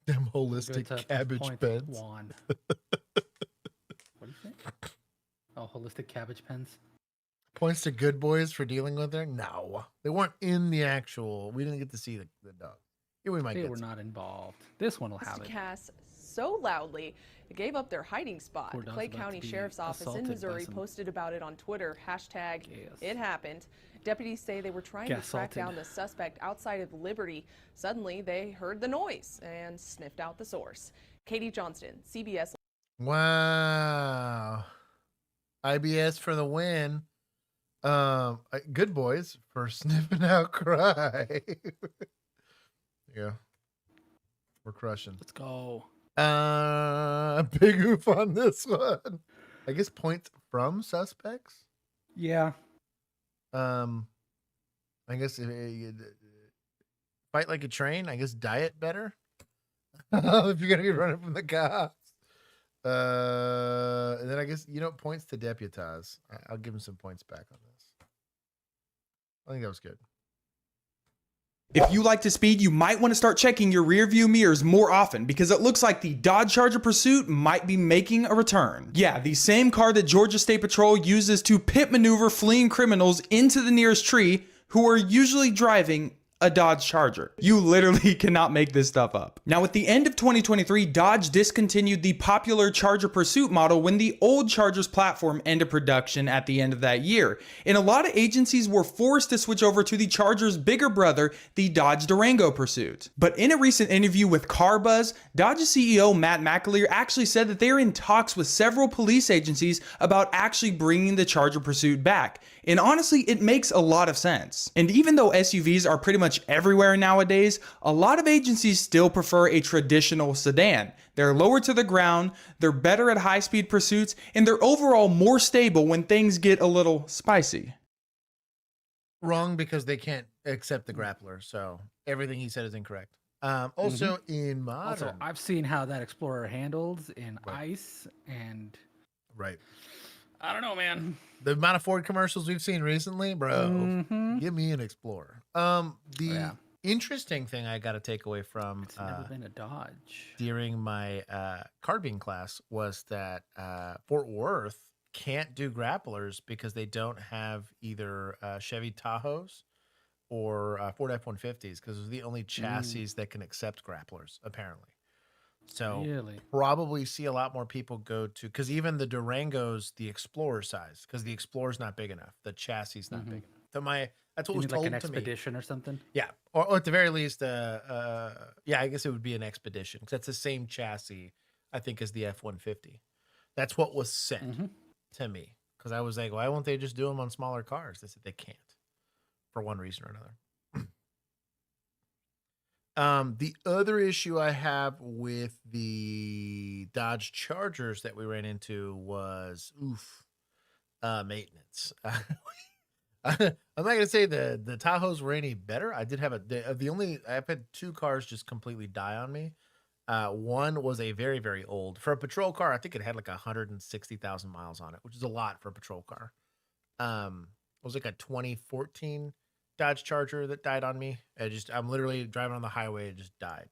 Them holistic cabbage pens. What do you think? Oh, holistic cabbage pens. Points to good boys for dealing with her? No. They weren't in the actual. We didn't get to see the dog. Here we might they get were not involved. This one will have it. Cast so loudly it gave up their hiding spot. The Clay County Sheriff's Office in Missouri posted about it on Twitter. Hashtag it happened. Deputies say they were trying to track down the suspect outside of Liberty. Suddenly they heard the noise and sniffed out the source. Katie Johnston, CBS. Wow. IBS for the win. Good boys for sniffing out cry. Yeah. We're crushing. Let's go. Big oof on this one. I guess points from suspects. Yeah. I guess fight like a train. I guess diet better. If you're gonna be running from the cops. And then I guess points to deputize. I'll give him some points back on this. I think that was good. If you like to speed, you might want to start checking your rear view mirrors more often because it looks like the Dodge Charger Pursuit might be making a return. Yeah, the same car that Georgia State Patrol uses to pit maneuver fleeing criminals into the nearest tree who are usually driving a Dodge Charger. You literally cannot make this stuff up. Now, at the end of 2023, Dodge discontinued the popular Charger Pursuit model when the old Charger's platform ended production at the end of that year. And a lot of agencies were forced to switch over to the Charger's bigger brother, the Dodge Durango Pursuit. But in a recent interview with CarBuzz, Dodge's CEO Matt McAleer actually said that they're in talks with several police agencies about actually bringing the Charger Pursuit back. And honestly, it makes a lot of sense. And even though SUVs are pretty much everywhere nowadays, a lot of agencies still prefer a traditional sedan. They're lower to the ground, they're better at high-speed pursuits, and they're overall more stable when things get a little spicy. Wrong, because they can't accept the grappler, so everything he said is incorrect. Also, in modern... Also, I've seen how that Explorer handles in ice, and... Right. I don't know, man. The amount of Ford commercials we've seen recently, bro, give me an Explorer. Interesting thing I got to take away from it's never been a Dodge during my carbine class was that Fort Worth can't do grapplers because they don't have either Chevy Tahoes or Ford F-150s because they're the only chassis that can accept grapplers, apparently. So probably see a lot more people go to, because even the Durango's the Explorer size, because the Explorer's not big enough. The chassis is not big enough. So that's what was told like an to me. Expedition or something? Yeah. Or at the very least, I guess it would be an Expedition, because that's the same chassis, I think, as the F-150. That's what was said to me, because I was like, why won't they just do them on smaller cars? They said they can't for one reason or another. The other issue I have with the Dodge Chargers that we ran into was maintenance. I'm not gonna say the Tahoes were any better. I did have I've had two cars just completely die on me. One was a very, very old, for a patrol car. I think it had like 160,000 miles on it, which is a lot for a patrol car. It was like a 2014 Dodge Charger that died on me. I'm literally driving on the highway. It just died.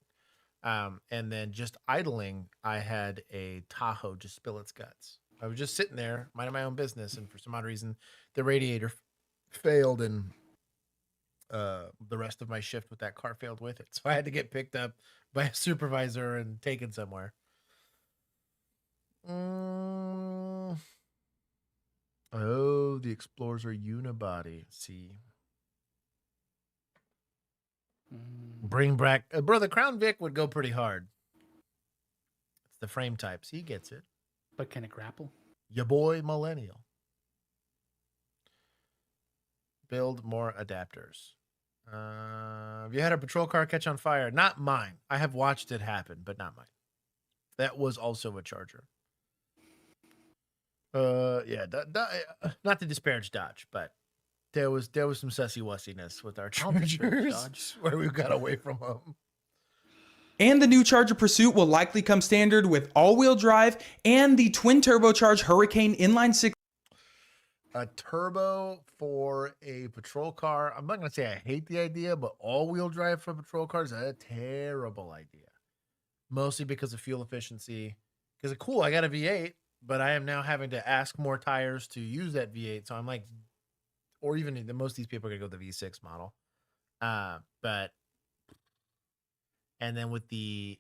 And then just idling, I had a Tahoe just spill its guts. I was just sitting there minding my own business, and for some odd reason, the radiator failed, and the rest of my shift with that car failed with it. So I had to get picked up by a supervisor and taken somewhere. Oh, the Explorers are unibody. See. Bring back, bro. The Crown Vic would go pretty hard. It's the frame types. He gets it. But can it grapple? Your boy Millennial. Build more adapters. Have you had a patrol car catch on fire? Not mine. I have watched it happen, but not mine. That was also a Charger. Yeah, not to disparage Dodge, but there was some sussy wussiness with our Chargers where we got away from them. And the new Charger Pursuit will likely come standard with all-wheel drive and the twin turbocharged Hurricane inline-six. A turbo for a patrol car. I'm not going to say I hate the idea, but all-wheel drive for patrol cars is a terrible idea. Mostly because of fuel efficiency. Because, cool, I got a V8, but I am now having to ask more tires to use that V8. So I'm like, or even most of these people are going to go with the V6 model. But, and then with the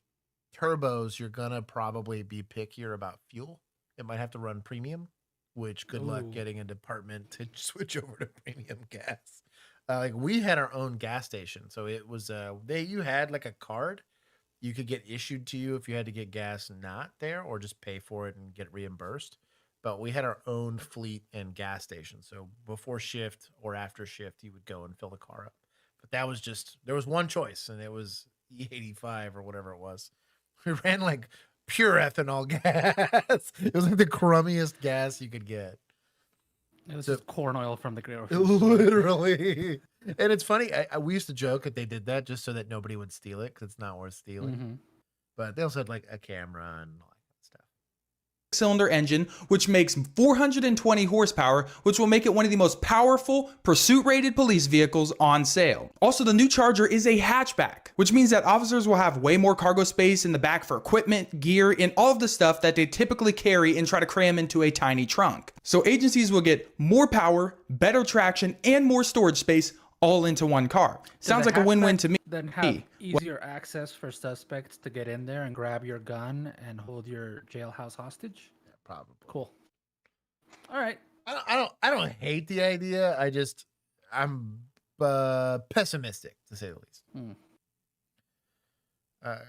turbos, you're going to probably be pickier about fuel. It might have to run premium, which good luck getting a department to switch over to premium gas. Like we had our own gas station. So it was, you had like a card you could get issued to you if you had to get gas not there or just pay for it and get reimbursed. But we had our own fleet and gas station. So before shift or after shift, you would go and fill the car up. But that was just, there was one choice, and it was E85 or whatever it was. We ran like pure ethanol gas. It was like the crummiest gas you could get. It was just corn oil from the grill. Literally. And it's funny. We used to joke that they did that just so that nobody would steal it because it's not worth stealing. Mm-hmm. But they also had like a camera and all that stuff. Cylinder engine, which makes 420 horsepower, which will make it one of the most powerful pursuit-rated police vehicles on sale. Also, the new Charger is a hatchback, which means that officers will have way more cargo space in the back for equipment, gear, and all of the stuff that they typically carry and try to cram into a tiny trunk. So agencies will get more power, better traction, and more storage space all into one car. Sounds like a win-win to me. Then have easier access for suspects to get in there and grab your gun and hold your jailhouse hostage? Yeah, probably. Cool. All right. I don't hate the idea. I'm pessimistic to say the least.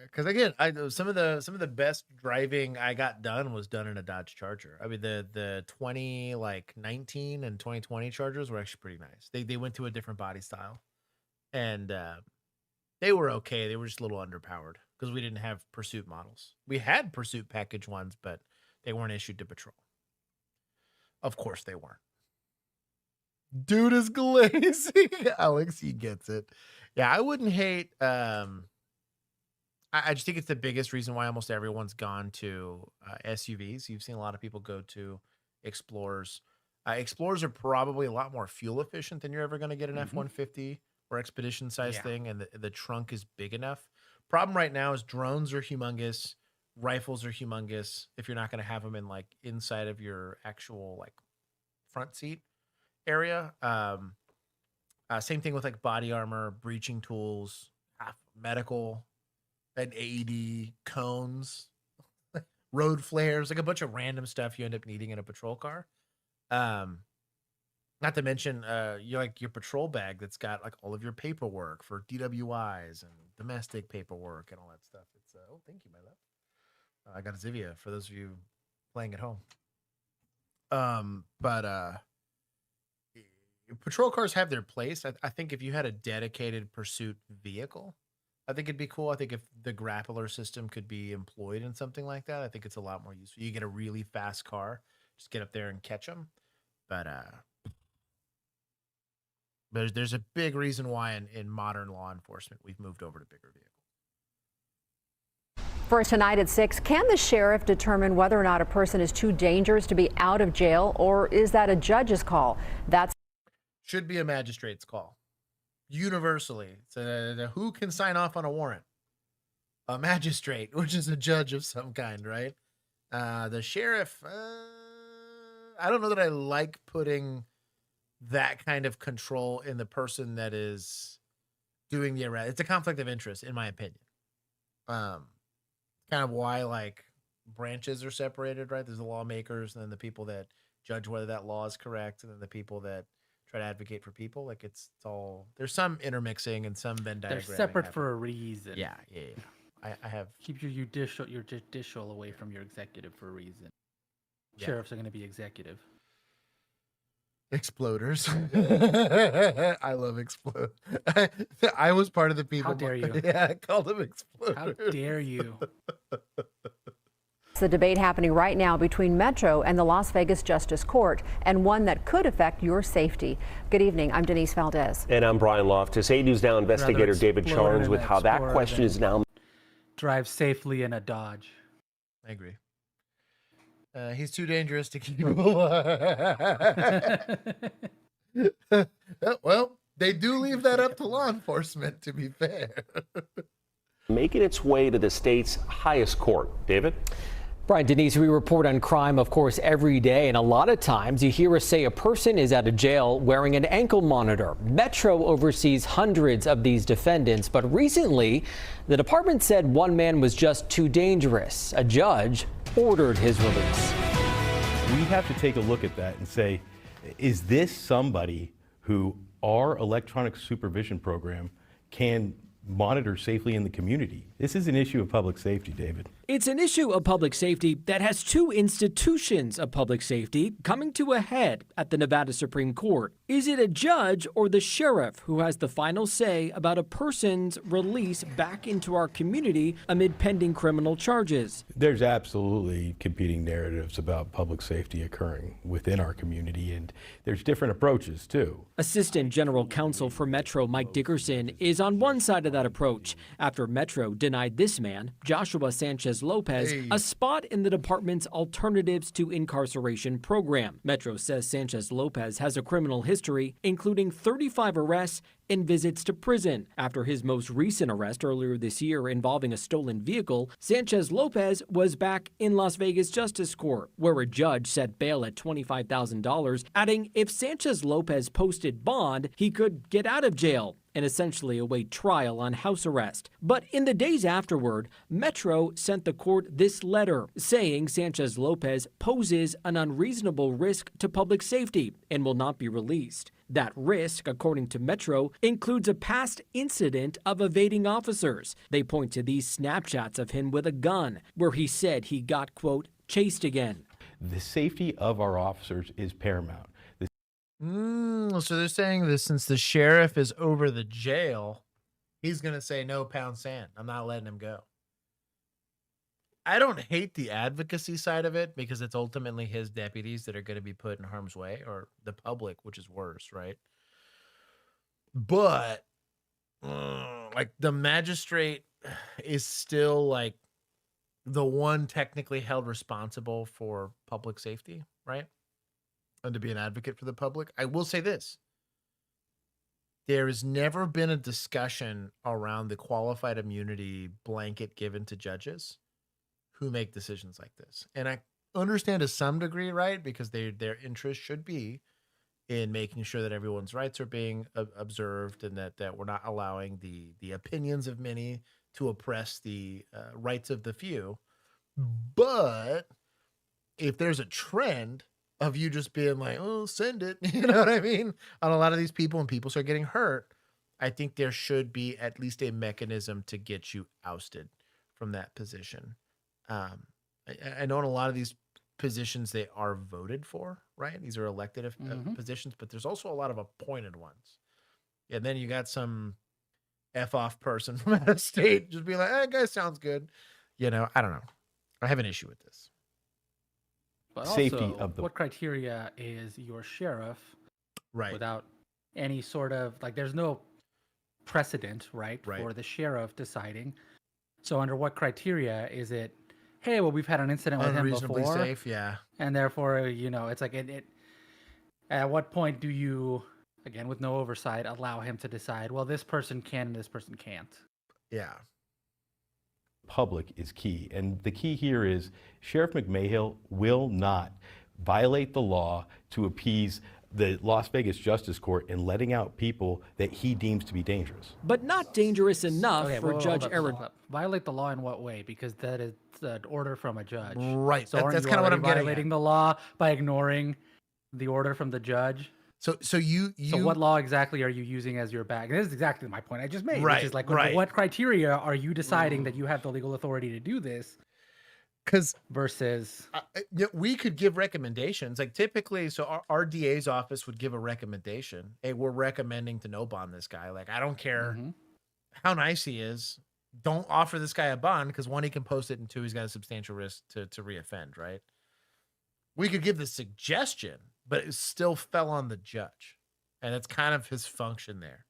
Because again, some of the best driving I got done was done in a Dodge Charger. I mean, the 2019 and 2020 Chargers were actually pretty nice. They went to a different body style, and they were okay. They were just a little underpowered because we didn't have Pursuit models. We had Pursuit package ones, but they weren't issued to patrol. Of course, they weren't. Dude is glazing. Alex, he gets it. Yeah, I wouldn't hate. I just think it's the biggest reason why almost everyone's gone to SUVs. You've seen a lot of people go to Explorers. Explorers are probably a lot more fuel efficient than you're ever going to get an F-150 or Expedition size thing, and the trunk is big enough. Problem right now is drones are humongous, rifles are humongous. If you're not going to have them in like inside of your actual like front seat area, same thing with like body armor, breaching tools, medical. And AED, cones, road flares, like a bunch of random stuff you end up needing in a patrol car. Not to mention, you're like your patrol bag that's got like all of your paperwork for DWIs and domestic paperwork and all that stuff. It's oh, thank you, my love. I got a Zivia for those of you playing at home. But patrol cars have their place. I think if you had a dedicated pursuit vehicle, I think it'd be cool. I think if the grappler system could be employed in something like that, I think it's a lot more useful. You get a really fast car, just get up there and catch them. But there's a big reason why in modern law enforcement we've moved over to bigger vehicles. For tonight at 6, can the sheriff determine whether or not a person is too dangerous to be out of jail, or is that a judge's call? That's should be a magistrate's call. Universally, so who can sign off on a warrant? A magistrate, which is a judge of some kind, right? The sheriff, I don't know that I like putting that kind of control in the person that is doing the arrest. It's a conflict of interest, in my opinion. Kind of why like branches are separated, right? There's the lawmakers, and then the people that judge whether that law is correct, and then the people that try try to advocate for people. Like it's all there's some intermixing and some Venn diagram. They're separate for a reason. Yeah. I have keep your judicial away from your executive for a reason. Yeah. Sheriffs are going to be executive. Exploders. I love explode. I was part of the people. How dare you? Yeah, I called them exploders. How dare you? It's the debate happening right now between Metro and the Las Vegas Justice Court, and one that could affect your safety. Good evening. I'm Denise Valdez. And I'm Brian Loftus. 8 News Now investigator David charged with how that question is now. Drive safely in a Dodge. I agree. He's too dangerous to keep alive. Well, they do leave that up to law enforcement, to be fair. Making its way to the state's highest court. David? Brian, Denise, we report on crime, of course, every day, and a lot of times you hear us say a person is out of jail wearing an ankle monitor. Metro oversees hundreds of these defendants, but recently the department said one man was just too dangerous. A judge ordered his release. We have to take a look at that and say, is this somebody who our electronic supervision program can monitor safely in the community? This is an issue of public safety, David. It's an issue of public safety that has two institutions of public safety coming to a head at the Nevada Supreme Court. Is it a judge or the sheriff who has the final say about a person's release back into our community amid pending criminal charges? There's absolutely competing narratives about public safety occurring within our community, and there's different approaches too. Assistant General Counsel for Metro Mike Dickerson is on one side of that approach after Metro denied this man, Joshua Sanchez Lopez, a spot in the department's Alternatives to Incarceration program. Metro says Sanchez Lopez has a criminal history, including 35 arrests and visits to prison. After his most recent arrest earlier this year involving a stolen vehicle, Sanchez Lopez was back in Las Vegas Justice Court, where a judge set bail at $25,000, adding if Sanchez Lopez posted bond, he could get out of jail and essentially await trial on house arrest. But in the days afterward, Metro sent the court this letter saying Sanchez Lopez poses an unreasonable risk to public safety and will not be released. That risk, according to Metro, includes a past incident of evading officers. They point to these snapshots of him with a gun, where he said he got, quote, chased again. The safety of our officers is paramount. So they're saying that since the sheriff is over the jail, he's going to say, no, pound sand. I'm not letting him go. I don't hate the advocacy side of it because it's ultimately his deputies that are going to be put in harm's way, or the public, which is worse, right? But like the magistrate is still like the one technically held responsible for public safety, right? And to be an advocate for the public. I will say this. There has never been a discussion around the qualified immunity blanket given to judges who make decisions like this. And I understand to some degree, right? Because their interest should be in making sure that everyone's rights are being observed and that we're not allowing the opinions of many to oppress the rights of the few. But if there's a trend of you just being like, oh, send it, you know what I mean? On a lot of these people, and people start getting hurt, I think there should be at least a mechanism to get you ousted from that position. I know in a lot of these positions, they are voted for, right? These are elected positions, but there's also a lot of appointed ones. And then you got some F-off person from out of state just be like, that guy sounds good. You know, I don't know. I have an issue with this. But Safety also, of the what criteria is your sheriff, right? Without any sort of like, there's no precedent, right, for the sheriff deciding. So under what criteria is it? Hey, well, we've had an incident with him Unreasonably before, safe, yeah, and therefore, you know, it's like it. At what point do you, again, with no oversight, allow him to decide? Well, this person can and this person can't. Yeah. Public is key. And the key here is Sheriff McMahill will not violate the law to appease the Las Vegas Justice Court in letting out people that he deems to be dangerous. But not dangerous enough for Judge Eric. Violate the law in what way? Because that is an order from a judge. Right. So That's kind of what I'm getting violating the law by ignoring the order from the judge. So you So what law exactly are you using as your bag? And this is exactly my point I just made, which is like, what criteria are you deciding that you have the legal authority to do this? Because versus we could give recommendations, like typically, so our DA's office would give a recommendation. Hey, we're recommending to no bond this guy. Like, I don't care how nice he is. Don't offer this guy a bond because one, he can post it, and two, he's got a substantial risk to reoffend, right? We could give the suggestion, but it still fell on the judge. And it's kind of his function there.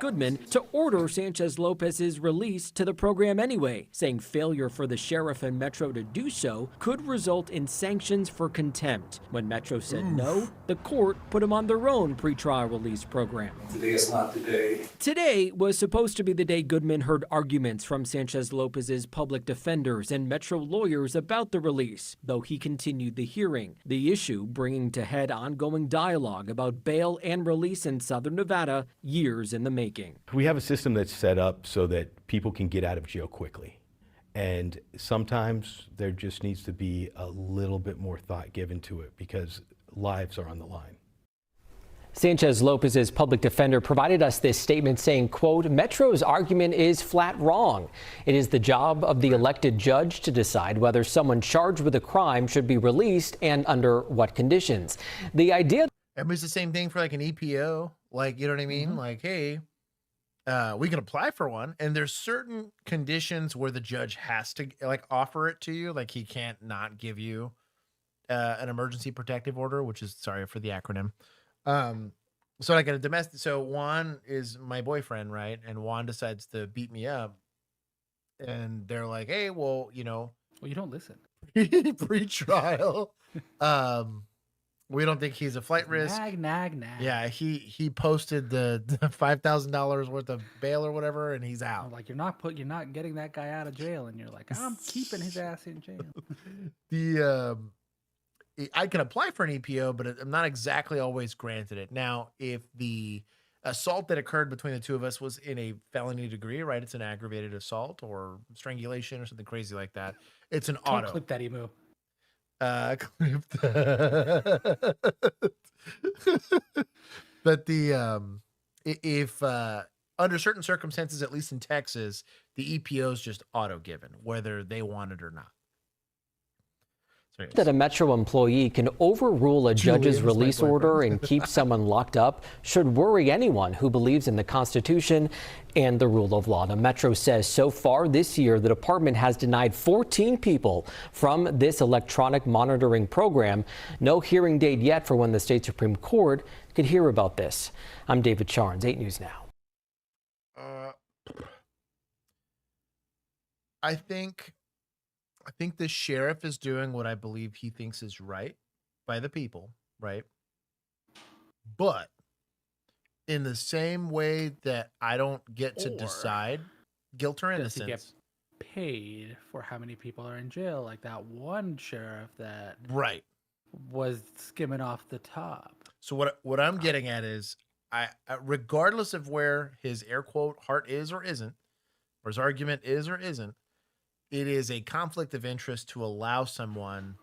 Goodman to order Sanchez Lopez's release to the program anyway, saying failure for the sheriff and Metro to do so could result in sanctions for contempt. When Metro said no, the court put him on their own pretrial release program. Today is not the day. Today was supposed to be the day Goodman heard arguments from Sanchez Lopez's public defenders and Metro lawyers about the release, though he continued the hearing. The issue bringing to head ongoing dialogue about bail and release in Southern Nevada years in the making. We have a system that's set up so that people can get out of jail quickly. And sometimes there just needs to be a little bit more thought given to it because lives are on the line. Sanchez Lopez's public defender provided us this statement saying, quote, Metro's argument is flat wrong. It is the job of the elected judge to decide whether someone charged with a crime should be released and under what conditions. The idea. It was the same thing for like an EPO. Like, you know what I mean? Like, hey, we can apply for one, and there's certain conditions where the judge has to like offer it to you. Like, he can't not give you an emergency protective order, which is, sorry for the acronym. So like a domestic, so Juan is my boyfriend, right? And Juan decides to beat me up, and they're like, hey, well, you know, well, you don't listen. Pre-trial. We don't think he's a flight risk. Nag. Yeah, he posted the $5,000 worth of bail or whatever, and he's out. Like, you're not getting that guy out of jail, and you're like, I'm keeping his ass in jail. I can apply for an EPO, but I'm not exactly always granted it. Now, if the assault that occurred between the two of us was in a felony degree, right? It's an aggravated assault or strangulation or something crazy like that. It's an auto. Don't clip that emu. But if under certain circumstances, at least in Texas, the EPO is just auto given, whether they want it or not. That a Metro employee can overrule a judge's release order and keep someone locked up should worry anyone who believes in the Constitution and the rule of law. The Metro says so far this year, the department has denied 14 people from this electronic monitoring program. No hearing date yet for when the state Supreme Court could hear about this. I'm David Charnes, 8 News Now. I think the sheriff is doing what I believe he thinks is right by the people, right? But in the same way that I don't get to decide guilt or innocence. Does he get paid for how many people are in jail? Like that one sheriff that was skimming off the top. So what I'm getting at is, I regardless of where his air quote heart is or isn't, or his argument is or isn't, it is a conflict of interest to allow someone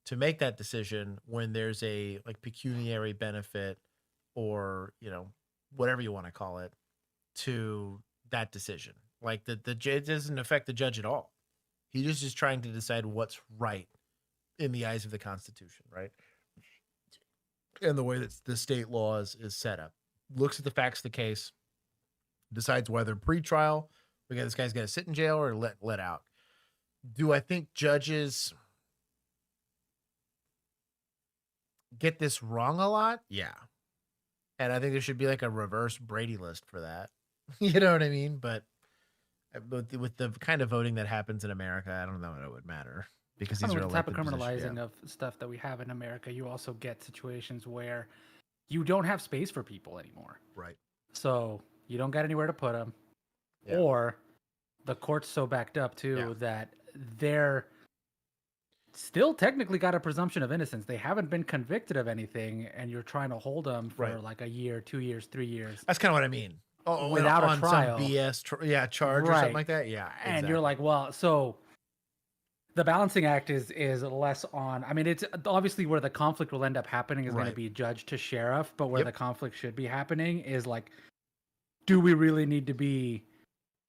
to make that decision when there's a like pecuniary benefit or, you know, whatever you want to call it, to that decision. Like the judge doesn't affect the judge at all. He just is trying to decide what's right in the eyes of the Constitution, right? And the way that the state law is set up. Looks at the facts of the case, decides whether pre-trial, this guy's got to sit in jail or let out. Do I think judges get this wrong a lot? Yeah. And I think there should be like a reverse Brady list for that. You know what I mean? But with the kind of voting that happens in America, I don't know that it would matter. Because these are the type of criminalizing of stuff that we have in America, you also get situations where you don't have space for people anymore. Right. So you don't got anywhere to put them. Yeah. Or the court's so backed up too that they're still technically got a presumption of innocence. They haven't been convicted of anything, and you're trying to hold them for like a year, 2 years, 3 years. That's kind of what I mean. Without a trial. Some BS charge or something like that. Yeah. And you're like, well, so the balancing act is less on. I mean, it's obviously where the conflict will end up happening is going to Right. be judge to sheriff, but where Yep. the conflict should be happening is like, do we really need to be,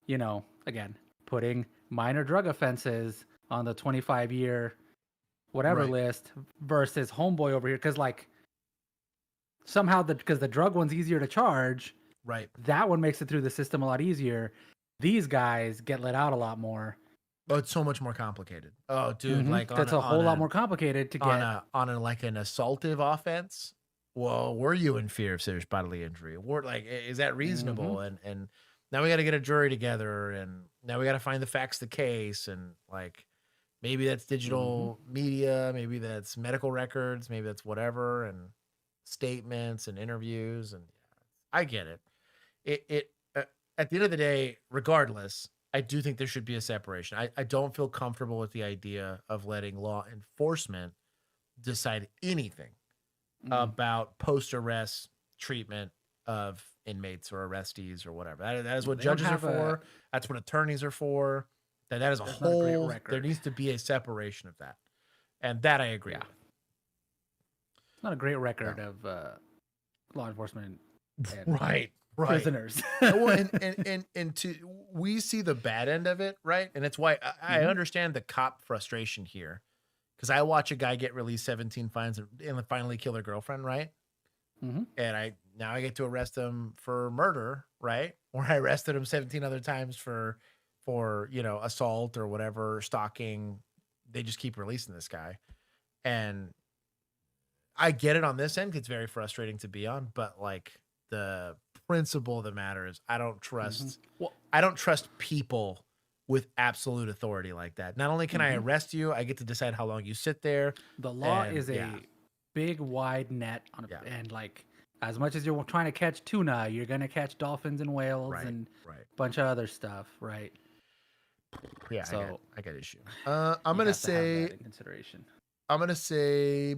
you know, again, putting minor drug offenses on the 25-year whatever Right. list versus homeboy over here? Because like somehow because the drug one's easier to charge, Right. that one makes it through the system a lot easier. These guys get let out a lot more. Oh, it's so much more complicated. Oh, dude, like that's a whole lot more complicated to get on a like an assaultive offense. Well, were you in fear of serious bodily injury? Or like, is that reasonable? And now we got to get a jury together, and now we got to find the facts of the case, and like maybe that's digital media, maybe that's medical records, maybe that's whatever, and statements and interviews, and I get it. It at the end of the day, regardless, I do think there should be a separation. I don't feel comfortable with the idea of letting law enforcement decide anything about post-arrest treatment of inmates or arrestees or whatever. That is what They don't judges are have for. That's what attorneys are for. That is a There's not a great whole. record. There needs to be a separation of that, and that I agree with. It's not a great record of law enforcement and Right. prisoners. Well, and we see the bad end of it, right? And it's why I understand the cop frustration here, because I watch a guy get released 17 fines and finally kill their girlfriend, right? And I get to arrest him for murder, right? Or I arrested him 17 other times for assault or whatever, stalking. They just keep releasing this guy, and I get it on this end. It's very frustrating to be on, but like the principle of the matter is I don't trust I don't trust people with absolute authority like that. Not only can I arrest you, I get to decide how long you sit there. The law and, is a big wide net on and like as much as you're trying to catch tuna, you're gonna catch dolphins and whales and a bunch of other stuff, right? Yeah, so I got issue. I'm gonna say in consideration. I'm gonna say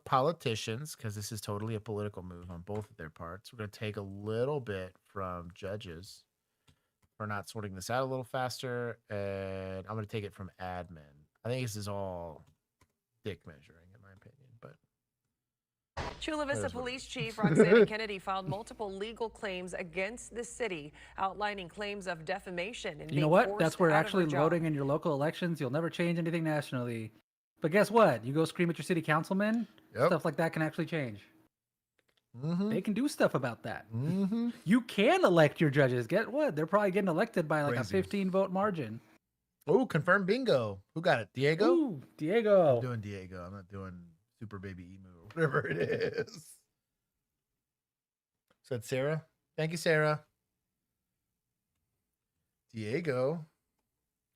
politicians, because this is totally a political move on both of their parts. We're gonna take a little bit from judges for not sorting this out a little faster, and I'm gonna take it from admin. I think this is all dick measuring, in my opinion, but Chula Vista Police Chief Roxanne Kennedy filed multiple legal claims against the city, outlining claims of defamation and You know what? That's where actually voting in your local elections, you'll never change anything nationally. But guess what? You go scream at your city councilman, stuff like that can actually change. They can do stuff about that. You can elect your judges. Get what? They're probably getting elected by like Crazy. a 15-vote margin. oh, confirmed bingo. Who got it? Diego? Ooh, Diego. I'm doing Diego. I'm not doing Super Baby Emu or whatever it is. So that's Sarah. Thank you, Sarah. Diego.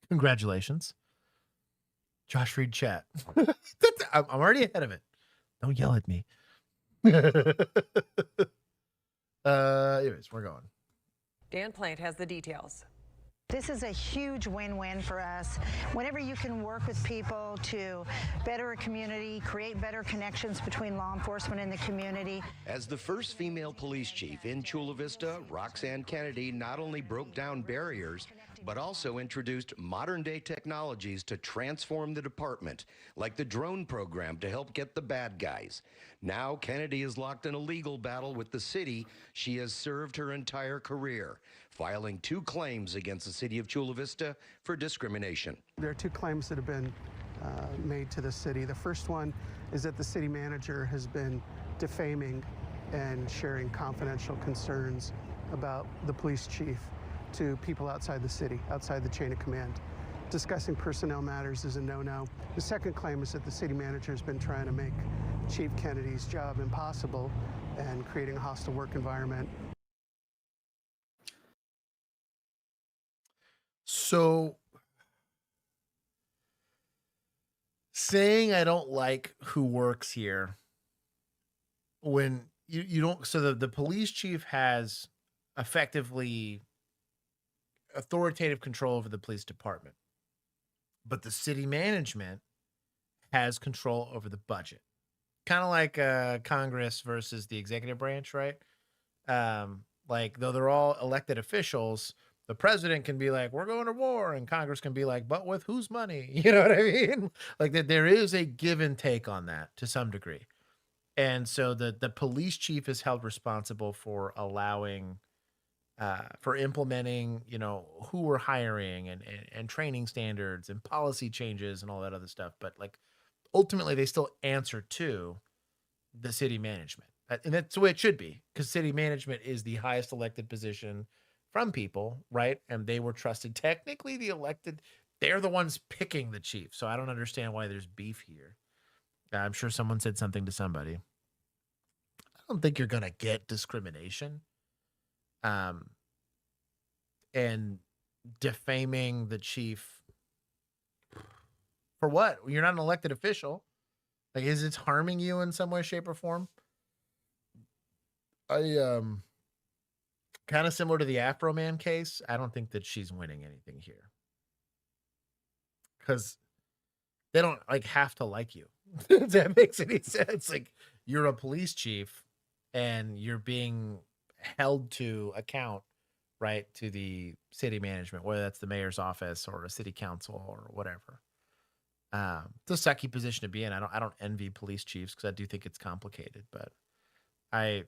Congratulations. Josh Reed chat. I'm already ahead of it. Don't yell at me. Anyways, we're going. Dan Plant has the details. This is a huge win-win for us. Whenever you can work with people to better a community, create better connections between law enforcement and the community. As the first female police chief in Chula Vista, Roxanne Kennedy not only broke down barriers, but also introduced modern-day technologies to transform the department, like the drone program to help get the bad guys. Now Kennedy is locked in a legal battle with the city she has served her entire career, filing 2 claims against the city of Chula Vista for discrimination. There are 2 claims that have been made to the city. The first one is that the city manager has been defaming and sharing confidential concerns about the police chief to people outside the city, outside the chain of command. Discussing personnel matters is a no-no. The second claim is that the city manager has been trying to make Chief Kennedy's job impossible and creating a hostile work environment. So saying I don't like who works here when you don't, so the police chief has effectively authoritative control over the police department, but the city management has control over the budget, kind of like Congress versus the executive branch, right? Like though they're all elected officials, the president can be like, we're going to war, and Congress can be like, but with whose money? You know what I mean? Like that there is a give and take on that to some degree. And so the police chief is held responsible for allowing, for implementing, you know, who we're hiring and training standards and policy changes and all that other stuff. But like ultimately they still answer to the city management. And that's the way it should be, because city management is the highest elected position from people, right? And they were trusted. Technically, the elected, they're the ones picking the chief. So I don't understand why there's beef here. I'm sure someone said something to somebody. I don't think you're going to get discrimination. And defaming the chief for what? You're not an elected official. Like, is it harming you in some way, shape, or form? Kind of similar to the Afro Man case. I don't think that she's winning anything here, because they don't like have to like you. Does that make any sense? Like, you're a police chief and you're being held to account, right, to the city management, whether that's the mayor's office or a city council or whatever. It's a sucky position to be in. I don't envy police chiefs, because I do think it's complicated, but I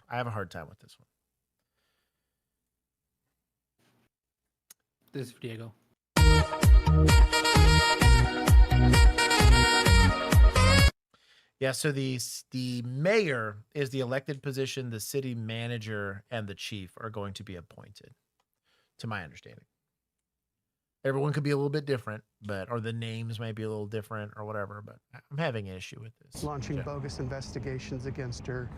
have a hard time with this one. This is Diego. Yeah, so the mayor is the elected position. The city manager and the chief are going to be appointed, to my understanding. Everyone could be a little bit different, or the names might be a little different or whatever, but I'm having an issue with this. Launching bogus investigations against her,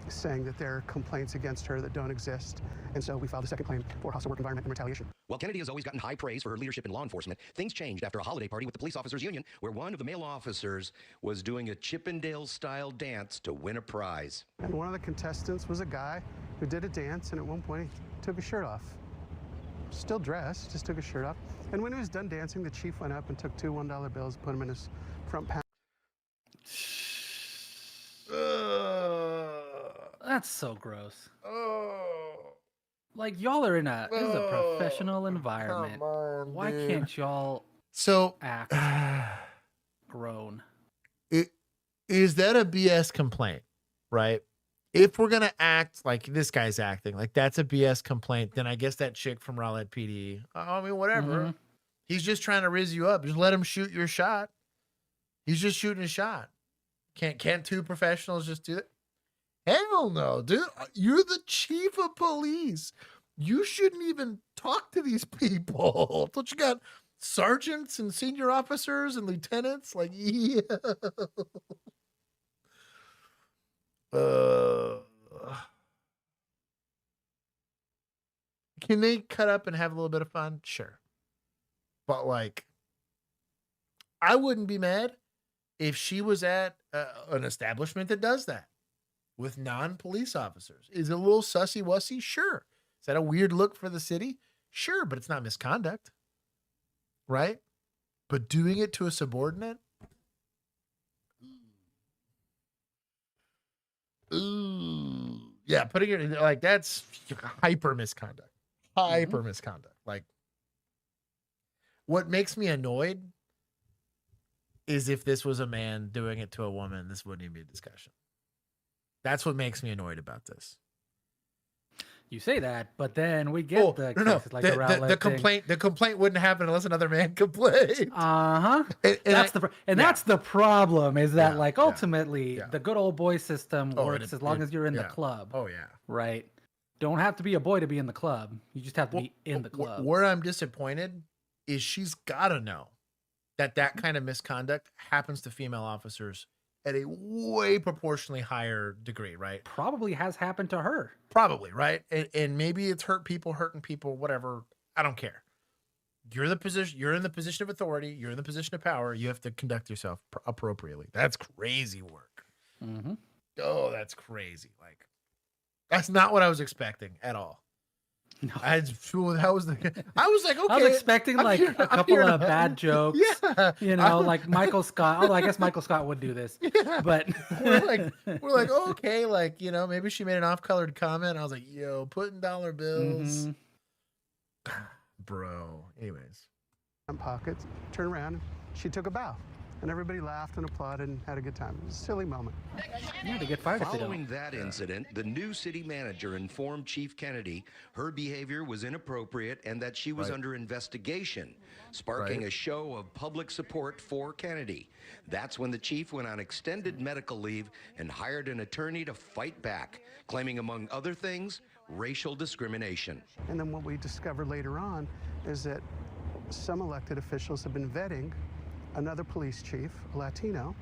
saying that there are complaints against her that don't exist. And so we filed a second claim for hostile work environment and retaliation. While Kennedy has always gotten high praise for her leadership in law enforcement, things changed after a holiday party with the Police Officers Union, where one of the male officers was doing a Chippendale-style dance to win a prize. And one of the contestants was a guy who did a dance, and at one point he took his shirt off. Still dressed, just took his shirt off. And when he was done dancing, the chief went up and took two $1 bills, put them in his front pocket. That's so gross. Like, y'all are in this is a professional environment. Come on, why dude. can't y'all act grown? Is that a BS complaint, right? If we're going to act like this guy's acting, like that's a BS complaint, then I guess that chick from Rowlett PD, I mean, whatever. Mm-hmm. He's just trying to rizz you up. Just let him shoot your shot. He's just shooting a shot. Can't two professionals just do that? Hell no, dude. You're the chief of police. You shouldn't even talk to these people. Don't you got sergeants and senior officers and lieutenants? Like, yeah. Can they cut up and have a little bit of fun? Sure. But like, I wouldn't be mad if she was at an establishment that does that with non-police officers. Is it a little sussy-wussy? Sure. Is that a weird look for the city? Sure, but it's not misconduct. Right? But doing it to a subordinate? Ooh. Yeah, putting it like that's hyper misconduct. Hyper misconduct. Like, what makes me annoyed is if this was a man doing it to a woman, this wouldn't even be a discussion. That's what makes me annoyed about this. You say that, but then we get the complaint. The complaint wouldn't happen unless another man complained. That's the problem. Is that ultimately the good old boy system works as long as you're in the club. Oh yeah, right. Don't have to be a boy to be in the club. You just have to be in the club. Where I'm disappointed is she's got to know that kind of misconduct happens to female officers at a way proportionally higher degree, right? Probably has happened to her. Probably, right? And maybe it's hurting people, whatever. I don't care. You're in the position of authority. You're in the position of power. You have to conduct yourself appropriately. That's crazy work. Mm-hmm. Oh, that's crazy. Like, that's not what I was expecting at all. No. I was like, okay. I was expecting a couple of bad jokes. Yeah. You know, like Michael Scott. Oh, I guess Michael Scott would do this. Yeah. But we're like, okay, like, you know, maybe she made an off-colored comment. I was like, yo, putting dollar bills Bro. Anyways. Pockets, turned around, she took a bow. And everybody laughed and applauded and had a good time. It was a silly moment. Yeah, they get fired. Following that incident, the new city manager informed Chief Kennedy her behavior was inappropriate and that she was under investigation, sparking a show of public support for Kennedy. That's when the chief went on extended medical leave and hired an attorney to fight back, claiming, among other things, racial discrimination. And then what we discovered later on is that some elected officials have been vetting another police chief, a Latino,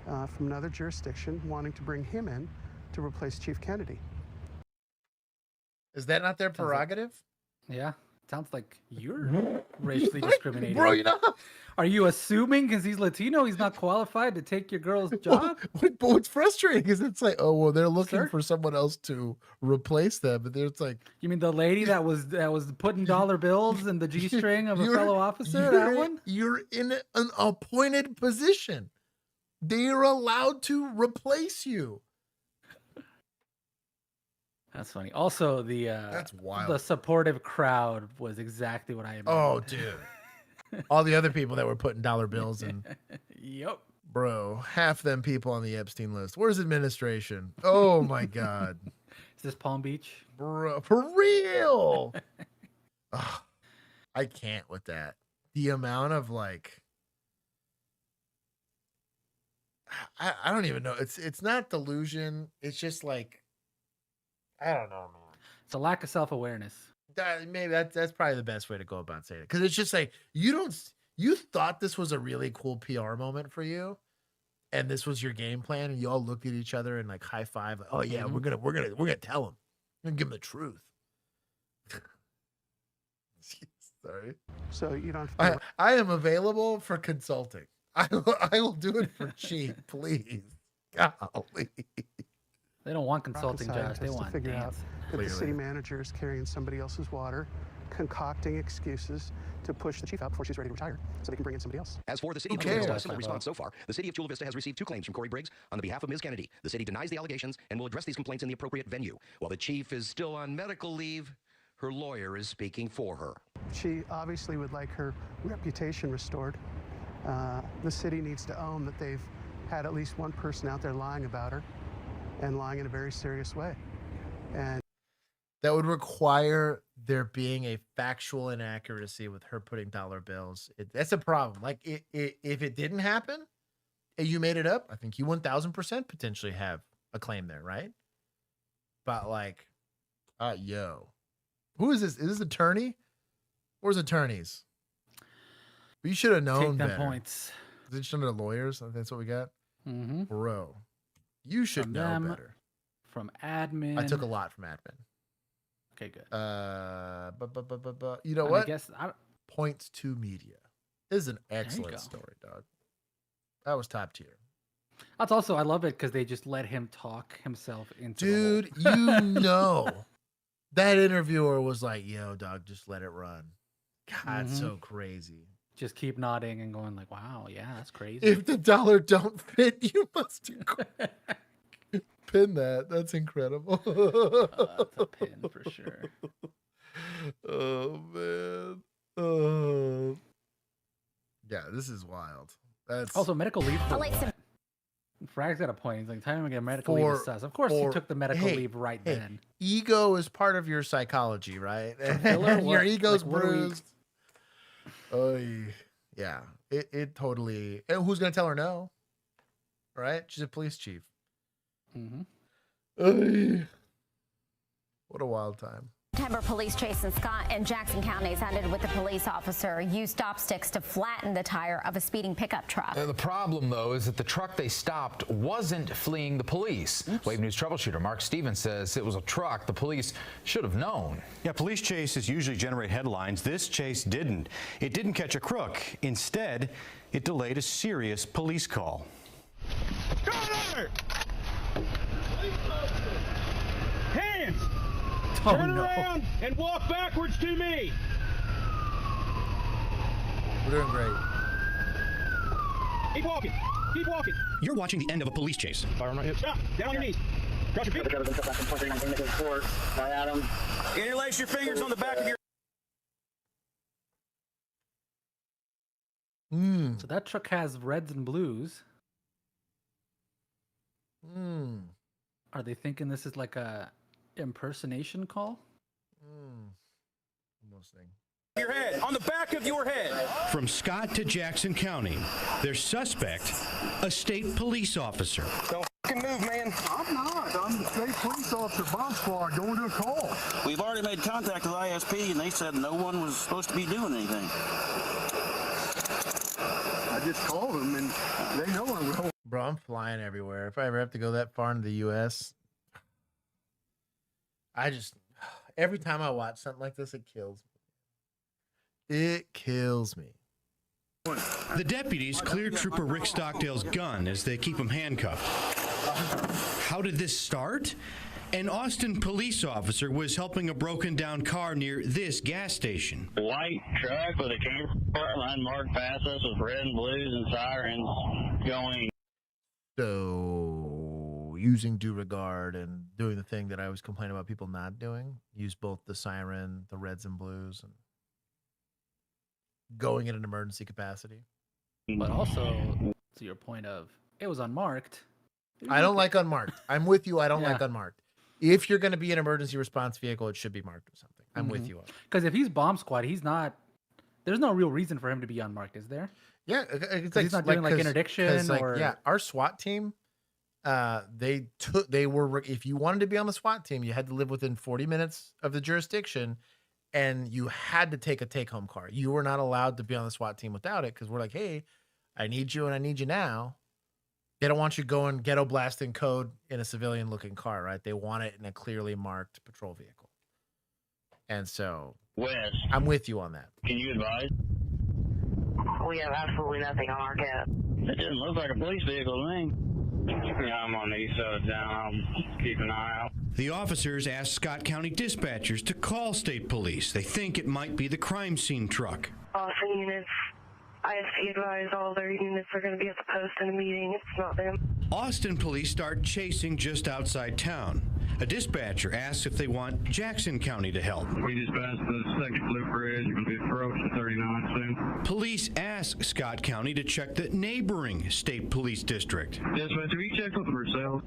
from another jurisdiction, wanting to bring him in to replace Chief Kennedy. Is that not their prerogative? Yeah. Sounds like you're racially discriminating. Bro, you know. Are you assuming because he's Latino, he's not qualified to take your girl's job? But what's frustrating is it's like, oh, well, they're looking for someone else to replace them. But it's like, you mean the lady that was putting dollar bills in the G-string of a fellow officer? That one? You're in an appointed position. They are allowed to replace you. That's funny. Also, that's wild. The supportive crowd was exactly what I imagined. Oh, dude. All the other people that were putting dollar bills in. Yep. Bro, half them people on the Epstein list. Where's administration? Oh my God. Is this Palm Beach? Bro, for real. Oh, I can't with that. The amount of like, I don't even know. It's not delusion. It's just like, I don't know, man. It's a lack of self-awareness. Maybe that's probably the best way to go about saying it. Because it's just like you thought this was a really cool PR moment for you, and this was your game plan, and you all looked at each other and like high five. Like, oh yeah, we're gonna tell him. We're gonna give him the truth. Sorry. So you don't. I am available for consulting. I will do it for cheap, please. Golly. They don't want consulting, Josh. They want to figure out that Clearly. the city manager is carrying somebody else's water, concocting excuses to push the chief out before she's ready to retire, so they can bring in somebody else. As for the city of Chula Vista's civil response so far, the city of Chula Vista has received 2 claims from Corey Briggs on the behalf of Ms. Kennedy. The city denies the allegations and will address these complaints in the appropriate venue. While the chief is still on medical leave, her lawyer is speaking for her. She obviously would like her reputation restored. The city needs to own that they've had at least one person out there lying about her, and lying in a very serious way. And that would require there being a factual inaccuracy with her putting dollar bills. That's a problem. Like if it didn't happen and you made it up, I think you 1000% potentially have a claim there, right? But like, yo, who is this? Is this attorney? Where's attorneys? We should have known Take them better. Points. Is it just under lawyers? I think that's what we got. Mm-hmm. Bro, you should From know them, better. From admin. I took a lot from admin. Okay, good. You know And what? I guess Points to media. This is an you excellent go. story, dog. That was top tier. That's also, I love it because they just let him talk himself into Dude, the hole. you know, that interviewer was like, yo, dog, just let it run. God, so crazy. Just keep nodding and going like, wow, yeah, that's crazy. If the dollar don't fit, you must pin that. That's incredible. That's a pin for sure. Oh, man. Oh. Yeah, this is wild. That's Also, medical leave for what? Frag's got a point. He's like, time to get medical leave is sus. Of course, he took the medical leave right then. Ego is part of your psychology, right? Filler? Your What? ego's Like, what are we- bruised. Yeah, it totally. And who's gonna tell her no? Right? She's a police chief. Mm-hmm. What a wild time. September police chase in Scott and Jackson counties ended with the police officer used stop sticks to flatten the tire of a speeding pickup truck. The problem, though, is that the truck they stopped wasn't fleeing the police. Wave News troubleshooter Mark Stevens says it was a truck the police should have known. Yeah, police chases usually generate headlines. This chase didn't. It didn't catch a crook. Instead, it delayed a serious police call. Gunner! Hands! Oh, Turn no. around and walk backwards to me. We're doing great. Keep walking. Keep walking. You're watching the end of a police chase. Fire on my hip. Stop. Down on your knees. Cross your feet. Interlace your fingers on the back of your So that truck has reds and blues. Are they thinking this is like a impersonation call? Your head, on the back of your head. From Scott to Jackson County, their suspect, a state police officer. Don't fucking move, man. I'm not. I'm the state police officer, bomb squad, going to a call. We've already made contact with ISP, and they said no one was supposed to be doing anything. I just called them, and they know I'm going. Bro, I'm flying everywhere. If I ever have to go that far into the U.S., every time I watch something like this, it kills me. It kills me. The deputies cleared Trooper Rick Stockdale's gun as they keep him handcuffed. How did this start? An Austin police officer was helping a broken down car near this gas station. A white truck with a camera line marked past us with red and blues and sirens going. So, using due regard and doing the thing that I always complain about people not doing, use both the siren, the reds and blues, and going in an emergency capacity. But also, to your point of, it was unmarked. I don't like unmarked. I'm with you. I don't like unmarked. If you're going to be an emergency response vehicle, it should be marked with something. I'm with you on that. Because if he's bomb squad, he's not. There's no real reason for him to be unmarked, is there? Yeah, it's he's not doing like interdiction or our SWAT team. They were. If you wanted to be on the SWAT team, you had to live within 40 minutes of the jurisdiction, and you had to take a take-home car. You were not allowed to be on the SWAT team without it because we're like, hey, I need you and I need you now. They don't want you going ghetto blasting code in a civilian-looking car, right? They want it in a clearly marked patrol vehicle. And so, Wes, I'm with you on that. Can you advise? We have absolutely nothing on our cab. It doesn't look like a police vehicle to me. Yeah, I'm on the east side of town. I'll keep an eye out. The officers asked Scott County dispatchers to call state police. They think it might be the crime scene truck. Austin units, ISP advised all their units are going to be at the post in a meeting. It's not them. Austin police start chasing just outside town. A dispatcher asks if they want Jackson County to help. We just passed the second loop bridge. We're going to be approaching 39 soon. Police ask Scott County to check the neighboring state police district. Dispatcher, we checked with them ourselves.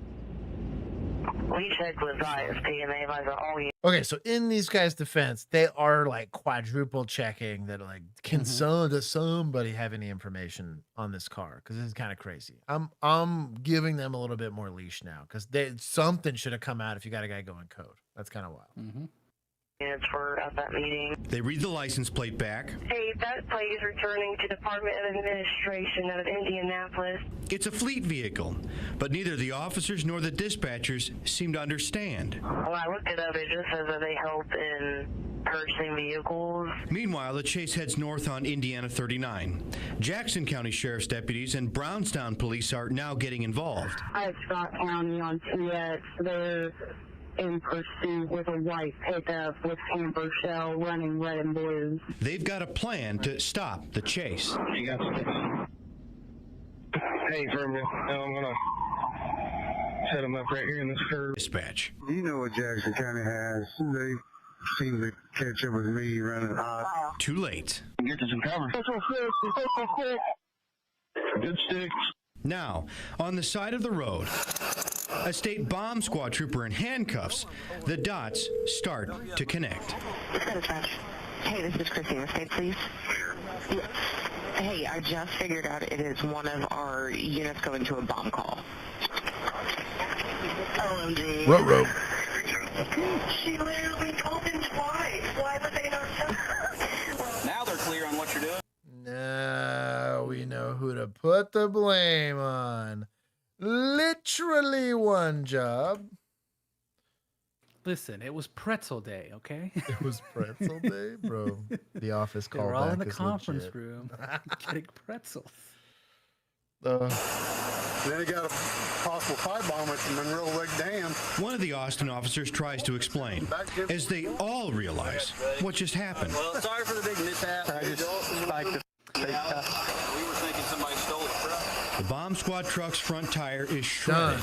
We checked with ISP and they advised all units. Okay, so in these guys' defense, they are like quadruple checking that like, can somebody have any information on this car? Because this is kind of crazy. I'm giving them a little bit more leash now because something should have come out if you got a guy going code. That's kind of wild. Units were at that meeting. They read the license plate back. Hey, that plate is returning to Department of Administration of Indianapolis. It's a fleet vehicle, but neither the officers nor the dispatchers seem to understand. When I looked it up, it just says that they help in purchasing vehicles. Meanwhile, the chase heads north on Indiana 39. Jackson County Sheriff's deputies and Brownstown police are now getting involved. I have Scott County on 2X. They're in pursuit with a white pickup with camper shell running red and blues. They've got a plan to stop the chase. You got sticks. Hey, Vermeil, I'm going to set them up right here in this curve. Dispatch. You know what Jackson County has. They seem to catch up with me running hot. Too late. Get to some cover. Good sticks. Now, on the side of the road, a state bomb squad trooper in handcuffs, the dots start to connect. Hey, this is Christine with State Police. Hey, I just figured out it is one of our units going to a bomb call. OMG. Ruh-roh. She literally told him twice. Why would they not tell us? Now they're clear on what you're doing. Now we know who to put the blame on. Literally one job. Listen, it was pretzel day, okay? It was pretzel day, bro. The office called We're all back in the is conference legit. room getting pretzels. Then they got a possible pipe bomb at the Monroe Lake Dam. One of the Austin officers tries to explain, as they all realize what just happened. Well, sorry for the big mishap. I just spiked it. We were thinking somebody stole the truck. The bomb squad truck's front tire is shredded,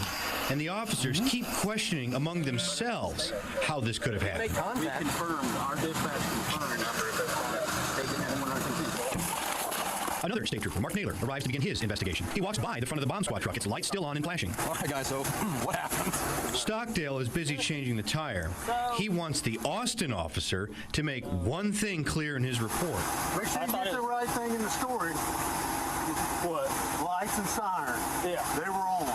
and the officers keep questioning among themselves how this could have happened. We confirmed, our dispatch confirmed. Another state trooper, Mark Naylor, arrives to begin his investigation. He walks by the front of the bomb squad truck, its lights still on and flashing. All right, guys, so what happened? Stockdale is busy changing the tire. He wants the Austin officer to make one thing clear in his report. Make sure you get the right thing in the story. What? Lights and siren. Yeah. They were on.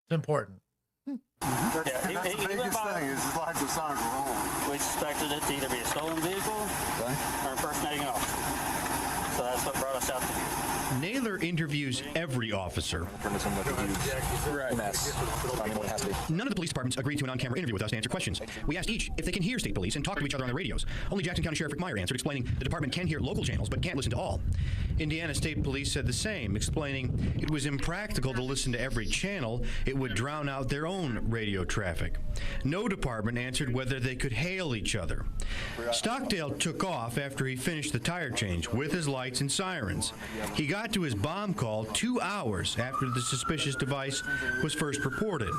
It's important. That's the biggest thing is the lights and siren were on. We suspected it to either be a stolen vehicle or impersonating an officer. So that's what brought us out to here. Naylor interviews every officer. None of the police departments agreed to an on-camera interview with us to answer questions. We asked each if they can hear state police and talk to each other on the radios. Only Jackson County Sheriff Rick Meyer answered, explaining the department can hear local channels but can't listen to all. Indiana State Police said the same, explaining it was impractical to listen to every channel. It would drown out their own radio traffic. No department answered whether they could hail each other. Stockdale took off after he finished the tire change with his lights and sirens. He got to his bomb call 2 hours after the suspicious device was first reported.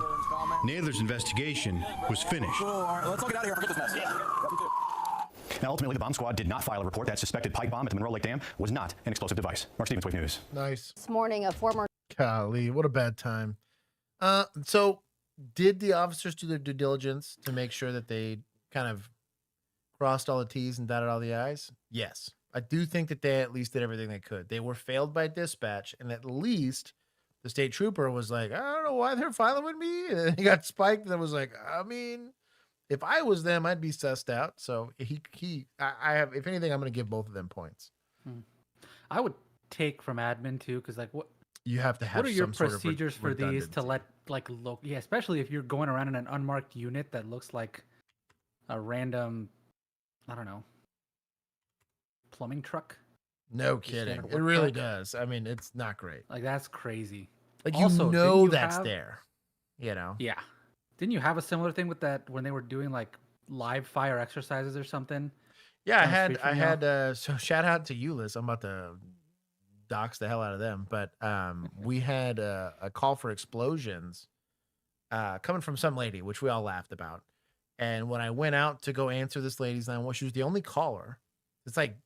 Naylor's investigation was finished. All right, let's all get out of here. Forget this mess. Now, ultimately, the bomb squad did not file a report that suspected pipe bomb at the Monroe Lake Dam was not an explosive device. Mark Stevens, Wave News. Nice. This morning, a former. Golly, what a bad time. So did the officers do their due diligence to make sure that they kind of crossed all the T's and dotted all the I's? Yes. I do think that they at least did everything they could. They were failed by dispatch, and at least the state trooper was like, I don't know why they're following me. And then he got spiked, and was like, I mean, if I was them, I'd be sussed out. So I have, if anything, I'm going to give both of them points. I would take from admin too, because like what you have to have. What are your some sort of procedures for these to let like look? Yeah, especially if you're going around in an unmarked unit that looks like a random, I don't know, plumbing truck. No kidding. It really does. I mean, it's not great. Like that's crazy. Like also, you know that's there. You know. Yeah. Didn't you have a similar thing with that when they were doing like live fire exercises or something? Yeah, I had so shout out to you, Liz. I'm about to dox the hell out of them, but we had a call for explosions coming from some lady, which we all laughed about. And when I went out to go answer this lady's 911, she was the only caller. It's like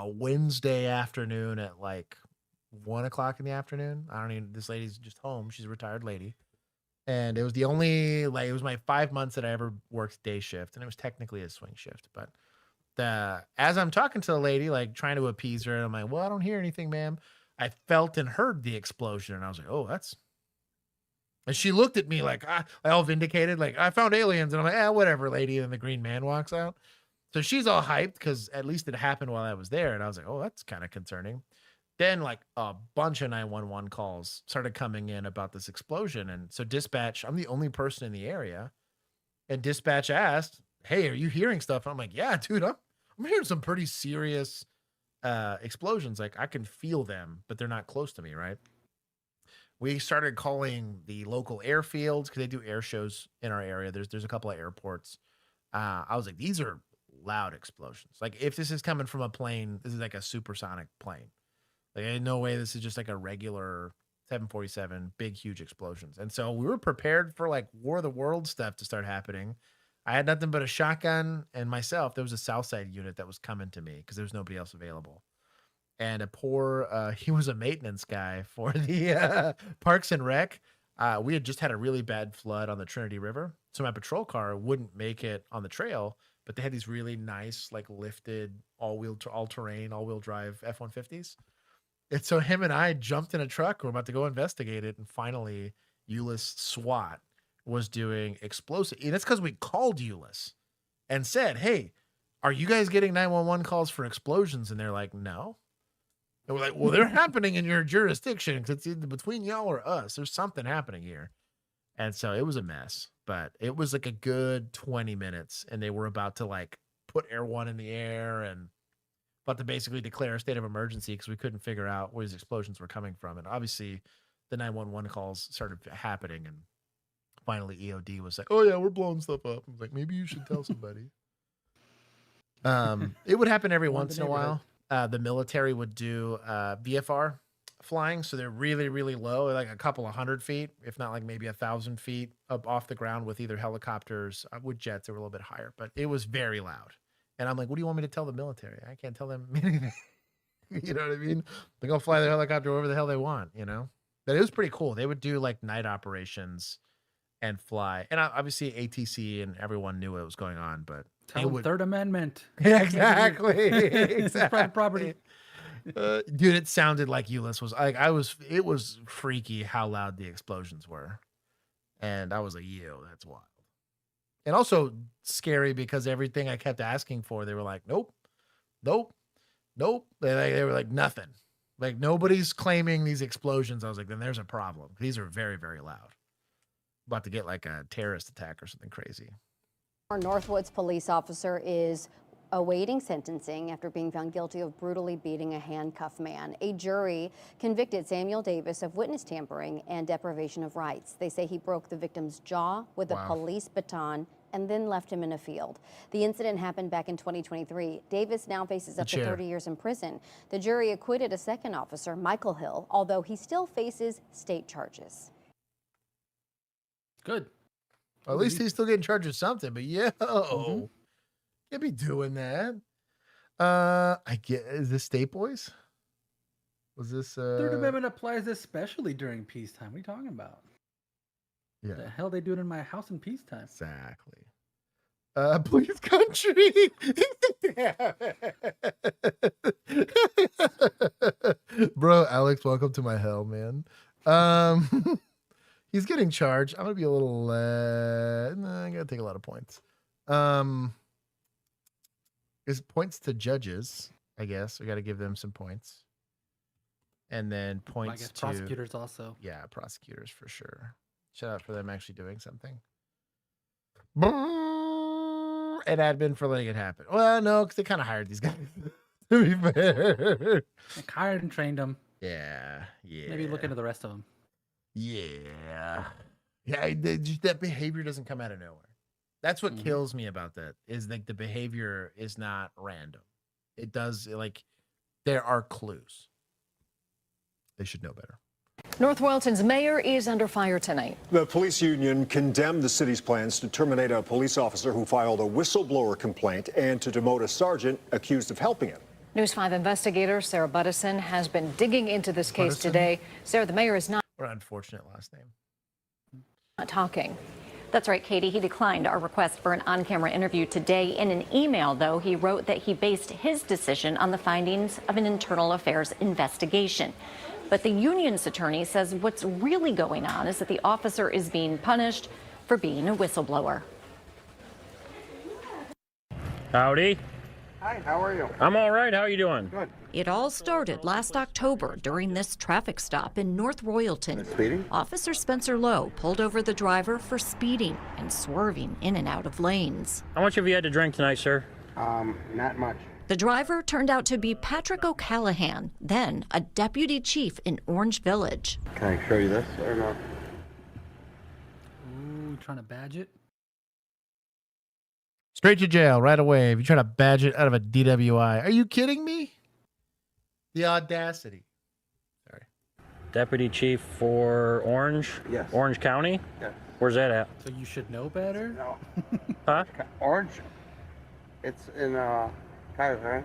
Wednesday afternoon at like 1 o'clock in the afternoon. I don't even. This lady's just home. She's a retired lady. And it was the only, like, it was my 5 months that I ever worked day shift. And it was technically a swing shift. But as I'm talking to the lady, like trying to appease her, and I'm like, well, I don't hear anything, ma'am. I felt and heard the explosion. And I was like, oh, that's. And she looked at me like, I all vindicated, like, I found aliens. And I'm like, whatever, lady. And the green man walks out. So she's all hyped because at least it happened while I was there. And I was like, oh, that's kind of concerning. Then like a bunch of 911 calls started coming in about this explosion. And so dispatch, I'm the only person in the area. And dispatch asked, hey, are you hearing stuff? And I'm like, yeah, dude, I'm hearing some pretty serious explosions. Like I can feel them, but they're not close to me, right? We started calling the local airfields because they do air shows in our area. There's a couple of airports. I was like, these are loud explosions. Like if this is coming from a plane, this is like a supersonic plane. Like, ain't no way this is just like a regular 747, big, huge explosions. And so we were prepared for like War of the Worlds stuff to start happening. I had nothing but a shotgun and myself. There was a Southside unit that was coming to me because there was nobody else available. And a poor, he was a maintenance guy for the Parks and Rec. We had just had a really bad flood on the Trinity River. So my patrol car wouldn't make it on the trail, but they had these really nice, like lifted all-terrain, all-wheel drive F-150s. And so him and I jumped in a truck. We're about to go investigate it. And finally, Euless SWAT was doing explosive. And that's because we called Euless and said, hey, are you guys getting 911 calls for explosions? And they're like, no. And we're like, well, they're happening in your jurisdiction because it's either between y'all or us. There's something happening here. And so it was a mess. But it was like a good 20 minutes. And they were about to like put Air One in the air and about to basically declare a state of emergency because we couldn't figure out where these explosions were coming from. And obviously the 911 calls started happening. And finally EOD was like, oh yeah, we're blowing stuff up. I was like, maybe you should tell somebody. It would happen every once in a while. The military would do VFR flying. So they're really, really low, like a couple of 100 feet, if not like maybe 1,000 feet up off the ground with either helicopters, with jets. They were a little bit higher, but it was very loud. And I'm like, what do you want me to tell the military? I can't tell them anything. You know what I mean? They're gonna fly their helicopter wherever the hell they want, you know? But it was pretty cool. They would do like night operations and fly. And obviously ATC and everyone knew what was going on, but Tell them Third Amendment. Yeah, exactly. It's private property. Dude, it sounded like Euless was like it was freaky how loud the explosions were. And I was like, yo, that's wild. And also scary because everything I kept asking for, they were like, nope, nope, nope. They were like, nothing. Like, nobody's claiming these explosions. I was like, then there's a problem. These are very, very loud. About to get like a terrorist attack or something crazy. Our Northwoods police officer is awaiting sentencing after being found guilty of brutally beating a handcuffed man. A jury convicted Samuel Davis of witness tampering and deprivation of rights. They say he broke the victim's jaw with a police baton and then left him in a field. The incident happened back in 2023. Davis now faces up to 30 years in prison. The jury acquitted a second officer, Michael Hill, although he still faces state charges. Good. Well, at least he's still getting charged with something, but can't be doing that. I get, is this State Boys? Was this Third Amendment applies especially during peacetime. What are you talking about? Yeah. The hell they do it in my house in peacetime? Exactly. Please, country. Bro, Alex, welcome to my hell, man. He's getting charged. I'm gonna be a little I gotta take a lot of points. Is points to judges, I guess. We gotta give them some points. And then points I guess to prosecutors also. Yeah, prosecutors for sure. Shout out for them actually doing something. And admin for letting it happen. Well, no, because they kind of hired these guys. To be fair, Like, hired and trained them. yeah. Maybe look into the rest of them. Yeah. That behavior doesn't come out of nowhere. That's what kills me about that, is like the behavior is not random. It does, like, there are clues. They should know better. North Royalton's mayor is under fire tonight. The police union condemned the city's plans to terminate a police officer who filed a whistleblower complaint and to demote a sergeant accused of helping him. News 5 investigator Sarah Buttison has been digging into this case today. Sarah, the mayor is not What an unfortunate last name. talking. That's right, Katie. He declined our request for an on-camera interview today. In an email, though, he wrote that he based his decision on the findings of an internal affairs investigation. But the union's attorney says what's really going on is that the officer is being punished for being a whistleblower. Howdy. Hi, how are you? I'm all right. How are you doing? Good. It all started last October during this traffic stop in North Royalton. Speeding? Officer Spencer Lowe pulled over the driver for speeding and swerving in and out of lanes. How much have you had to drink tonight, sir? Not much. The driver turned out to be Patrick O'Callahan, then a deputy chief in Orange Village. Can I show you this or no? Ooh, trying to badge it? Straight to jail right away if you try to badge it out of a DWI. Are you kidding me? The audacity. Sorry. Deputy chief for Orange? Yes. Orange County? Yeah. Where's that at? So you should know better? No. Huh? Orange? It's in, Taser.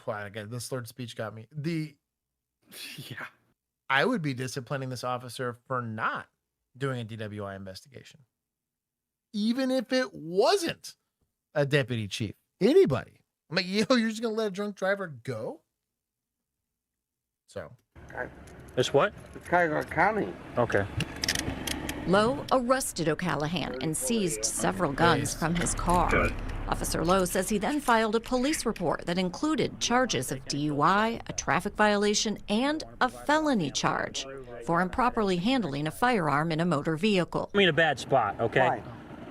Well, again, the slurred speech got me. Yeah. I would be disciplining this officer for not doing a DWI investigation. Even if it wasn't a deputy chief. Anybody. I'm like, yo, you're just going to let a drunk driver go? So. It's what? It's Cuyahoga County. Okay. Lowe arrested O'Callahan and seized several guns from his car. Good. Officer Lowe says he then filed a police report that included charges of DUI, a traffic violation, and a felony charge for improperly handling a firearm in a motor vehicle. I'm in a bad spot, okay? Why?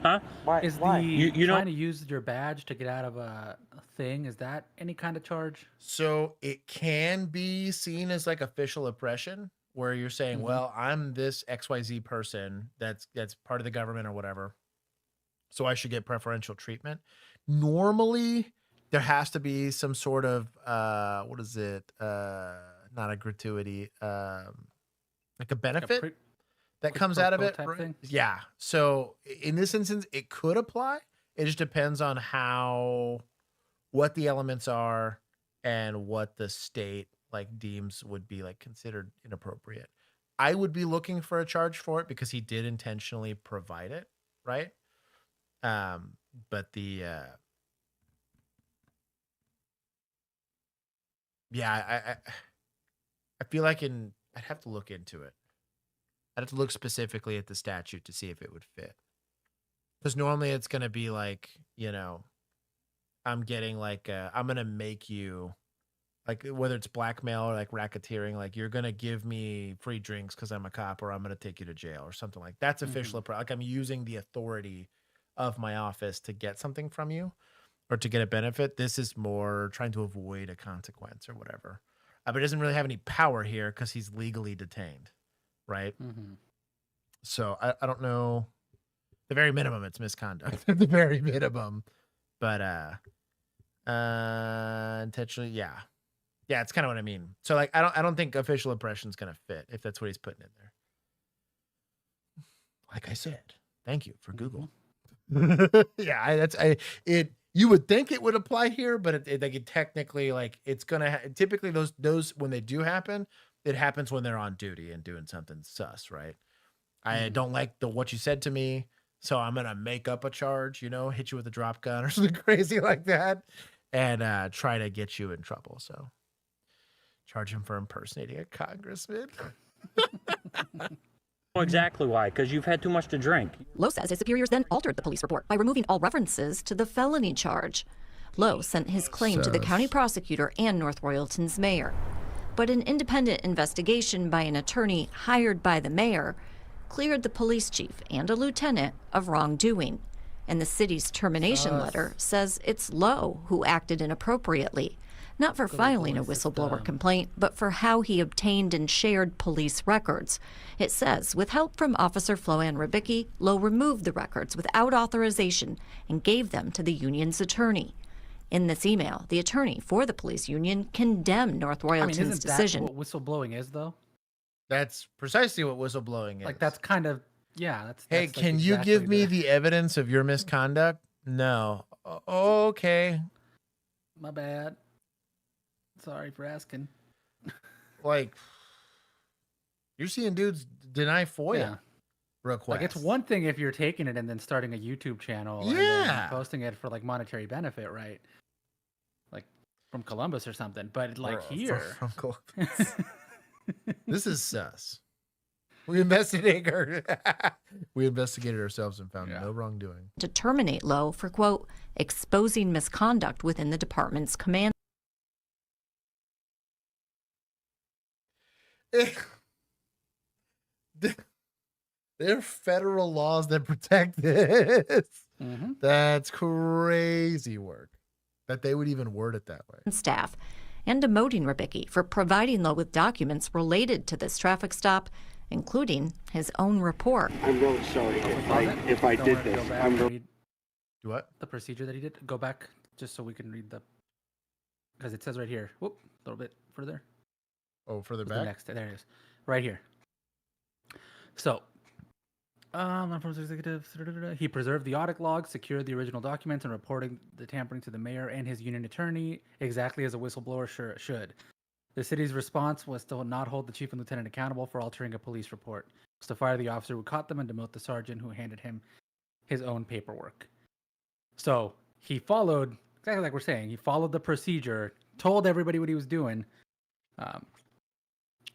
Huh? Why? Is Why? the You trying know- to use your badge to get out of a thing, is that any kind of charge? So it can be seen as like official oppression, where you're saying, well, I'm this XYZ person that's part of the government or whatever, so I should get preferential treatment. Normally, there has to be some sort of, what is it? Not a gratuity, like a benefit that comes out of it. type thing? Yeah. So in this instance, it could apply. It just depends on what the elements are and what the state like deems would be like considered inappropriate. I would be looking for a charge for it because he did intentionally provide it, right? But the yeah, I feel like I'd have to look into it. I'd have to look specifically at the statute to see if it would fit. Because normally it's gonna be like, you know, I'm getting like I'm gonna make you, like, whether it's blackmail or like racketeering, like you're gonna give me free drinks because I'm a cop, or I'm gonna take you to jail or something like that's official. Like I'm using the authority of my office to get something from you or to get a benefit. This is more trying to avoid a consequence or whatever. But it doesn't really have any power here because he's legally detained, right? So I don't know. The very minimum, it's misconduct. At the very minimum, but intentionally, yeah, it's kind of what I mean. So like, I don't think official oppression is gonna fit if that's what he's putting in there. Like I said, thank you for Google. Yeah, you would think it would apply here, but it technically, like, it's gonna typically those when they do happen, it happens when they're on duty and doing something sus, right? I don't like what you said to me, so I'm gonna make up a charge, you know, hit you with a drop gun or something crazy like that, and try to get you in trouble. So charge him for impersonating a congressman. know exactly why, because you've had too much to drink. Lowe says his superiors then altered the police report by removing all references to the felony charge. Lowe sent his claim to the county prosecutor and North Royalton's mayor. But an independent investigation by an attorney hired by the mayor cleared the police chief and a lieutenant of wrongdoing. And the city's termination letter says it's Lowe who acted inappropriately, not for filing a whistleblower complaint, but for how he obtained and shared police records. It says, with help from Officer Floanne Ribicki, Lowe removed the records without authorization and gave them to the union's attorney. In this email, the attorney for the police union condemned North Royalton's decision. Isn't that what whistleblowing is, though? That's precisely what whistleblowing is. Like, that's kind of, yeah. Hey, that's can you give me the evidence of your misconduct? No. Okay. My bad. Sorry for asking. Like, you're seeing dudes deny FOIA requests. Like, it's one thing if you're taking it and then starting a YouTube channel and then posting it for like monetary benefit, right? Like from Columbus or something. But like here, from Columbus. This is sus. We investigated ourselves and found no wrongdoing. To terminate Lowe for, quote, exposing misconduct within the department's command. There are federal laws that protect this. That's crazy work that they would even word it that way. Staff, and demoting Ribicki for providing Lowe with documents related to this traffic stop, including his own report. I'm really sorry if I did this. I'm really... Do what? The procedure that he did. Go back just so we can read the, because it says right here. Whoop, a little bit further. Oh, further The back? next, there it is. Right here. So, he preserved the audit log, secured the original documents, and reported the tampering to the mayor and his union attorney exactly as a whistleblower should. The city's response was to not hold the chief and lieutenant accountable for altering a police report. It was to fire the officer who caught them and demote the sergeant who handed him his own paperwork. So he followed, exactly like we're saying, he followed the procedure, told everybody what he was doing,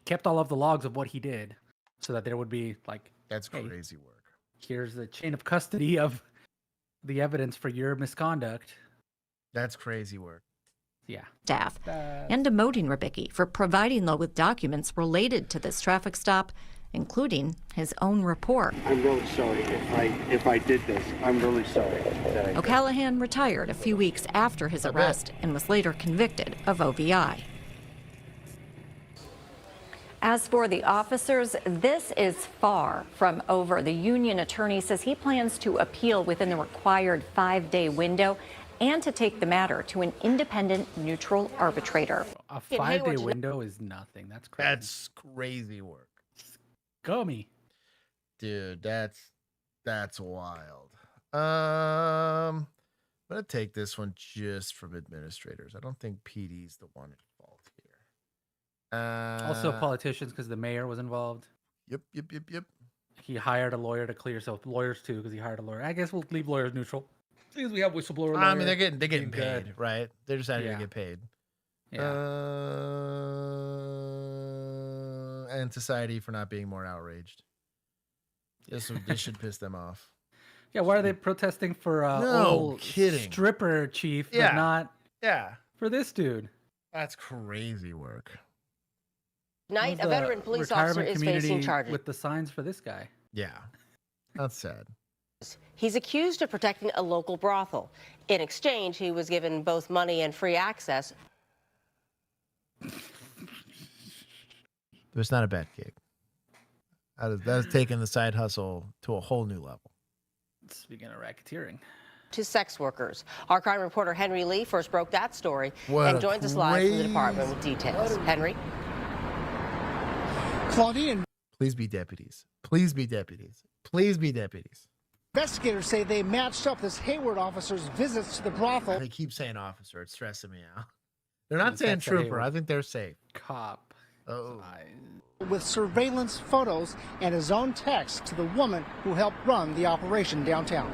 kept all of the logs of what he did so that there would be like, that's crazy work. Here's the chain of custody of the evidence for your misconduct. That's crazy work. Yeah. Staff, and demoting Ribicki for providing Lowe with documents related to this traffic stop, including his own report. I'm really sorry if I did this. I'm really sorry. O'Callahan retired a few weeks after his arrest and was later convicted of OVI. As for the officers, this is far from over. The union attorney says he plans to appeal within the required 5-day window and to take the matter to an independent, neutral arbitrator. A 5-day window is nothing. That's crazy. That's crazy work. Gummy. Dude, that's wild. I'm going to take this one just from administrators. I don't think PD's the one at fault here. Also politicians, because the mayor was involved. Yep. He hired a lawyer to clear, so lawyers too, because he hired a lawyer. I guess we'll leave lawyers neutral. Because we have whistleblower. I mean, lawyer they're getting paid, good. right? They're just out here to get paid. Yeah. And society for not being more outraged. This should piss them off. Yeah, why are they protesting for old stripper chief, but not for this dude? That's crazy work. Tonight, a veteran police officer is facing charges with the signs for this guy. Yeah, that's sad. He's accused of protecting a local brothel. In exchange, he was given both money and free access. It's not a bad gig. That is taking the side hustle to a whole new level. Speaking of racketeering. To sex workers. Our crime reporter Henry Lee first broke that story What and joins us live from the department with details. Henry? Claudine. Please be deputies. Please be deputies. Please be deputies. Investigators say they matched up this Hayward officer's visits to the brothel. They keep saying officer. It's stressing me out. They're not saying trooper. I think they're safe. Cop. Oh. With surveillance photos and his own text to the woman who helped run the operation downtown.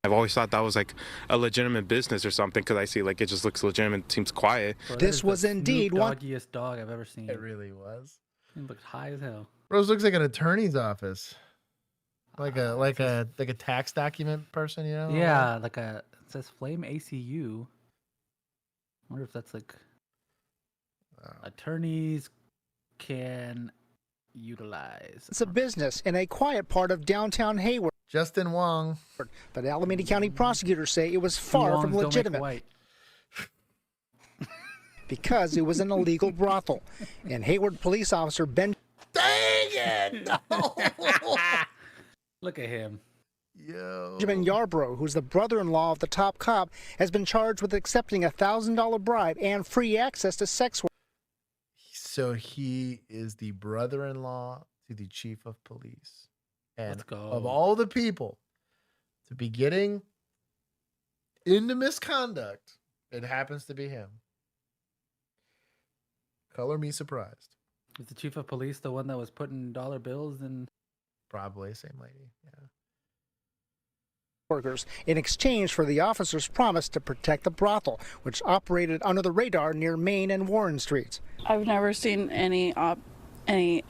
I've always thought that was like a legitimate business or something because I see like it just looks legitimate, seems quiet. Bro, this was indeed one doggiest dog I've ever seen. It really was. He looked high as hell. Bro, this looks like an attorney's office. Like a tax document person, you know? Yeah, it says Flame ACU. I wonder if that's like attorneys can utilize. It's a business in a quiet part of downtown Hayward. Justin Wong. But Alameda County prosecutors say it was far from legitimate. Because it was an illegal brothel. And Hayward police officer Ben. Dang it! No. Look at him. Benjamin Yarbrough, who's the brother-in-law of the top cop, has been charged with accepting a $1,000 bribe and free access to sex work. So he is the brother-in-law to the chief of police. And Let's go. Of all the people to be getting into misconduct, it happens to be him. Color me surprised. Is the chief of police the one that was putting dollar bills in? Probably same lady. Yeah. Workers in exchange for the officer's promise to protect the brothel, which operated under the radar near Main and Warren Streets. I've never seen any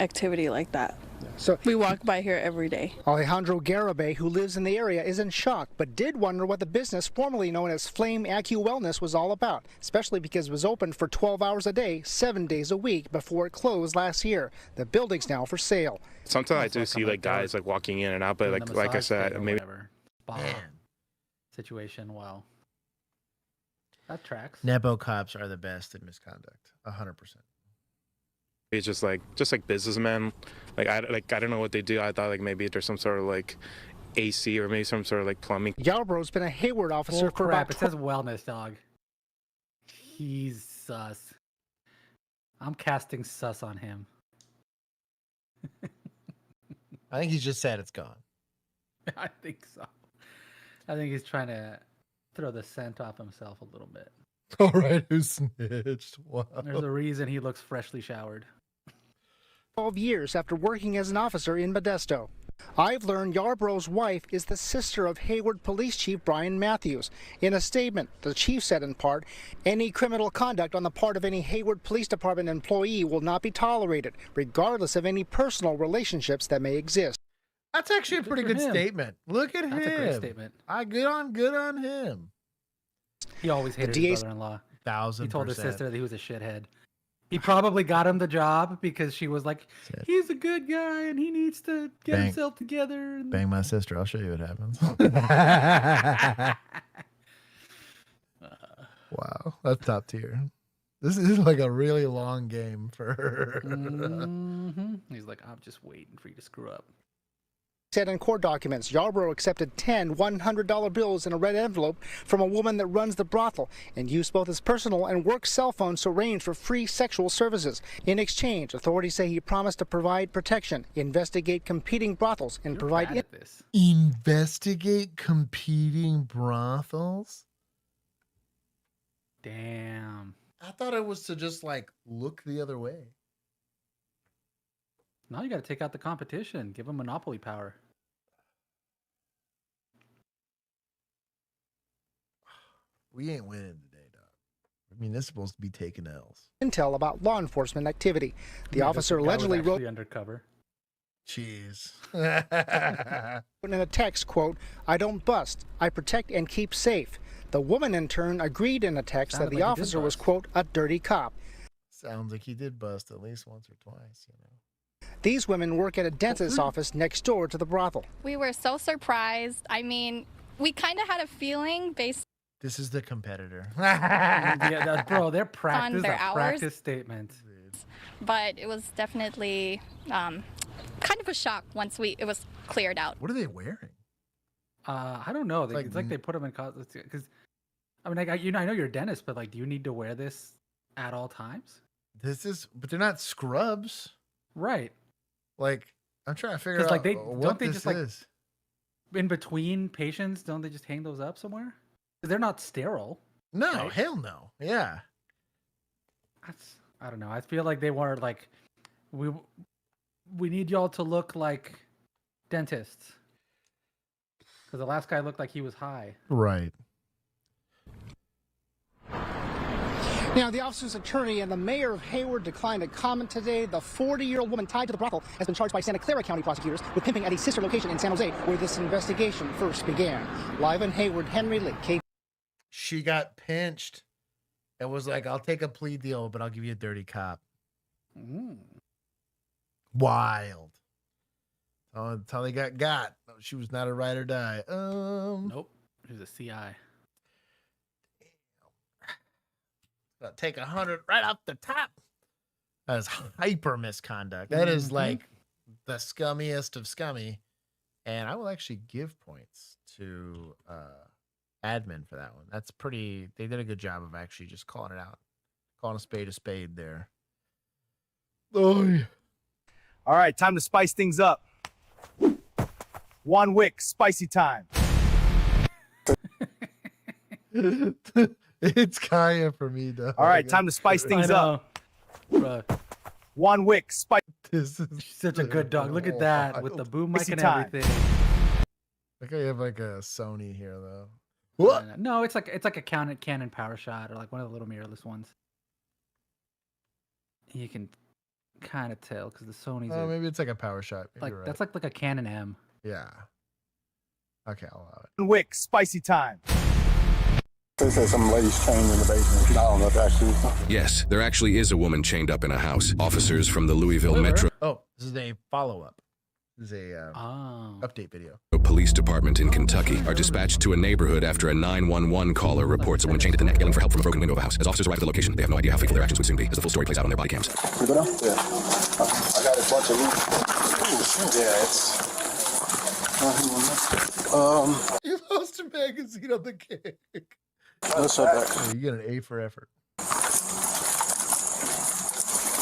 activity like that. So we walk by here every day. Alejandro Garibay, who lives in the area, is in shock, but did wonder what the business formerly known as Flame AccuWellness was all about, especially because it was open for 12 hours a day, 7 days a week before it closed last year. The building's now for sale. Sometimes I do see like guys like walking in and out, but like I said, maybe Spa situation. Wow, that tracks. Nepo cops are the best in misconduct. 100%. it's just like businessmen. Like I don't know what they do. I thought like maybe there's some sort of like AC or maybe some sort of like plumbing. Yarbrough's been a Hayward officer for crap. about. It says wellness, dog. He's sus. I'm casting sus on him. I think he's just sad it's gone. I think so. I think he's trying to throw the scent off himself a little bit. All right, who snitched? Wow. There's a reason he looks freshly showered. 12 years after working as an officer in Modesto. I've learned Yarbrough's wife is the sister of Hayward Police Chief Brian Matthews. In a statement, the chief said in part, any criminal conduct on the part of any Hayward Police Department employee will not be tolerated, regardless of any personal relationships that may exist. That's actually a pretty good statement. Look at him. That's a great statement. Good on him. He always hated his brother-in-law. 1000%. He told his sister that he was a shithead. He probably got him the job because she was like, he's a good guy and he needs to get himself together. And... Bang my sister. I'll show you what happens. Wow. That's top tier. This is like a really long game for her. He's like, I'm just waiting for you to screw up. Said in court documents, Yarbrough accepted 10 $100 bills in a red envelope from a woman that runs the brothel and used both his personal and work cell phones to arrange for free sexual services. In exchange, authorities say he promised to provide protection, investigate competing brothels, and provide... Investigate competing brothels? Damn. I thought it was to just, like, look the other way. Now you got to take out the competition. Give them monopoly power. We ain't winning today, dog. I mean, this is supposed to be taking L's. Intel about law enforcement activity. The officer allegedly wrote undercover. Jeez. in a text, quote, "I don't bust. I protect and keep safe." The woman, in turn, agreed in a text that the officer was, quote, "a dirty cop." Sounds like he did bust at least once or twice, you know. These women work at a dentist's office next door to the brothel. We were so surprised. I mean, we kind of had a feeling based This is the competitor. Yeah, bro, they're practice, their hours. practice statement. but it was definitely kind of a shock once it was cleared out. What are they wearing? I don't know. It's like they put them in because I mean, I know you're a dentist, but like, do you need to wear this at all times? But they're not scrubs, right? Like, I'm trying to figure out like what this like is. In between patients, don't they just hang those up somewhere? 'Cause they're not sterile. No, right? hell no. Yeah. I don't know. I feel like they were like, we need y'all to look like dentists. Because the last guy looked like he was high. Right. Now, the officer's attorney and the mayor of Hayward declined to comment today. The 40-year-old woman tied to the brothel has been charged by Santa Clara County prosecutors with pimping at a sister location in San Jose, where this investigation first began. Live in Hayward, Henry Lee. She got pinched and was like, I'll take a plea deal, but I'll give you a dirty cop. Wild. Oh, that's how they got. She was not a ride or die. Nope. She was a CI. Take 100 right off the top. That is hyper misconduct. That is like the scummiest of scummy. And I will actually give points to admin for that one. That's pretty, they did a good job of actually just calling it out. Calling a spade there. Oh. All right, time to spice things up. One wick, spicy time. It's Kaya for me, though. All right, time to spice things up. One wick, spice. This is such a good dog. Look at that with the boom mic and time. everything. Like I have like a Sony here, though. What? No, it's like a Canon power shot or like one of the little mirrorless ones. You can kind of tell because the Sony's. Oh, maybe it's like a power shot. Maybe like you're right. that's like a Canon M. Yeah. Okay, I'll allow it. One wick, spicy time. They said some ladies chained in the basement. I don't know if that's actually. Yes, there actually is a woman chained up in a house. Officers from the Louisville Metro Oh, this is a follow-up. This is a update video. Police Department in Kentucky are dispatched to a neighborhood after a 911 caller reports a woman chained at the neck yelling for help from a broken window of a house. As officers arrive at the location, they have no idea how fateful their actions would soon be, as the full story plays out on their body cams. You go down? Yeah. I got a bunch of loot. Yeah, it's. You lost a magazine on the kick. No setback. Oh, you get an A for effort.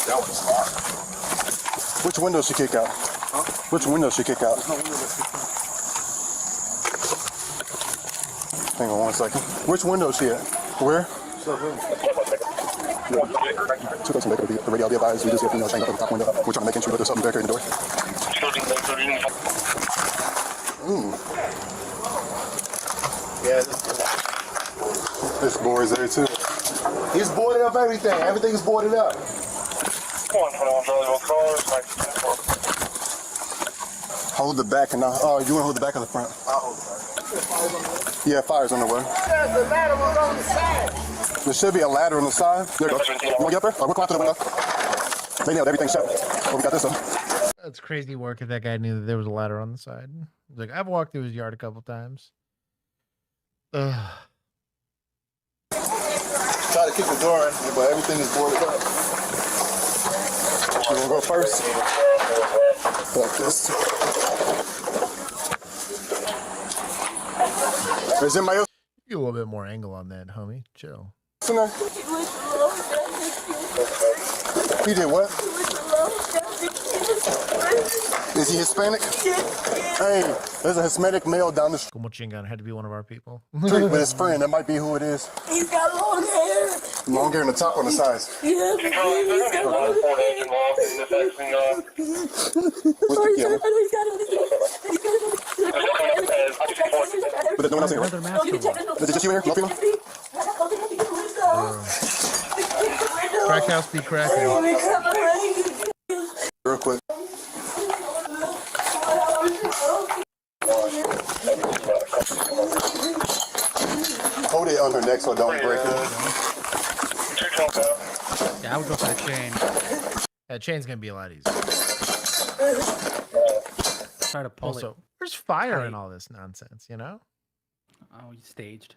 That was hard. Which window she kick out? Huh? Which window she kick out? Hang on 1 second. Which window she at? Where? Yeah. 2 days later, the radio advised we just get females hanging up at the top window. We're trying to make entry, but there's something barricading the door. Yeah. This board's there too. He's boarded up everything. Everything's boarded up. Hold the back and you want to hold the back or the front? I'll hold the back. Yeah, fire's on the way. The ladder was on the side. There should be a ladder on the side. There you go. You want to get up there? We'll climb to the window. They nailed everything shut. Oh, we got this up. That's crazy work if that guy knew that there was a ladder on the side. He's like, I've walked through his yard a couple times. Ugh. Try to kick the door in, but everything is boarded up. You want to go first? Like this. Is anybody else? Get a little bit more angle on that, homie. Chill. He did what? Is he Hispanic? Hey, there's a Hispanic male down the street. Como chingan had to be one of our people. With his friend, that might be who it is. He's got long hair. Long hair on the top, on the sides. Yeah, he's got long hair. But there's no one else here, right? Is it just you here? No female? Crack house be cracking. Real quick. Hold it on her neck so it don't break it. Yeah, I would go for the chain. That chain's gonna be a lot easier. Try to pull Also, it. there's fire in all this nonsense, you know? Oh, you staged.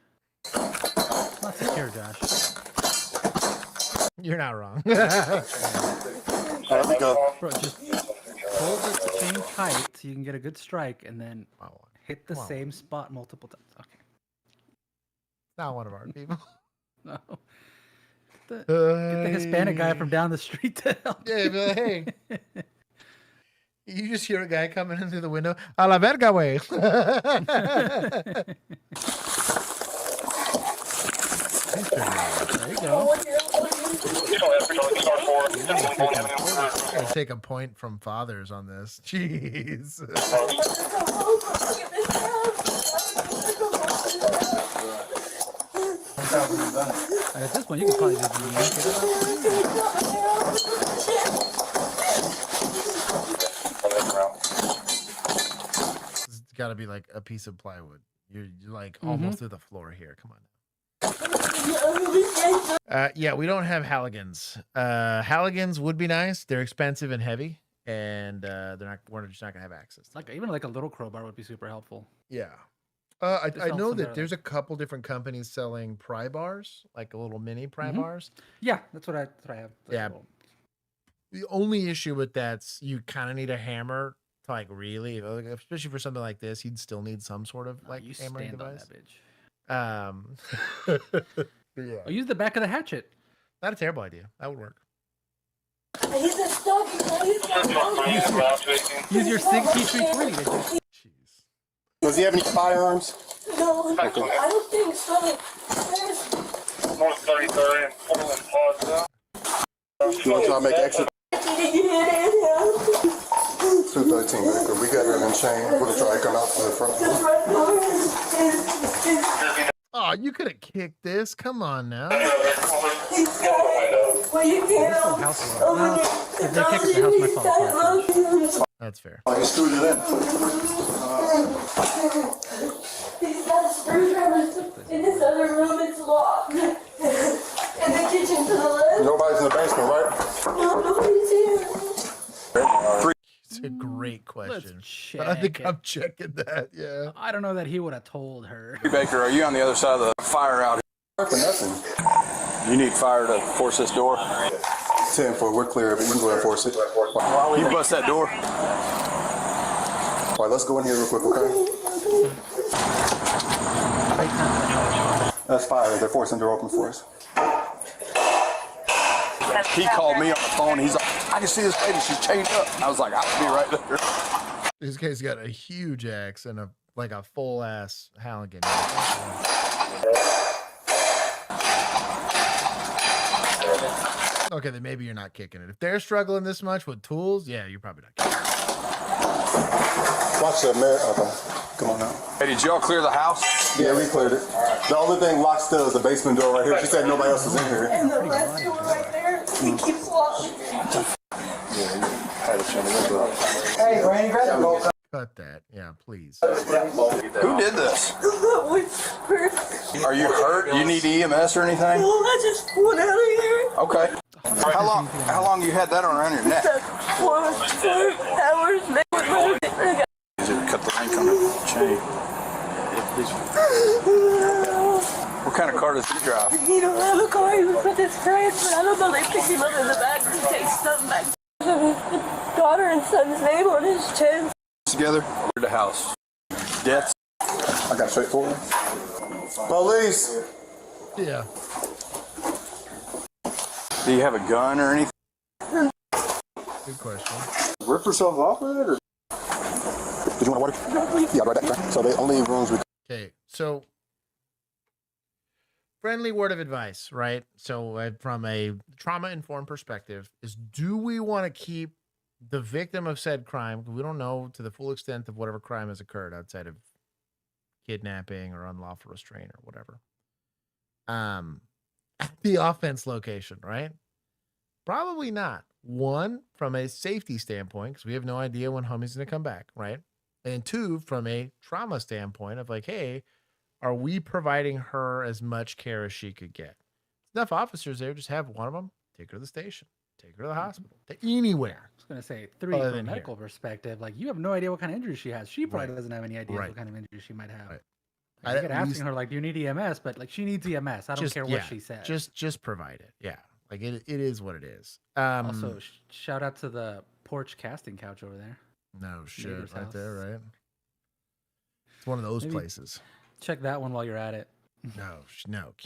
Not secure, Josh. You're not wrong. There we go. Bro, just pull the chain tight so you can get a good strike, and then hit the same spot multiple times. Okay. Not one of our people. No. Get the Hispanic guy from down the street to help. Yeah, but hey. You just hear a guy coming in through the window. A la verga, way. There you go. I'll take a point from fathers on this. Jeez. And at this point, you can probably just yank it up. It's got to be like a piece of plywood. You're like almost through the floor here. Come on. Yeah, we don't have Halligans. Halligans would be nice. They're expensive and heavy, and we're just not gonna have access. Like even like a little crowbar would be super helpful. Yeah. I know that there's a couple different companies selling pry bars, like a little mini pry bars. Yeah, that's what I have. That's Yeah. cool. The only issue with that's you kind of need a hammer to like really, especially for something like this, you'd still need some sort of like You hammering stand on device. that bitch. Yeah. I'll use the back of the hatchet. Not a terrible idea. That would work. He's a stuck. Use your SIG-P3. Does he have any firearms? No, I don't think so. North 33rd and Portland Plaza. You want to try to make extra? 213, we got her in chain. We're going to try to come out to the front. Oh, you could have kicked this. Come on now. Well, you can't. If they kick it, the house might fall apart. That's fair. I just threw it in. He's got a screwdriver in this other room. It's locked. In the kitchen to the left. Nobody's in the basement, right? No, nobody's here. It's a great question. Let's But I think check I'm checking that. Yeah. I don't know that he would have told her. Baker, are you on the other side of the fire out here? For nothing. You need fire to force this door? 10-4, we're clear. We can go and force it. You bust that door? All right, let's go in here real quick, okay? That's fire. They're forcing the door open for us. He called me on the phone. He's like, I can see this lady. She's chained up. I was like, I'll be right there. This guy's got a huge axe and a full ass Halligan. Okay, then maybe you're not kicking it. If they're struggling this much with tools, yeah, you're probably not kicking it. Watch that, man. Okay, come on now. Hey, did y'all clear the house? Yeah, we cleared it. The only thing locked still is the basement door right here. She said nobody else was in here. And the left door right there. He keeps locked. Hey, Granny, grab the bolt. Cut that. Yeah, please. Who did this? Are you hurt? You need EMS or anything? No, I just went out of here. Okay. How long you had that around your neck? 4 hours. Cut the link on the chain. What kind of car does he drive? He don't have a car. He was with his friends, but I don't know. They picked him up in the back and take something back. His daughter and son's name on his chest. Together? The house. Deaths? I got straightforward. Police. Yeah. Do you have a gun or anything? Good question. Rip yourself off with it, or? Did you want water? Yeah, right back. So the only rooms we. Okay, so friendly word of advice, right? So from a trauma-informed perspective, is do we want to keep the victim of said crime? We don't know to the full extent of whatever crime has occurred outside of kidnapping or unlawful restraint or whatever. At the offense location, right? Probably not. One, from a safety standpoint, because we have no idea when homie's going to come back, right? And two, from a trauma standpoint of like, hey, are we providing her as much care as she could get? Enough officers there, just have one of them take her to the station, take her to the hospital, to anywhere. I was going to say, three, Other from a than medical perspective, like, you have no idea what kind of injury she has. She probably Right. doesn't have any idea Right. what kind of injury she might have. Right. Like, you I'd could at asking least- her, like, do you need EMS? But, like, she needs EMS. I don't care what she says. Just provide it. Yeah. Like it is what it is. Also, shout out to the porch casting couch over there. No shit, Neighbor's right house. there, right? It's one of those Maybe places. Check that one while you're at it. No,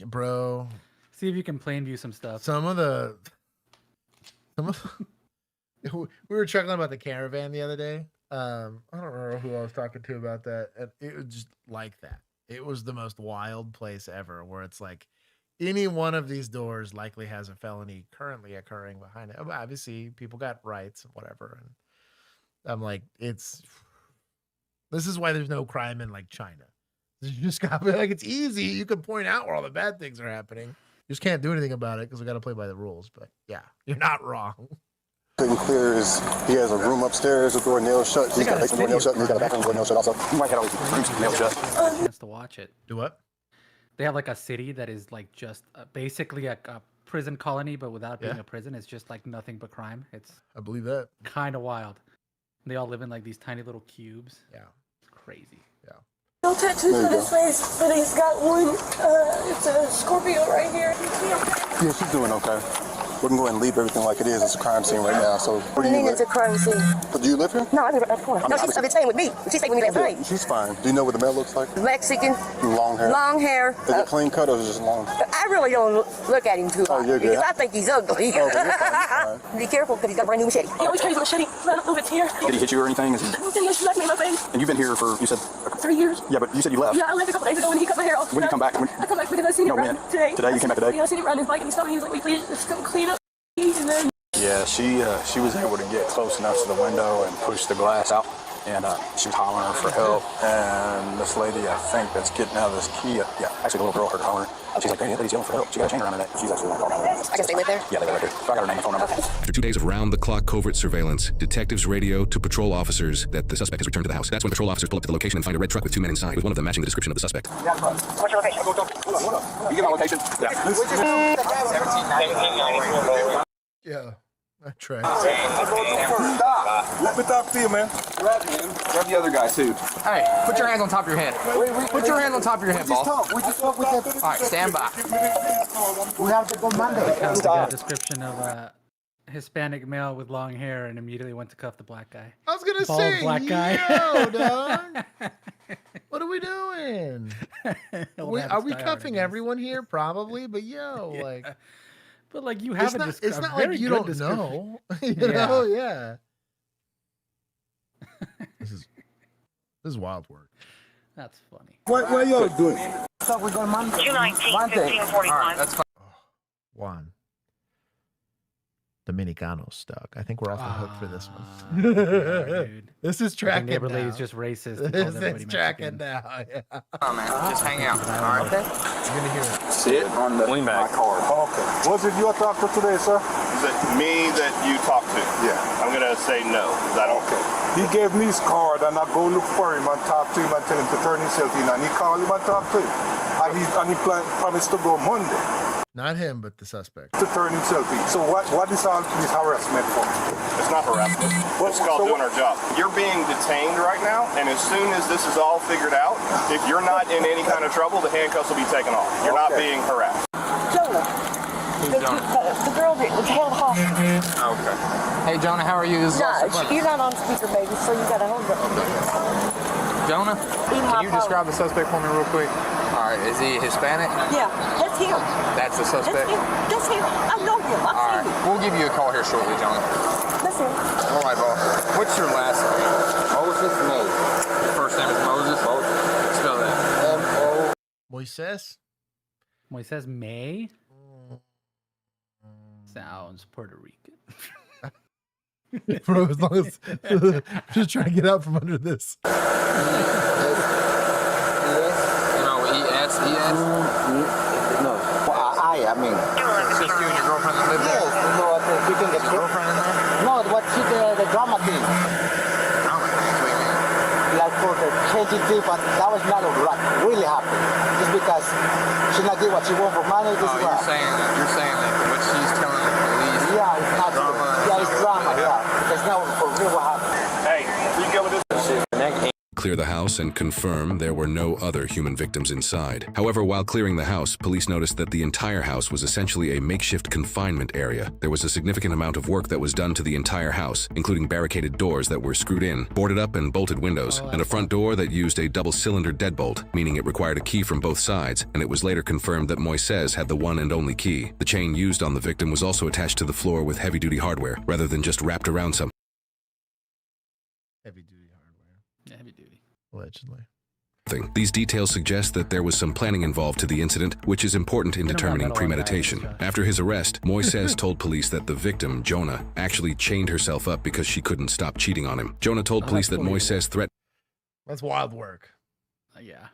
bro. See if you can plain view some stuff. Some of we were chuckling about the caravan the other day. I don't remember who I was talking to about that. And it was just like that. It was the most wild place ever, where it's like any one of these doors likely has a felony currently occurring behind it. Obviously, people got rights and whatever. And I'm like, this is why there's no crime in like China. You just got like, it's easy. You can point out where all the bad things are happening. You just can't do anything about it because we got to play by the rules. But yeah, you're not wrong. Couldn't clear his. He has a room upstairs, the door nailed shut. He's got a basement door nailed shut, and he's got a bathroom door nailed shut also. He might have all these rooms nailed shut. Chance to watch it. Do what? They have like a city that is like just basically a prison colony, but without being a prison, it's just like nothing but crime. It's I believe that. Kind of wild. They all live in like these tiny little cubes. Yeah, it's crazy. Yeah. No tattoos on his face, but he's got one. It's a Scorpio right here. Yeah, she's doing okay. We can go ahead and leave everything like it is. It's a crime scene right now. So where do you live? It's a crime scene. But do you live here? No, I live at corner. No, she's staying with me. She stayed with me last night. Yeah, she's fine. Do you know what the male looks like? Mexican. Long hair. Long hair. Is it clean cut or is it just long? I really don't look at him too hard. you're good. Because I think he's ugly. Oh, you're fine, Be careful because he's got a brand new machete. He always carries a machete. I don't know if it's here. Did he hit you or anything? He slapped me in my face. And you've been here for, you said? 3 years. Yeah, but you said you left. Yeah, I left a couple days ago when he cut my hair off. When did you come back? I come back because I seen it right today. Today? You came back today? Yeah, I seen it right on his bike and he saw me. He was like, wait, please, just come clean up. And then Yeah, she was able to get close enough to the window and push the glass out, and she was hollering her for help. And this lady, I think, that's getting out of this key, actually the little girl heard her hollering. She's like, hey, that lady's yelling for help. She got a chain around her neck. She's actually like, I can stay live there? yeah, they live right here. So I got her name and phone number. After 2 days of round-the-clock covert surveillance, detectives radio to patrol officers that the suspect has returned to the house. That's when patrol officers pull up to the location and find a red truck with 2 men inside, with one of them matching the description of the suspect. What's your location? Hold on. You get my location? Yeah. Yeah, I tried. Stop. Let me talk to you, man. Grab him. Grab the other guy, too. Hey, put your hands on top of your head. Put your hands on top of your head, boss. We just talk with that. All right, stand by. We have to go Monday. Got a description of a Hispanic male with long hair and immediately went to cuff the black guy. I was gonna Bald say, black guy. yo, dog. What are we doing? Are we cuffing everyone here? Probably, but yo, like, but like you have it's not like you don't know. You know, yeah. This is wild work. That's funny. What y'all doing? So we're going Monday. 219, 1545. That's fine. Juan. Dominicano's stuck. I think we're off the hook for this one. Yeah, dude. This is tracking neighbor now. lady's just racist. and This calls everybody is tracking Mexican. now. Yeah. Oh, man, just hang out. All right. You're gonna hear it. Sit on the lean back. Okay. Was it your doctor today, sir? Is it me that you talked to? Yeah. I'm gonna say no, because I don't. He gave me his card, and I go look for him and talk to him and tell him to turn himself in. And he called him and talked to him. And he promised to go Monday. Not him, but the suspect. To turn himself in. So what is all this harassment for? It's not harassment. It's called doing our job. You're being detained right now, and as soon as this is all figured out, if you're not in any kind of trouble, the handcuffs will be taken off. You're not being harassed. Jonah. The girl that was held hostage. Okay. Hey, Jonah, how are you? This is No, you're not on speaker, baby, so you gotta hold up. Jonah, can you describe the suspect for me real quick? All right, is he Hispanic? Yeah, that's him. That's the suspect? That's him. I know him. All right, we'll give you a call here shortly, Jonah. That's him. All right, boss. What's your last name? Moses May. Your first name is Moses? Moses. Spell that. M-O. Moises? Moises May? Sounds Puerto Rican. Bro, as long as I'm just trying to get out from under this. You know, E-S? No. I mean. It's just you and your girlfriend that live there? Yes. You know what? You can get girlfriend in there? No, what she the drama thing. Drama thing? What do you mean? Like for the changing thing, but that was not really happy. Just because she not get what she want for money. This you're saying that what she's telling the police. Yeah, it's not drama. Yeah, it's drama. Yeah, because now for real what happened. Hey, you go with this. Clear the house and confirm there were no other human victims inside. However, while clearing the house, police noticed that the entire house was essentially a makeshift confinement area. There was a significant amount of work that was done to the entire house, including barricaded doors that were screwed in, boarded up and bolted windows, and a front door that used a double-cylinder deadbolt, meaning it required a key from both sides, and it was later confirmed that Moises had the one and only key. The chain used on the victim was also attached to the floor with heavy-duty hardware, rather than just wrapped around something. Heavy-duty hardware. Yeah, heavy-duty. Allegedly. These details suggest that there was some planning involved to the incident, which is important in determining premeditation. After his arrest, Moises told police that the victim, Jonah, actually chained herself up because she couldn't stop cheating on him. Jonah told police that Moises threatened That's wild work. Yeah.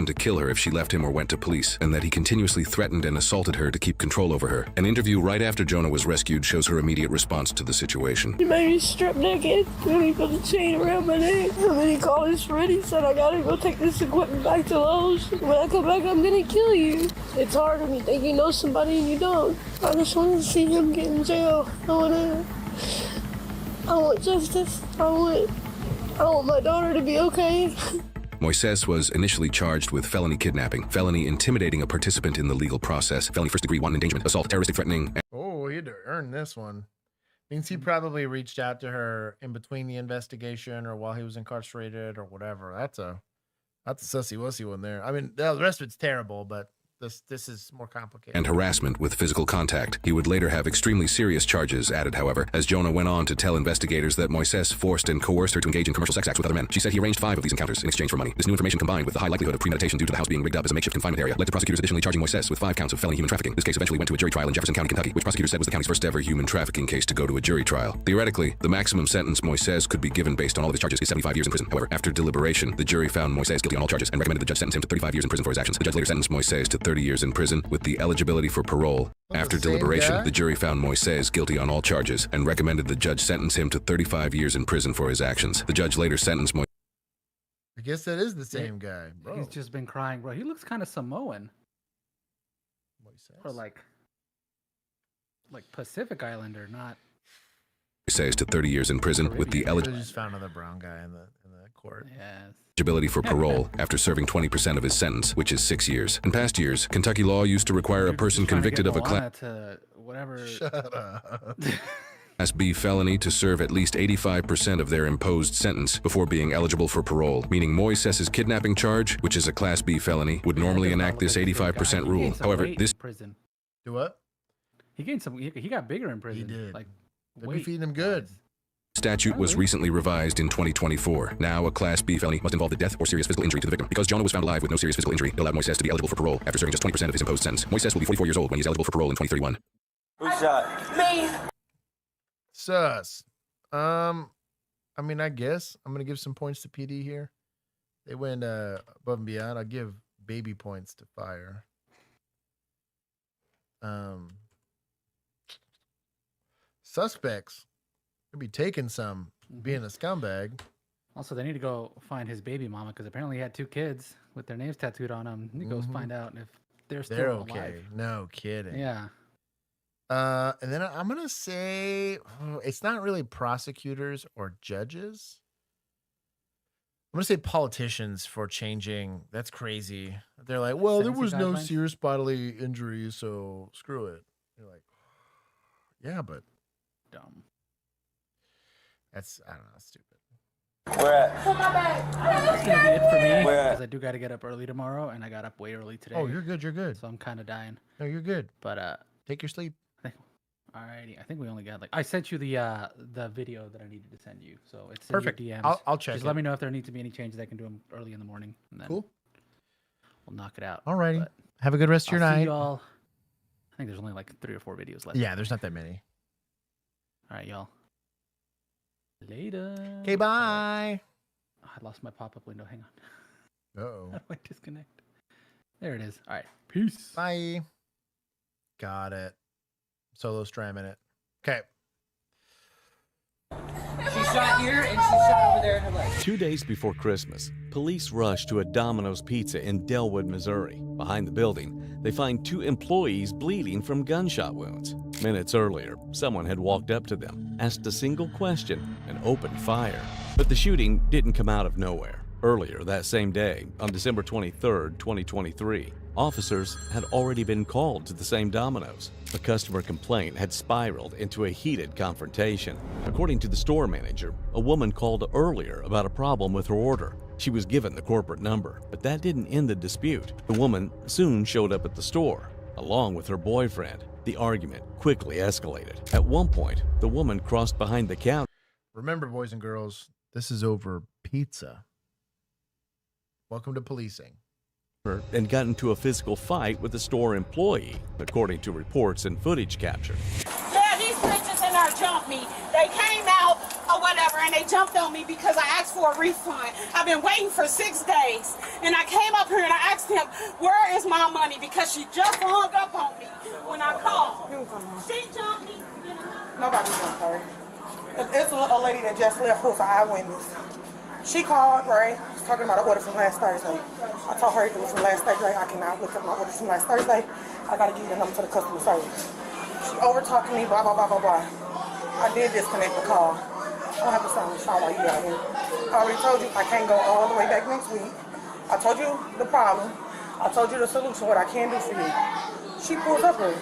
to kill her if she left him or went to police, and that he continuously threatened and assaulted her to keep control over her. An interview right after Jonah was rescued shows her immediate response to the situation. He made me strip naked, and he put the chain around my neck, and then he called his friend. He said, I gotta go take this equipment back to Lowe's. When I come back, I'm gonna kill you. It's hard when you think you know somebody and you don't. I just want to see him get in jail. I want justice. I want my daughter to be okay. Moises was initially charged with felony kidnapping, felony intimidating a participant in the legal process, felony first-degree wanton endangerment, assault, terroristic threatening. Oh, he had to earn this one. Means he probably reached out to her in between the investigation or while he was incarcerated or whatever. That's a sussy-wussy one there. I mean, the rest of it's terrible, but this is more complicated. And harassment with physical contact. He would later have extremely serious charges added, however, as Jonah went on to tell investigators that Moises forced and coerced her to engage in commercial sex acts with other men. She said he arranged 5 of these encounters in exchange for money. This new information, combined with the high likelihood of premeditation due to the house being rigged up as a makeshift confinement area, led to prosecutors additionally charging Moises with 5 counts of felony human trafficking. This case eventually went to a jury trial in Jefferson County, Kentucky, which prosecutors said was the county's first ever human trafficking case to go to a jury trial. Theoretically, the maximum sentence Moises could be given based on all of his charges is 75 years in prison. However, after deliberation, the jury found Moises guilty on all charges and recommended the judge sentence him to 35 years in prison for his actions. The judge later sentenced Moises to 30 years in prison with the eligibility for parole. After deliberation, the jury found Moises guilty on all charges and recommended the judge sentence him to 35 years in prison for his actions. The judge later sentenced Moises. I guess that is the same guy, bro. He's just been crying, bro. He looks kind of Samoan. Or like Pacific Islander, not. Moises to 30 years in prison with the eligibility. Just found another brown guy in the court. Yes. Eligibility for parole after serving 20% of his sentence, which is 6 years. In past years, Kentucky law used to require a person convicted of a Class B felony to serve at least 85% of their imposed sentence before being eligible for parole, meaning Moises's kidnapping charge, which is a Class B felony, would normally enact this 85% rule. However, this prison. Do what? He gained some. He got bigger in prison. He did. Like, they'd be feeding him good. Statute was recently revised in 2024. Now, a Class B felony must involve the death or serious physical injury to the victim. Because Jonah was found alive with no serious physical injury, it allowed Moises to be eligible for parole after serving just 20% of his imposed sentence. Moises will be 44 years old when he's eligible for parole in 2031. Who's shot? Me. Sus. I mean, I guess I'm gonna give some points to PD here. They went above and beyond. I'll give baby points to Fire. Suspects could be taking some, being a scumbag. Also, they need to go find his baby mama because apparently he had 2 kids with their names tattooed on them. He goes find out if they're still okay. alive. No kidding. Yeah. And then I'm gonna say it's not really prosecutors or judges. I'm gonna say politicians for changing. That's crazy. They're like, well, there was no serious bodily injury, so screw it. You're like, yeah, but dumb. That's, I don't know, stupid. Where at? Put my bag. That's gonna be it for me Where at? because I do got to get up early tomorrow, and I got up way early today. Oh, you're good. You're good. So I'm kind of dying. No, you're good. But take your sleep. Alrighty, I think we only got like I sent you the video that I needed to send you, so it's in Perfect. your DMs. I'll check Just it. let me know if there needs to be any changes. I can do them early in the morning, and then Cool. we'll knock it out. Alrighty. But Have a good rest of your I'll see night. y'all. I think there's only like 3 or 4 videos left. Yeah, there's not that many. All right, y'all. Later. Okay, bye. Oh, I lost my pop-up window. Hang on. Uh-oh. How do I disconnect? There it is. All right. Peace. Bye. Got it. Solo stramming it. Okay. She shot here and she shot over there in her leg. 2 days before Christmas, police rush to a Domino's Pizza in Delwood, Missouri. Behind the building, they find 2 employees bleeding from gunshot wounds. Minutes earlier, someone had walked up to them, asked a single question, and opened fire. But the shooting didn't come out of nowhere. Earlier that same day, on December 23, 2023, officers had already been called to the same Domino's. A customer complaint had spiraled into a heated confrontation. According to the store manager, a woman called earlier about a problem with her order. She was given the corporate number, but that didn't end the dispute. The woman soon showed up at the store, along with her boyfriend. The argument quickly escalated. At one point, the woman crossed behind the counter. Remember, boys and girls, this is over pizza. Welcome to policing. And got into a physical fight with a store employee, according to reports and footage captured. Yeah, these bitches in there jumped me. They came out or whatever and they jumped on me because I asked for a refund. I've been waiting for 6 days. And I came up here and I asked him, where is my money? Because she just hung up on me when I called. She jumped me. Nobody jumped her. It's a lady that just left who's an eyewitness. She called, right? She was talking about an order from last Thursday. I told her it was from last Thursday. I cannot look up my order from last Thursday. I gotta give you the number to the customer service. She over talking me, blah, blah, blah, blah, blah. I did disconnect the call. I don't have to sound shout like you out here. I already told you I can't go all the way back next week. I told you the problem. I told you the solution, what I can do for you. She pulls up here.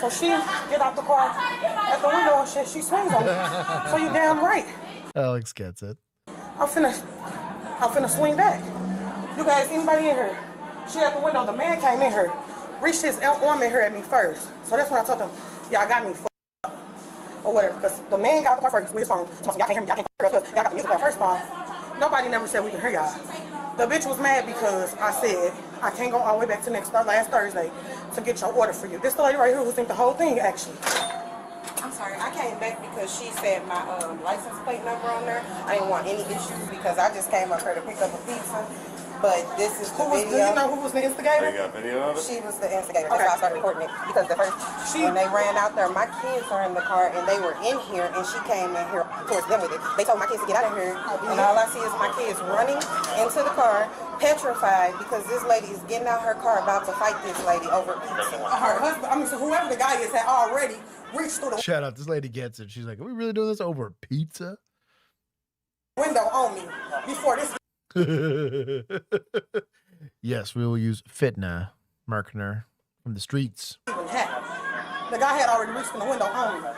So she get out the car at the window and shit. She swings on me. So you damn right. Alex gets it. I'm finna swing back. You guys, anybody in here? She at the window. The man came in here, reached his arm in here at me first. So that's when I told him, y'all got me fucked up. Or whatever. Because the man got the car first with his phone. So y'all can't hear me, y'all can't hear us. Y'all got the music on first phone. Nobody never said we can hear y'all. The bitch was mad because I said, I can't go all the way back to last Thursday to get your order for you. This the lady right here who think the whole thing, actually. I'm sorry, I came back because she said my license plate number on there. I didn't want any issues because I just came up here to pick up a pizza. But this is the video. Do you know who was the instigator? You got video of it? She was the instigator. That's why I started recording it. Because the first, when they ran out there, my kids are in the car and they were in here and she came in here towards them with it. They told my kids to get out of here. And all I see is my kids running into the car, petrified because this lady is getting out her car about to fight this lady over pizza. Her husband, I mean, so whoever the guy is had already reached through the Shout out, this lady gets it. She's like, are we really doing this over pizza? window on me before this. Yes, we will use Fitna Marketer from the streets. Even happened. The guy had already reached in the window on me.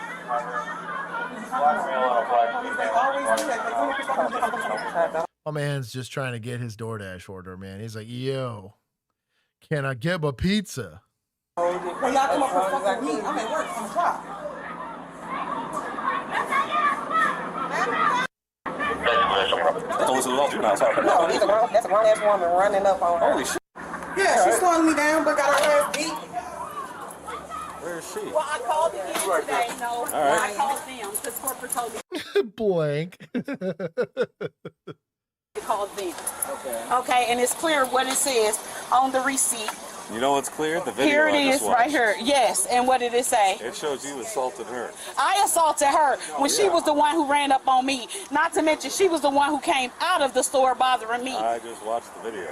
My man's just trying to get his DoorDash order, man. He's like, yo, can I get my pizza? When y'all come up here fucking with me, I'm at work on the clock. No, he's a grown, that's a grown ass woman running up on her. Holy shit. Yeah, she's slowing me down, but got her ass beat. Where is she? Well, I called again today. No, right. I called them because corporate told me Blank. to call them. Okay, and it's clear what it says on the receipt. You know what's clear? The video Here it I is, just watched. right here. Yes, and what did it say? It shows you assaulted her. I assaulted her when she was the one who ran up on me. Not to mention, she was the one who came out of the store bothering me. I just watched the video.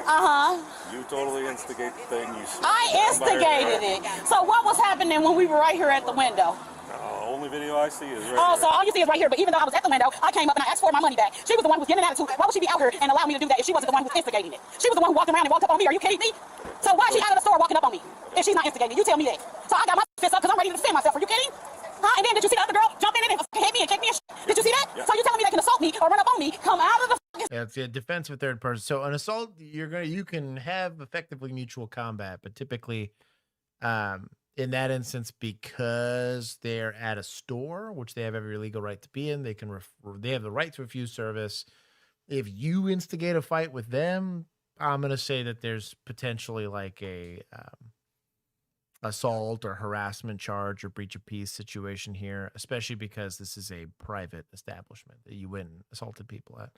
You totally instigate the thing. I instigated it. So what was happening when we were right here at the window? Only video I see is right Oh, here. so all you see is right here, but even though I was at the window, I came up and I asked for my money back. She was the one who was getting an attitude. Why would she be out here and allow me to do that if she wasn't the one who was instigating it? She was the one who walked around and walked up on me. Are you kidding me? So why is she out of the store walking up on me if she's not instigating? You tell me that. So I got my fist up because I'm ready to defend myself. Are you kidding? Huh? And then did you see the other girl jump in it and hit me and kick me and shit? Did you see that? Yeah. So you telling me they can assault me or run up on me, come out of it's a defense of a third person. So an assault, you can have effectively mutual combat, but typically, in that instance, because they're at a store, which they have every legal right to be in, they have the right to refuse service. If you instigate a fight with them, I'm going to say that there's potentially like a assault or harassment charge or breach of peace situation here, especially because this is a private establishment that you went and assaulted people at.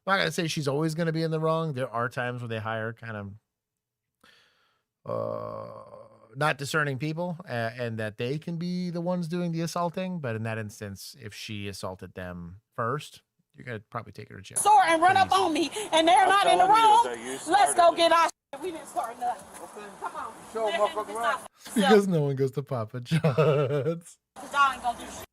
I'm not going to say she's always going to be in the wrong. There are times where they hire kind of not discerning people and that they can be the ones doing the assaulting. But in that instance, if she assaulted them first, you're going to probably take her to jail. Sword and run up on me, and they're not in the wrong. Let's go get our shit. We didn't start nothing. Come on. Show motherfucker around. Because no one goes to Papa John's. Y'all ain't gonna do shit.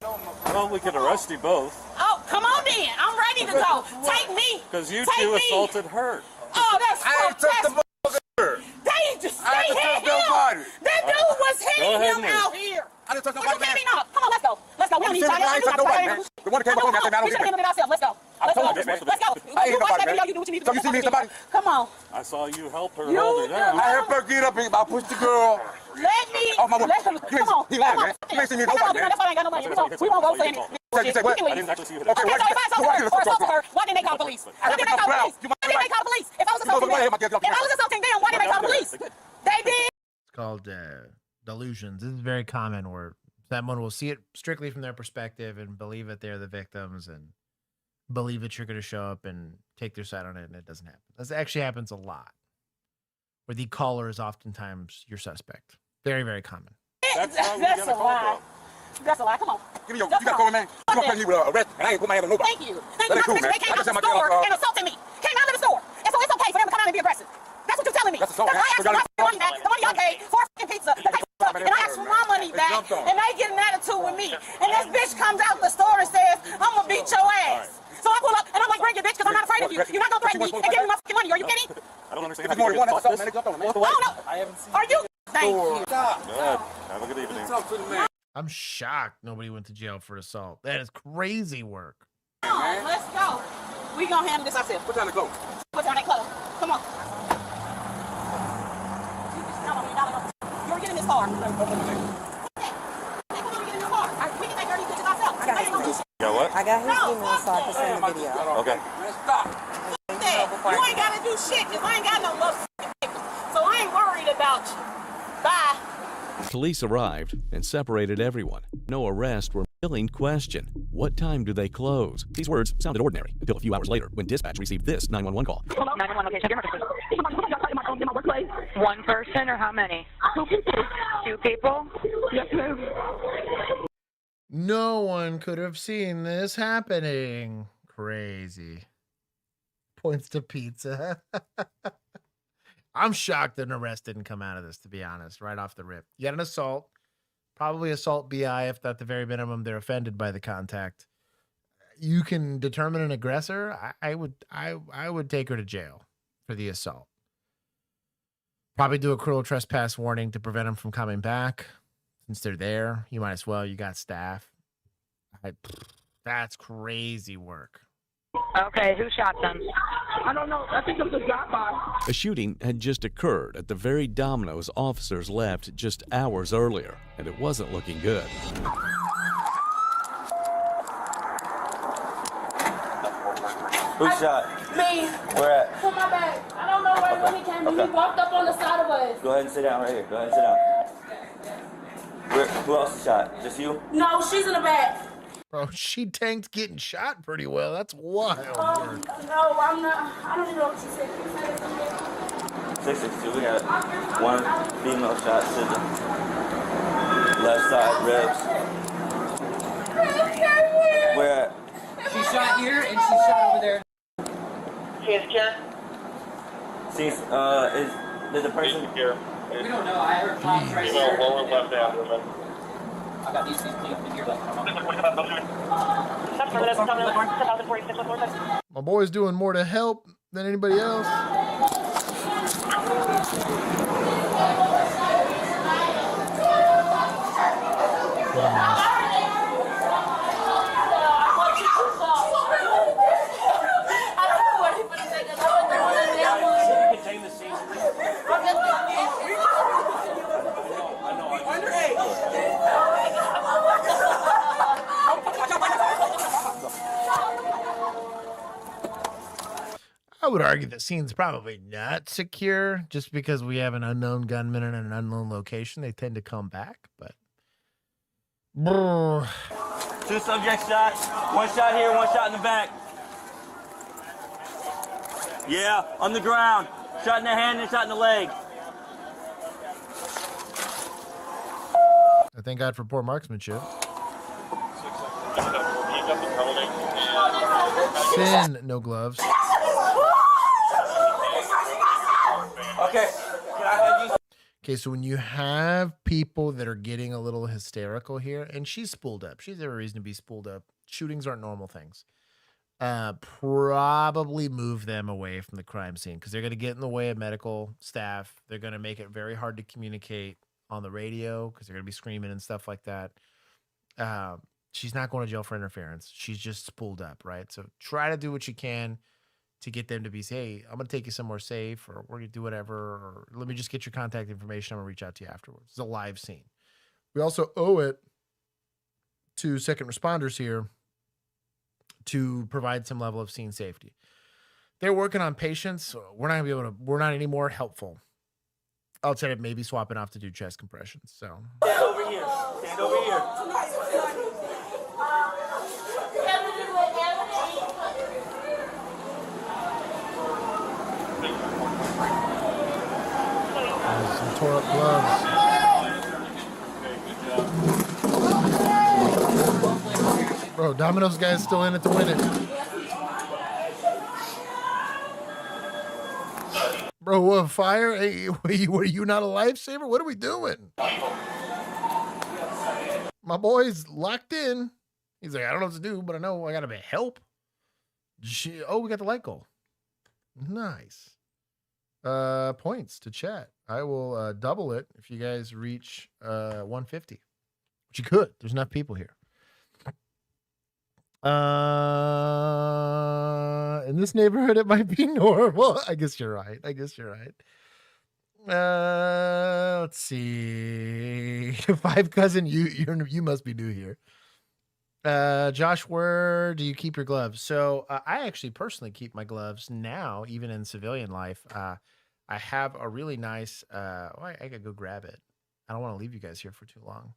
Well, we could arrest you both. Oh, come on then. I'm ready to go. Take me. Because you Take two me. assaulted her. Oh, that's I ain't touched the motherfucker. They just I ain't touched nobody. That dude was hitting him out here. I didn't touch What nobody, you man. mean up? Come on, let's go. Let's go. We don't need I ain't touched nobody, man. The one that came up on me, I said, man, I don't We get should have it. handled it ourselves. Let's go. Let's go. Let's go. I ain't You watch nobody, that video. man. You do what you need to So do. you see me, somebody? Come on. I saw you help her You hold her down. I helped her get up here. I pushed the girl. Let me. Oh, my Let him. you Come on. he lying, Come man. on. You ain't seen me That's nobody, man. why I ain't got no money. We won't go for any. You say what? You can leave. I didn't actually see you hit Okay, Okay, so if I assaulted her or assaulted her, why didn't they call the police? Why didn't they call the police? Why didn't they call the police? If I was assaulting them, why didn't they call the police? They did. It's called delusions. This is very common where someone will see it strictly from their perspective and believe that they're the victims and believe that you're going to show up and take their side on it, and it doesn't happen. This actually happens a lot, where the caller is oftentimes your suspect. Very, very common. That's a lie. That's a lie. Come on. Give me your, you got a phone, man. You gonna pay me with an arrest, and I ain't put my hand on nobody. Thank you. Thank That you. ain't cool, man. They came I out just the said my store girl, and assaulted me. Came out of the store. And so it's okay for them to come out and be aggressive. That's what you're telling me. That's assault, I man. asked for my money back. The money I paid for a pizza. And I asked for my money back. And they get an attitude with me. And this bitch comes out the store and says, I'm going to beat your ass. So I pull up and I'm like, bring your bitch because I'm not afraid of you. You're not going to threaten me and give me my fucking money. Are you kidding? I don't understand. If it's more than one, that's assault, man. They jumped on him, man. Oh, no. I haven't seen Are you? Thank you. Good. Have a good evening. Talk to the man. I'm shocked nobody went to jail for assault. That is crazy work. Come on, let's go. We going to handle this ourselves. Put down the clothes. Put down that clothes. Come on. You're getting in this car. We can take 30 pictures ourselves. You got what? I got his email so I can send the video. Okay. You ain't got to do shit because I ain't got no love. So I ain't worried about you. Bye. Police arrived and separated everyone. No arrests were. Killing question. What time do they close? These words sounded ordinary until a few hours later when dispatch received this 911 call. Hello, 911 location. One person or how many? 2 people. 2 people? Yes, ma'am. No one could have seen this happening. Crazy. Points to pizza. I'm shocked that an arrest didn't come out of this, to be honest, right off the rip. You had an assault, probably assault BI, if at the very minimum they're offended by the contact. You can determine an aggressor. I would take her to jail for the assault. Probably do a cruel trespass warning to prevent them from coming back. Since they're there, you might as well. You got staff. That's crazy work. Okay, who shot them? I don't know. I think it was a drive-by. A shooting had just occurred at the very Domino's officers left just hours earlier, and it wasn't looking good. Who shot? Me. Where at? Put my bag. I don't know where when he came, but he walked up on the side of us. Go ahead and sit down right here. Go ahead and sit down. Who else shot? Just you? No, she's in the back. Bro, she tanked getting shot pretty well. That's wild. No, I'm not. I don't even know what she said. 662. We got one female shot to the left side ribs. Where at? She shot here and she shot over there. She is here. Did the person here? We don't know. I heard pops right here. Lower left abdomen. I got these things cleaned up in here. My boy's doing more to help than anybody else. would argue the scene's probably not secure just because we have an unknown gunman in an unknown location. They tend to come back, but. Brr. 2 subjects shot. 1 shot here, 1 shot in the back. Yeah, on the ground. Shot in the hand and shot in the leg. I thank God for poor marksmanship. Sin, no gloves. Okay. Can I have you? Okay, so when you have people that are getting a little hysterical here, and she's spooled up. She's every reason to be spooled up. Shootings aren't normal things. Probably move them away from the crime scene because they're going to get in the way of medical staff. They're going to make it very hard to communicate on the radio because they're going to be screaming and stuff like that. She's not going to jail for interference. She's just spooled up, right? So try to do what you can to get them to be, hey, I'm going to take you somewhere safe, or we're going to do whatever, or let me just get your contact information. I'm going to reach out to you afterwards. It's a live scene. We also owe it to second responders here to provide some level of scene safety. They're working on patients. We're not going to be able to, we're not any more helpful outside of maybe swapping off to do chest compressions. So Stand over here. Stand over here. some tore up gloves. Bro, Domino's guy's still in it to win it. Bro, what, fire? Hey, were you not a lifesaver? What are we doing? My boy's locked in. He's like, I don't know what to do, but I know I got to be help. Oh, we got the light goal. Nice. Points to chat. I will double it if you guys reach 150, which you could. There's enough people here. In this neighborhood, it might be normal. I guess you're right. Let's see. Five cousin, you must be new here. Josh, where do you keep your gloves? So I actually personally keep my gloves now, even in civilian life. I have a really nice, I could go grab it. I don't want to leave you guys here for too long,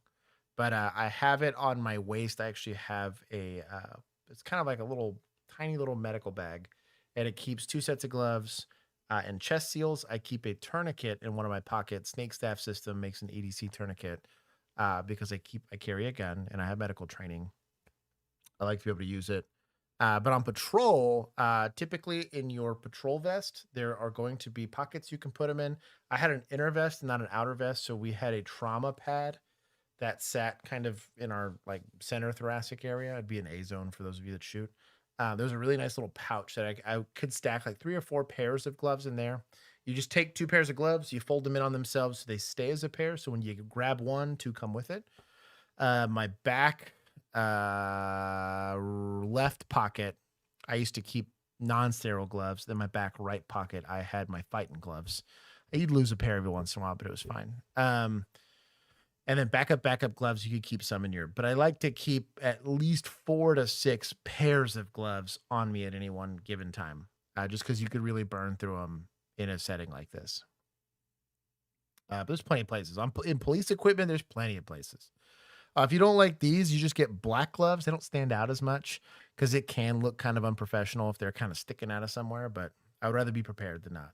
but I have it on my waist. I actually have it's kind of like a little tiny little medical bag, and it keeps 2 sets of gloves and chest seals. I keep a tourniquet in one of my pockets. Snake Staff System makes an EDC tourniquet because I carry a gun and I have medical training. I like to be able to use it. But on patrol, typically in your patrol vest, there are going to be pockets you can put them in. I had an inner vest, not an outer vest. So we had a trauma pad that sat kind of in our like center thoracic area. It'd be an A zone for those of you that shoot. There's a really nice little pouch that I could stack like 3 or 4 pairs of gloves in there. You just take 2 pairs of gloves, you fold them in on themselves so they stay as a pair. So when you grab 1, 2 come with it. My back left pocket, I used to keep non-sterile gloves. Then my back right pocket, I had my fighting gloves. You'd lose a pair every once in a while, but it was fine. And then backup gloves, you could keep some in your, but I like to keep at least 4 to 6 pairs of gloves on me at any one given time, just because you could really burn through them in a setting like this. But there's plenty of places. In police equipment, there's plenty of places. If you don't like these, you just get black gloves. They don't stand out as much because it can look kind of unprofessional if they're kind of sticking out of somewhere, but I would rather be prepared than not.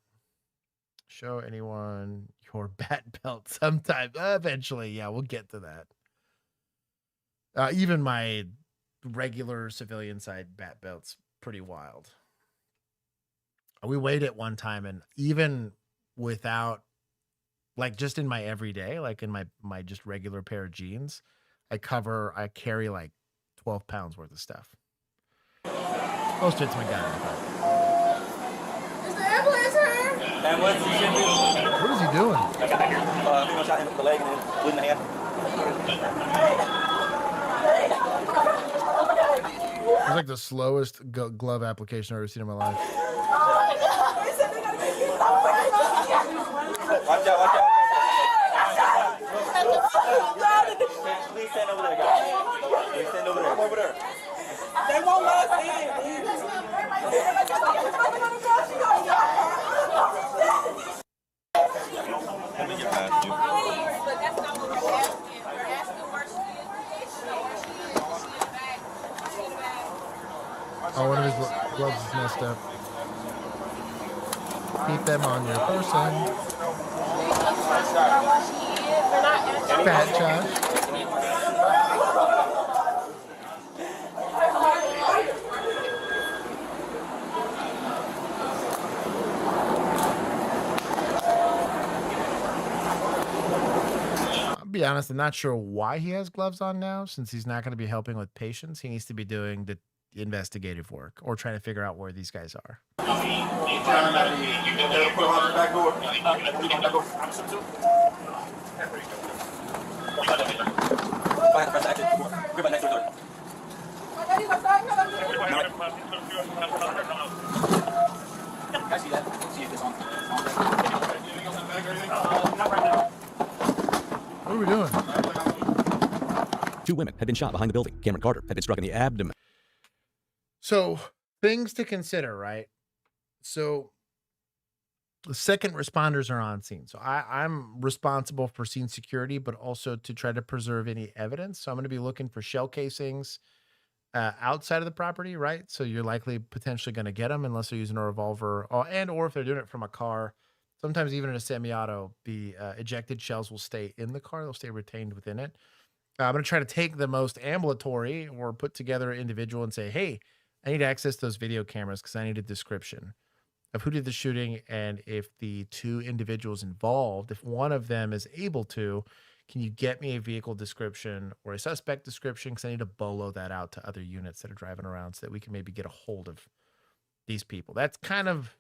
Show anyone your bat belt sometime. Eventually, yeah, we'll get to that. Even my regular civilian side bat belt's pretty wild. We weighed it one time, and even without, like just in my everyday, like in my just regular pair of jeans, I carry like 12 pounds worth of stuff. Most of it's my guy. Is the ambulance here? Ambulance, you should be. What is he doing? I got here. I shot him in the leg and then bleeding the hand. It's like the slowest glove application I've ever seen in my life. Watch out. Please stand over there, guys. Please stand over there. Over there. They won't let us in. Oh, one of his gloves is messed up. Keep them on your person. Fat Josh. I'll be honest, I'm not sure why he has gloves on now, since he's not going to be helping with patients. He needs to be doing the investigative work or trying to figure out where these guys are. What are we doing? 2 women had been shot behind the building. Cameron Carter had been struck in the abdomen. So, things to consider, right? So, the second responders are on scene. So, I'm responsible for scene security, but also to try to preserve any evidence. So, I'm going to be looking for shell casings outside of the property, right? So, you're likely potentially going to get them unless they're using a revolver, or if they're doing it from a car. Sometimes even in a semi-auto, the ejected shells will stay in the car. They'll stay retained within it. I'm going to try to take the most ambulatory or put together individual and say, hey, I need to access those video cameras because I need a description of who did the shooting, and if the 2 individuals involved, if one of them is able to, can you get me a vehicle description or a suspect description, because I need to bolo that out to other units that are driving around so that we can maybe get a hold of these people. That's kind of,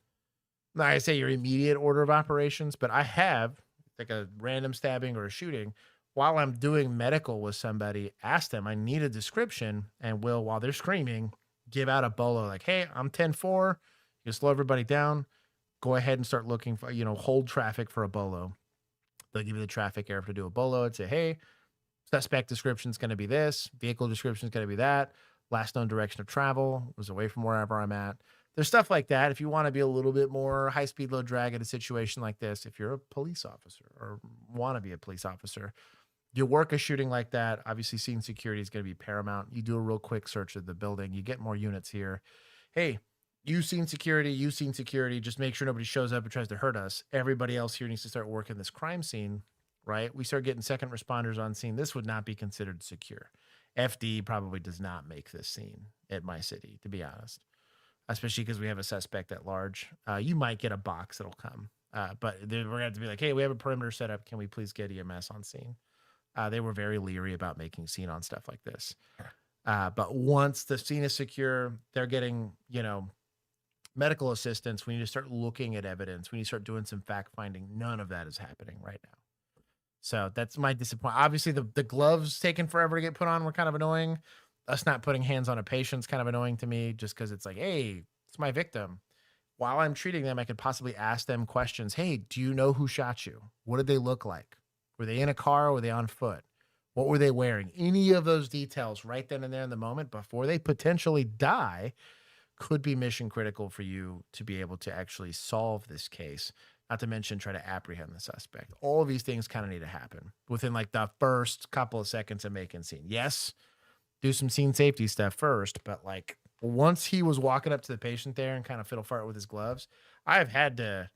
I say, your immediate order of operations, but I have like a random stabbing or a shooting. While I'm doing medical with somebody, ask them, I need a description, and will, while they're screaming, give out a bolo like, hey, I'm 10-4. You slow everybody down. Go ahead and start looking for, hold traffic for a bolo. They'll give you the traffic area to do a bolo and say, hey, suspect description is going to be this. Vehicle description is going to be that. Last known direction of travel was away from wherever I'm at. There's stuff like that. If you want to be a little bit more high speed, low drag at a situation like this, if you're a police officer or want to be a police officer, you work a shooting like that, obviously scene security is going to be paramount. You do a real quick search of the building. You get more units here. Hey, you scene security. Just make sure nobody shows up and tries to hurt us. Everybody else here needs to start working this crime scene, right? We start getting second responders on scene. This would not be considered secure. FD probably does not make this scene at my city, to be honest, especially because we have a suspect at large. You might get a box that'll come, but we're going to have to be like, hey, we have a perimeter set up. Can we please get EMS on scene? They were very leery about making scene on stuff like this. But once the scene is secure, they're getting, medical assistance. We need to start looking at evidence. We need to start doing some fact finding. None of that is happening right now. So that's my disappointment. Obviously, the gloves taking forever to get put on were kind of annoying. Us not putting hands on a patient's kind of annoying to me, just because it's like, hey, it's my victim. While I'm treating them, I could possibly ask them questions. Hey, do you know who shot you? What did they look like? Were they in a car or were they on foot? What were they wearing? Any of those details right then and there in the moment before they potentially die could be mission critical for you to be able to actually solve this case, not to mention try to apprehend the suspect. All of these things kind of need to happen within like the first couple of seconds of making scene. Yes, do some scene safety stuff first, but like once he was walking up to the patient there and kind of fiddle fart with his gloves, I've had to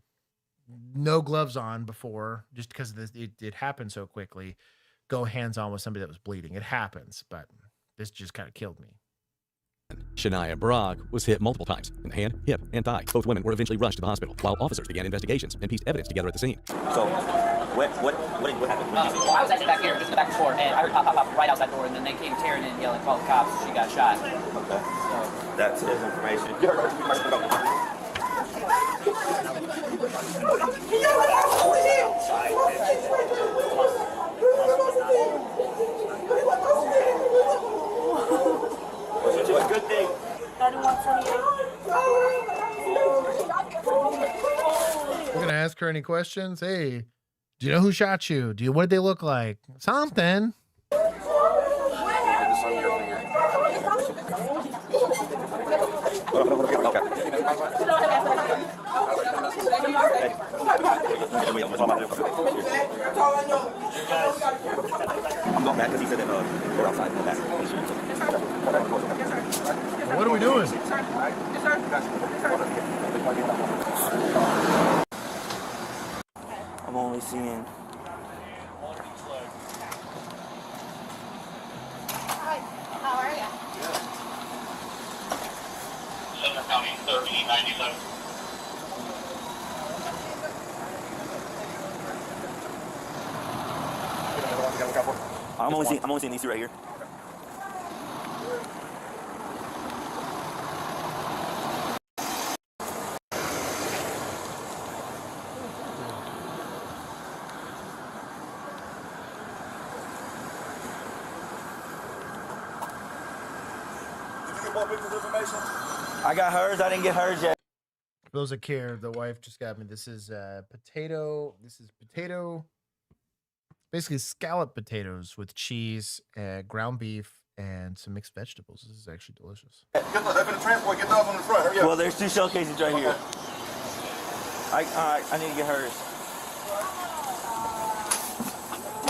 no gloves on before just because it happened so quickly. Go hands on with somebody that was bleeding. It happens, but this just kind of killed me. Shania Brock was hit multiple times in the hand, hip, and thigh. Both women were eventually rushed to the hospital while officers began investigations and pieced evidence together at the scene. So, what happened? I was actually back here, just in the back door, and I heard pop right outside the door, and then they came tearing in, yelling, call the cops. She got shot. Okay. So, that's his information. You heard her. What good thing? 3128. We're gonna ask her any questions. Hey, do you know who shot you? What did they look like? Something. I'm not mad because he said that They're outside in the back. What are we doing? I'm only seeing. Hi, how are you? Center County 3097. I'm only seeing these two right here. I got hers. I didn't get hers yet. For those that care, the wife just got me. This is potato. This is potato. Basically, scallop potatoes with cheese, ground beef, and some mixed vegetables. This is actually delicious. Get the transport. Get the other one in the front. Hurry up. Well, there's two shell casings right here. I need to get hers.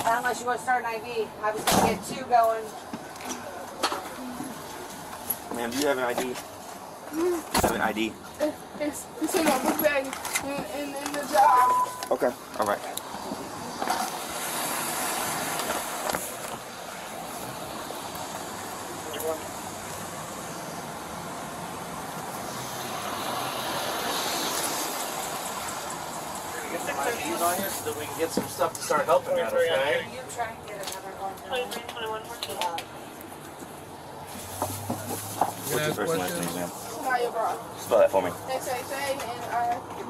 Unless you want to start an IV. I was going to get two going. Ma'am, do you have an ID? Do you have an ID? It's in my book bag in the job. Okay, all right. Get some IDs on you so that we can get some stuff to start helping out, okay? You try and get another one. 2321. What's your first and last name, ma'am? Bra. Spell that for me.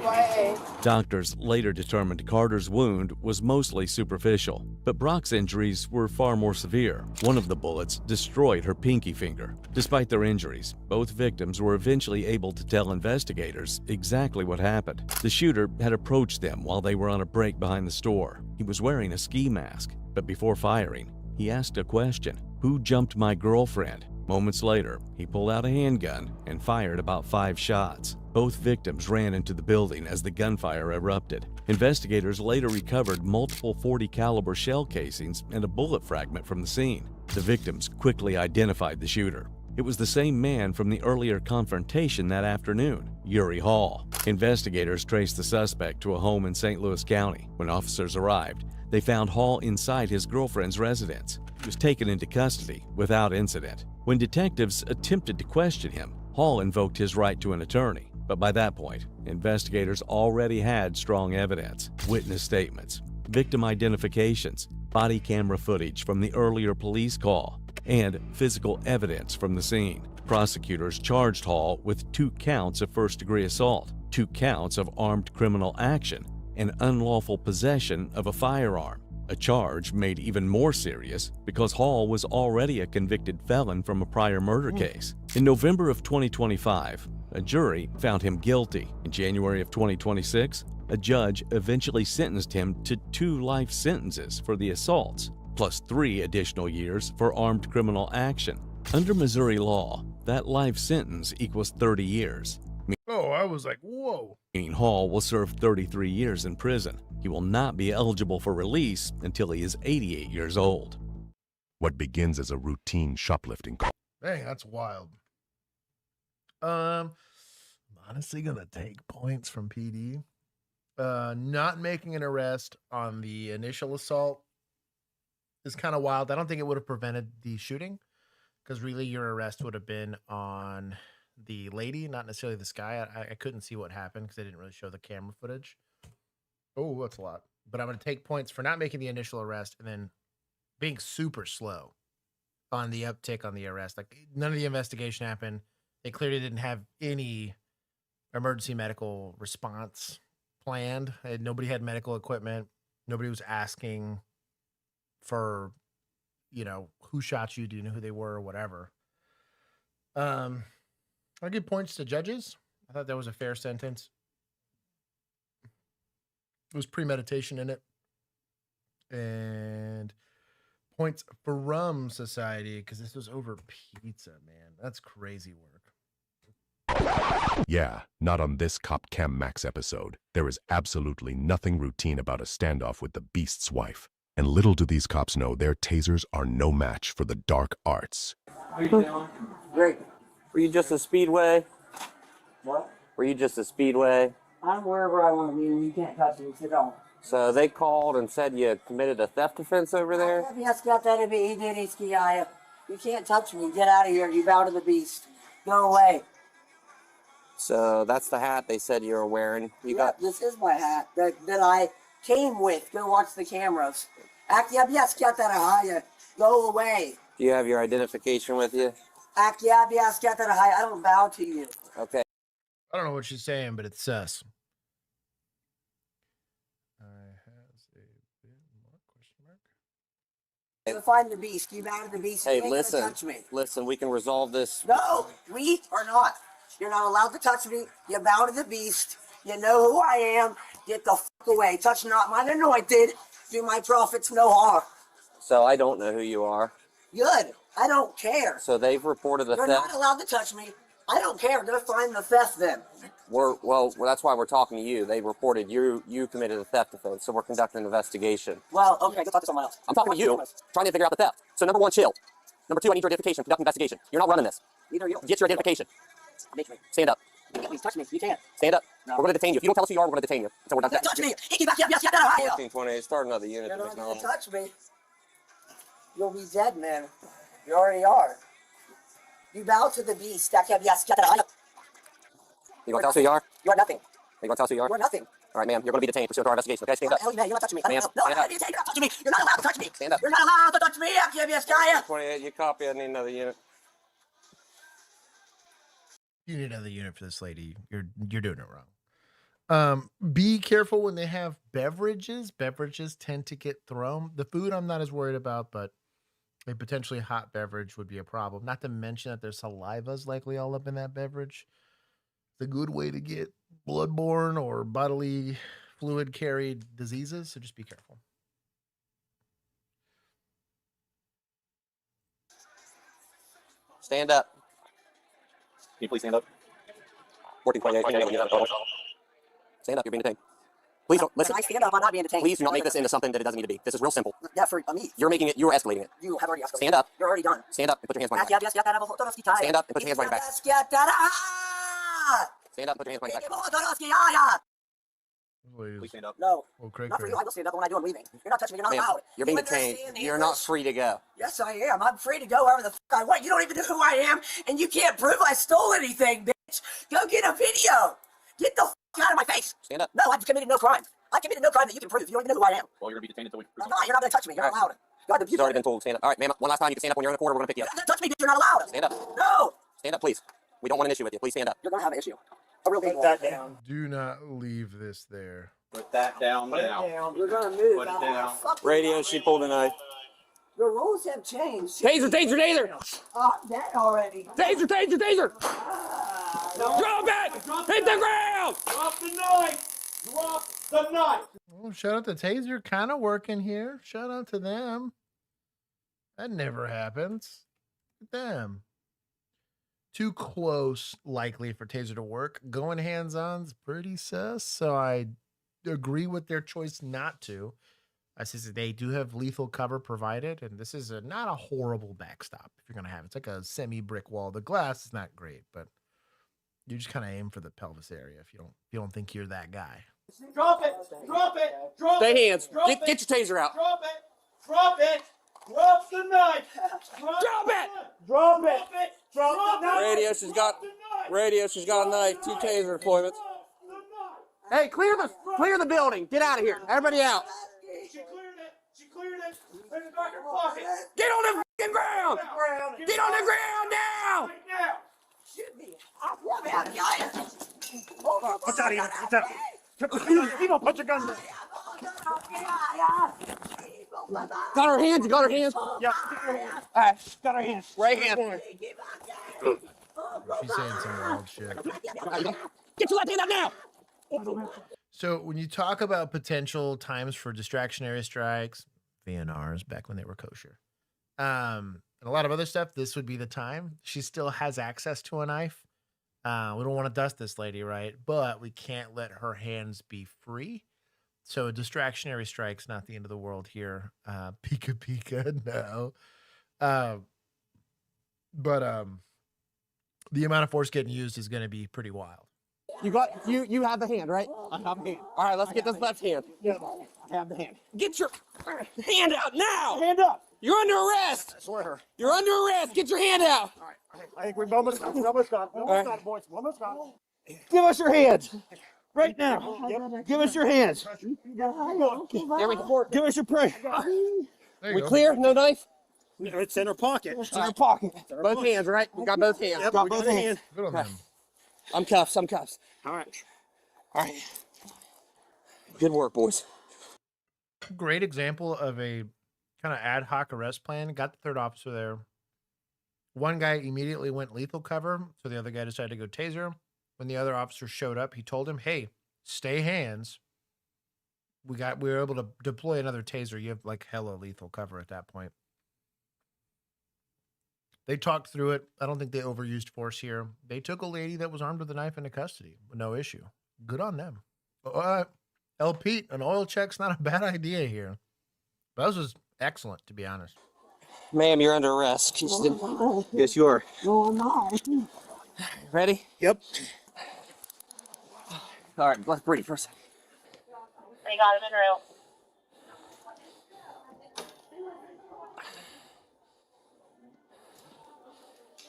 SHANRYA. Doctors later determined Carter's wound was mostly superficial, but Brock's injuries were far more severe. One of the bullets destroyed her pinky finger. Despite their injuries, both victims were eventually able to tell investigators exactly what happened. The shooter had approached them while they were on a break behind the store. He was wearing a ski mask, but before firing, he asked a question: "Who jumped my girlfriend?" Moments later, he pulled out a handgun and fired about 5 shots. Both victims ran into the building as the gunfire erupted. Investigators later recovered multiple .40 caliber shell casings and a bullet fragment from the scene. The victims quickly identified the shooter. It was the same man from the earlier confrontation that afternoon, Uri Hall. Investigators traced the suspect to a home in St. Louis County. When officers arrived, they found Hall inside his girlfriend's residence. He was taken into custody without incident. When detectives attempted to question him, Hall invoked his right to an attorney. But by that point, investigators already had strong evidence: witness statements, victim identifications, body camera footage from the earlier police call, and physical evidence from the scene. Prosecutors charged Hall with 2 counts of first-degree assault, 2 counts of armed criminal action, and unlawful possession of a firearm. A charge made even more serious because Hall was already a convicted felon from a prior murder case. In November of 2025, a jury found him guilty. In January of 2026, a judge eventually sentenced him to 2 life sentences for the assaults, plus 3 additional years for armed criminal action. Under Missouri law, that life sentence equals 30 years. Oh, I was like, whoa. Meaning Hall will serve 33 years in prison. He will not be eligible for release until he is 88 years old. What begins as a routine shoplifting call. Dang, that's wild. I'm honestly gonna take points from PD. Not making an arrest on the initial assault is kind of wild. I don't think it would have prevented the shooting, because really your arrest would have been on the lady, not necessarily this guy. I couldn't see what happened because they didn't really show the camera footage. Oh, that's a lot. But I'm going to take points for not making the initial arrest and then being super slow on the uptick on the arrest. Like, none of the investigation happened. They clearly didn't have any emergency medical response planned. Nobody had medical equipment. Nobody was asking for, who shot you? Do you know who they were or whatever? I'll give points to judges. I thought that was a fair sentence. It was premeditation in it. And points from society, because this was over pizza, man. That's crazy work. Yeah, not on this Cop Cam Max episode. There is absolutely nothing routine about a standoff with the Beast's wife. And little do these cops know their tasers are no match for the dark arts. How you doing? Great. Were you just a speedway? What? Were you just a speedway? I'm wherever I want to be. You can't touch me. Sit down. So they called and said you committed a theft offense over there? You can't touch me. Get out of here. You bow to the beast. Go away. So that's the hat they said you were wearing. You got. This is my hat that I came with. Go watch the cameras. Go away. Do you have your identification with you? I don't bow to you. Okay. I don't know what she's saying, but it's sus. You find the beast. You bow to the beast. Hey, You ain't gonna listen. touch me. Listen, we can resolve this. No, we are not. You're not allowed to touch me. You bow to the beast. You know who I am. Get the fuck away. Touch not mine anointed. Do my prophets no harm. So I don't know who you are. Good. I don't care. So they've reported a You're theft. not allowed to touch me. I don't care. Go find the theft then. Well, that's why we're talking to you. They reported you committed a theft offense, so we're conducting an investigation. Well, okay, go talk to someone else. I'm talking to you, trying to figure out the theft. So number one, chill. Number two, I need your identification. Conduct an investigation. You're not running this. Neither are you. Get your identification. Stand up. Please touch me. You can't. Stand up. No. We're going to detain you. If you don't tell us who you are, we're going to detain you until we're done. Touch me. 1428, start another unit. You're not going to touch me. You'll be dead, man. You already are. You bow to the beast. You going to tell us who you are? You are nothing. You going to tell us who you are? You are nothing. All right, ma'am. You're going to be detained pursuant to our investigation. Okay, stand up. Hell, man, you're not touching me. Ma'am, No, stand up. you're not touching me. You're not allowed to touch me. Stand up. You're not allowed to touch me. 28, you copy. I need another unit. You need another unit for this lady. You're doing it wrong. Be careful when they have beverages. Beverages tend to get thrown. The food I'm not as worried about, but a potentially hot beverage would be a problem. Not to mention that their saliva's likely all up in that beverage. It's a good way to get bloodborne or bodily fluid carried diseases, so just be careful. Stand up. Can you please stand up? 1428. Stand up. You're being detained. Please don't listen. When I stand up, I'm not being detained. Please do not make this into something that it doesn't need to be. This is real simple. Yeah, for me. You're making it. You are escalating it. You have already escalated. Stand up. You're already done. Stand up and put your hands behind your back. Stand up and put your hands behind your back. Stand up and put your hands behind your back. Please stand up. No. Oh, Craig, Not for you. I will stand up when I do. I'm leaving. You're not touching me. You're not Ma'am, allowed. you're being Even though detained. standing You're English. not free to go. Yes, I am. I'm free to go wherever the fuck I want. You don't even know who I am, and you can't prove I stole anything, bitch. Go get a video. Get the fuck out of my face. Stand up. No, I've committed no crime. I committed no crime that you can prove. You don't even know who I am. Well, you're going to be detained until we prove I'm not. You're not going to touch me. You're not allowed. God, the You've already been told to stand up. All right, ma'am. One last time. You can stand up when you're in the corner. We're going to pick you up. Touch me, bitch. You're not allowed. Stand up. No. Stand up, please. We don't want an issue with you. Please stand up. You're going to have an issue. A real big one. Down. Do not leave this there. Put that down Put it down. You're going to move. Put it down. Radio, she pulled a knife. The rules have changed. Taser, taser, taser! That already. Taser, taser, taser! Drop it! Hit the ground! Drop the knife! Drop the knife! Oh, shout out to Taser, kind of working here. Shout out to them. That never happens. Look at them. Too close, likely, for Taser to work. Going hands-on's pretty sus, so I agree with their choice not to. I says they do have lethal cover provided, and this is not a horrible backstop if you're going to have it. It's like a semi-brick wall. The glass is not great, but you just kind of aim for the pelvis area if you don't think you're that guy. Drop it! Drop it! Drop Stay it! hands. Drop Get it. your taser out. Drop it! Drop it! Drop the knife! Drop it! Drop it! Drop the knife! Radio, she's got a knife. 2 taser deployments. Hey, clear the building. Get out of here. Everybody out. She cleared it! She cleared it! Put it back in her pocket! Get on the fucking ground! Get on the ground now! Right now! What's out of here? What's out? You don't put your gun down. Got her hands. You got her hands. Yeah. All right. Got her hands. Right hand. She's saying some wild shit. Get your left hand up now. So when you talk about potential times for distractionary strikes, VNRs back when they were kosher, and a lot of other stuff, this would be the time. She still has access to a knife. We don't want to dust this lady, right? But we can't let her hands be free. So a distractionary strike's not the end of the world here. Pika pika, no. But the amount of force getting used is going to be pretty wild. You have the hand, right? I have the hand. All right, let's get this left hand. Yeah, I have the hand. Get your hand out now. Hand up. You're under arrest. I swear. You're under arrest. Get your hand out. All right. I think we've almost got it. Almost got it. Almost got it, boys. Almost got it. Give us your hands. Right now. Yep. Give us your hands. Give us your prayer. We clear? No knife? It's in her pocket. It's in her pocket. Both hands, right? We got both hands. Yep, got both hands. Good on them. I'm cuffs. I'm cuffs. All right. All right. Good work, boys. Great example of a kind of ad hoc arrest plan. Got the third officer there. One guy immediately went lethal cover, so the other guy decided to go taser. When the other officer showed up, he told him, hey, stay hands. We were able to deploy another taser. You have like hella lethal cover at that point. They talked through it. I don't think they overused force here. They took a lady that was armed with a knife into custody. No issue. Good on them. El Pete, an oil check's not a bad idea here. That was excellent, to be honest. Ma'am, you're under arrest. Yes, you are. No, I'm not. Ready? Yep. All right, let's breathe for a second. They got him in real.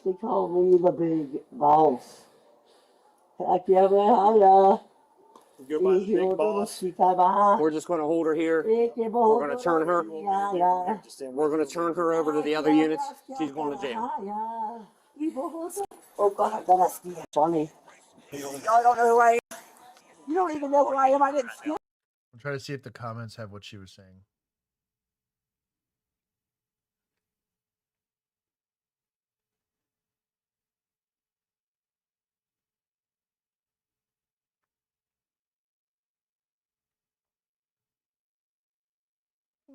They call me the big boss. Heck yeah, man. You're my big boss. We're just going to hold her here. We're going to turn her. We're going to turn her over to the other units. She's going to jail. Oh God, that's funny. Y'all don't know who I am. You don't even know who I am. I didn't steal. I'm trying to see if the comments have what she was saying.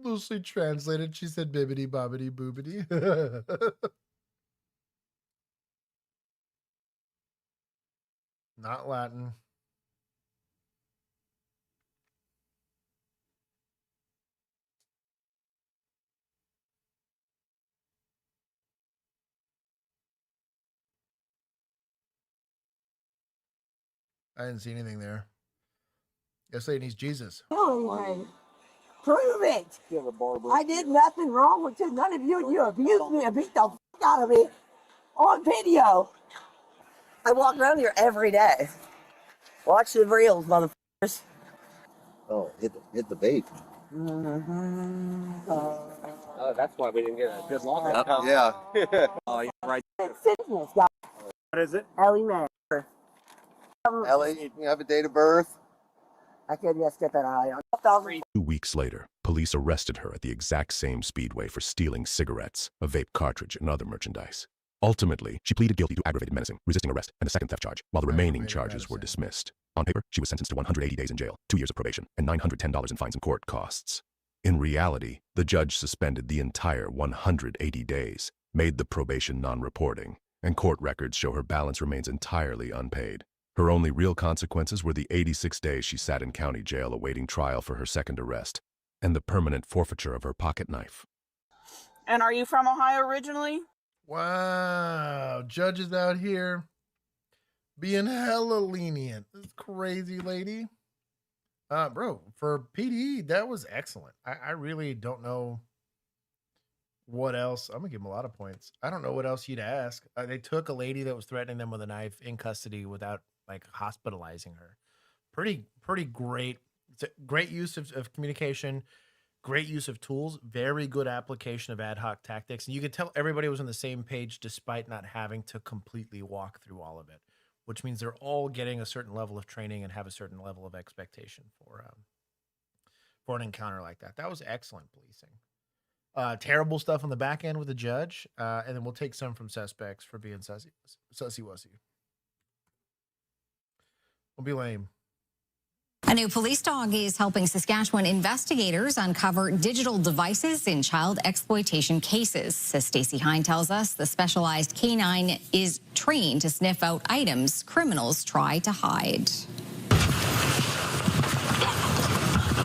Loosely translated, she said bibbity bobbity boobity. Not Latin. I didn't see anything there. Guess they needs Jesus. Anyway, prove it. I did nothing wrong with you. None of you. You abused me and beat the fuck out of me on video. I walk around here every day. Watch the reels, motherfuckers. Oh, hit the bait. Oh, that's why we didn't get a good long. Yeah. Oh, you're right. What is it? Ellie Man. Ellie, you have a date of birth? I could just get that out of here. 2 weeks later, police arrested her at the exact same speedway for stealing cigarettes, a vape cartridge, and other merchandise. Ultimately, she pleaded guilty to aggravated menacing, resisting arrest, and a second theft charge, while the remaining charges were dismissed. On paper, she was sentenced to 180 days in jail, 2 years of probation, and $910 in fines and court costs. In reality, the judge suspended the entire 180 days, made the probation non-reporting, and court records show her balance remains entirely unpaid. Her only real consequences were the 86 days she sat in county jail awaiting trial for her second arrest, and the permanent forfeiture of her pocket knife. And are you from Ohio originally? Wow, judges out here being hella lenient. This crazy lady. Bro, for PD, that was excellent. I really don't know what else. I'm gonna give him a lot of points. I don't know what else you'd ask. They took a lady that was threatening them with a knife in custody without like hospitalizing her. Pretty great. It's a great use of communication. Great use of tools, very good application of ad hoc tactics. And you could tell everybody was on the same page despite not having to completely walk through all of it, which means they're all getting a certain level of training and have a certain level of expectation for an encounter like that. That was excellent policing. Terrible stuff on the back end with the judge. And then we'll take some from suspects for being sussy-wussy. We'll be lame. A new police dog is helping Saskatchewan investigators uncover digital devices in child exploitation cases. As Stacey Hine tells us, the specialized canine is trained to sniff out items criminals try to hide.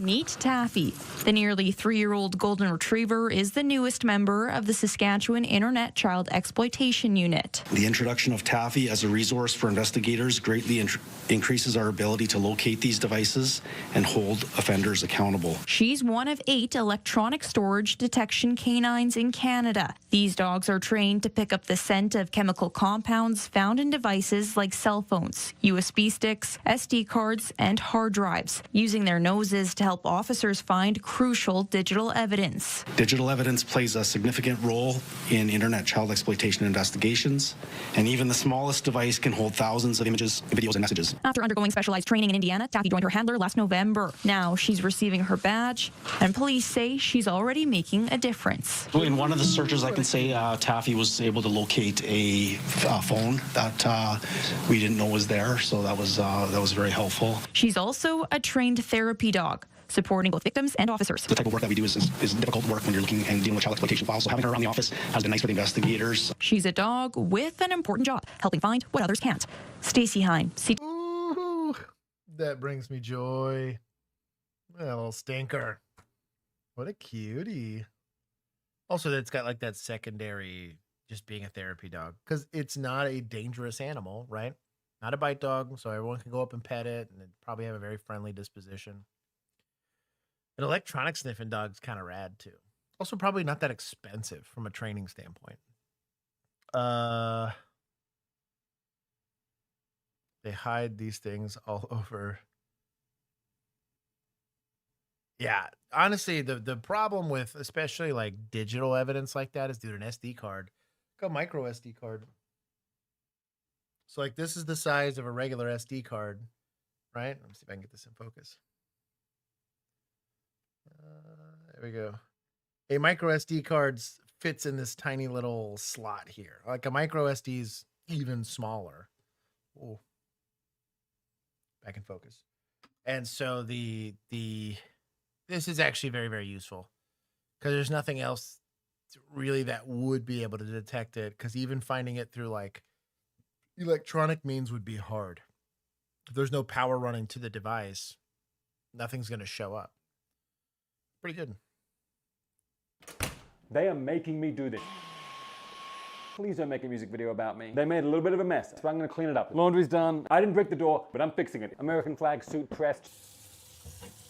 Meet Taffy. The nearly 3-year-old golden retriever is the newest member of the Saskatchewan Internet Child Exploitation Unit. The introduction of Taffy as a resource for investigators greatly increases our ability to locate these devices and hold offenders accountable. She's one of 8 electronic storage detection canines in Canada. These dogs are trained to pick up the scent of chemical compounds found in devices like cell phones, USB sticks, SD cards, and hard drives, using their noses to help officers find crucial digital evidence. Digital evidence plays a significant role in internet child exploitation investigations, and even the smallest device can hold thousands of images, videos, and messages. After undergoing specialized training in Indiana, Taffy joined her handler last November. Now she's receiving her badge, and police say she's already making a difference. In one of the searches, I can say Taffy was able to locate a phone that we didn't know was there, so that was very helpful. She's also a trained therapy dog, supporting both victims and officers. The type of work that we do is difficult work when you're looking and dealing with child exploitation files, so having her around the office has been nice for the investigators. She's a dog with an important job, helping find what others can't. Stacey Hine. Ooh, that brings me joy. That little stinker. What a cutie. Also, that's got like that secondary, just being a therapy dog, because it's not a dangerous animal, right? Not a bite dog, so everyone can go up and pet it, and it probably have a very friendly disposition. An electronic sniffing dog's kind of rad too. Also, probably not that expensive from a training standpoint. They hide these things all over. Yeah, honestly, the problem with especially like digital evidence like that is, dude, an SD card, like a micro SD card. So like this is the size of a regular SD card, right? Let me see if I can get this in focus. There we go. A micro SD card fits in this tiny little slot here. Like a micro SD is even smaller. Oh, back in focus. And so this is actually very, very useful because there's nothing else really that would be able to detect it, because even finding it through like electronic means would be hard. If there's no power running to the device, nothing's going to show up. Pretty good. They are making me do this. Please don't make a music video about me. They made a little bit of a mess, so I'm going to clean it up. Laundry's done. I didn't break the door, but I'm fixing it. American flag suit pressed.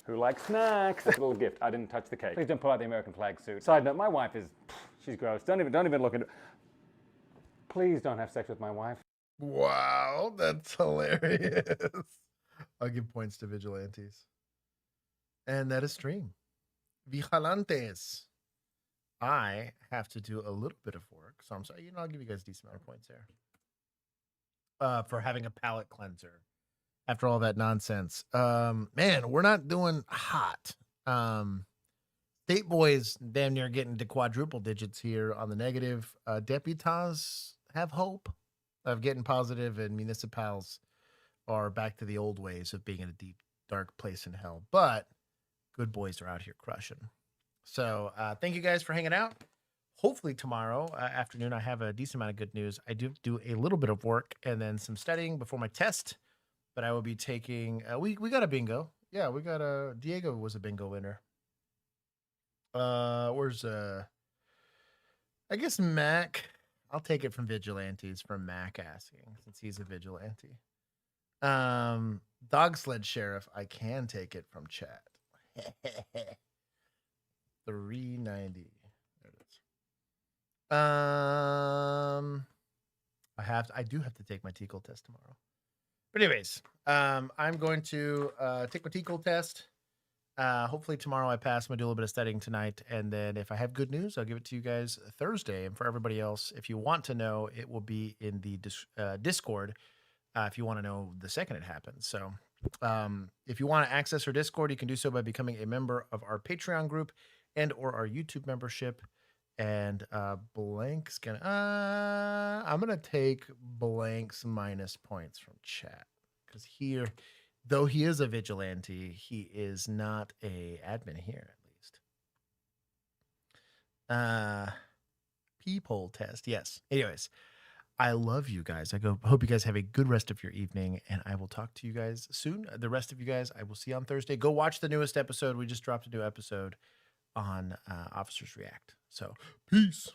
Who likes snacks? That's a little gift. I didn't touch the cake. Please don't pull out the American flag suit. Side note, my wife is, she's gross. Don't even look at it. Please don't have sex with my wife. Wow, that's hilarious. I'll give points to vigilantes. And that is stream. Vigilantes. I have to do a little bit of work, so I'm sorry. I'll give you guys a decent amount of points there. For having a palate cleanser after all that nonsense. Man, we're not doing hot. State boys damn near getting to quadruple digits here on the negative. Deputies have hope of getting positive, and municipals are back to the old ways of being in a deep, dark place in hell. But good boys are out here crushing. So thank you guys for hanging out. Hopefully tomorrow afternoon I have a decent amount of good news. I do a little bit of work and then some studying before my test. But I will be taking. We got a bingo. Yeah, we got a. Diego was a bingo winner. Where's I guess Mac. I'll take it from vigilantes from Mac asking, since he's a vigilante. Dog sled sheriff. I can take it from chat. 390. There it is. I do have to take my TCOL test tomorrow. But anyways, I'm going to take my TCOL test. Hopefully tomorrow I pass. I'm going to do a little bit of studying tonight. And then if I have good news, I'll give it to you guys Thursday. And for everybody else, if you want to know, it will be in the Discord if you want to know the second it happens. So if you want to access our Discord, you can do so by becoming a member of our Patreon group and or our YouTube membership. And Blank's gonna I'm gonna take Blank's minus points from chat, because here, though he is a vigilante, he is not a admin here, at least. Peephole test, yes. Anyways, I love you guys. Hope you guys have a good rest of your evening, and I will talk to you guys soon. The rest of you guys, I will see you on Thursday. Go watch the newest episode. We just dropped a new episode on Officers React. So, peace.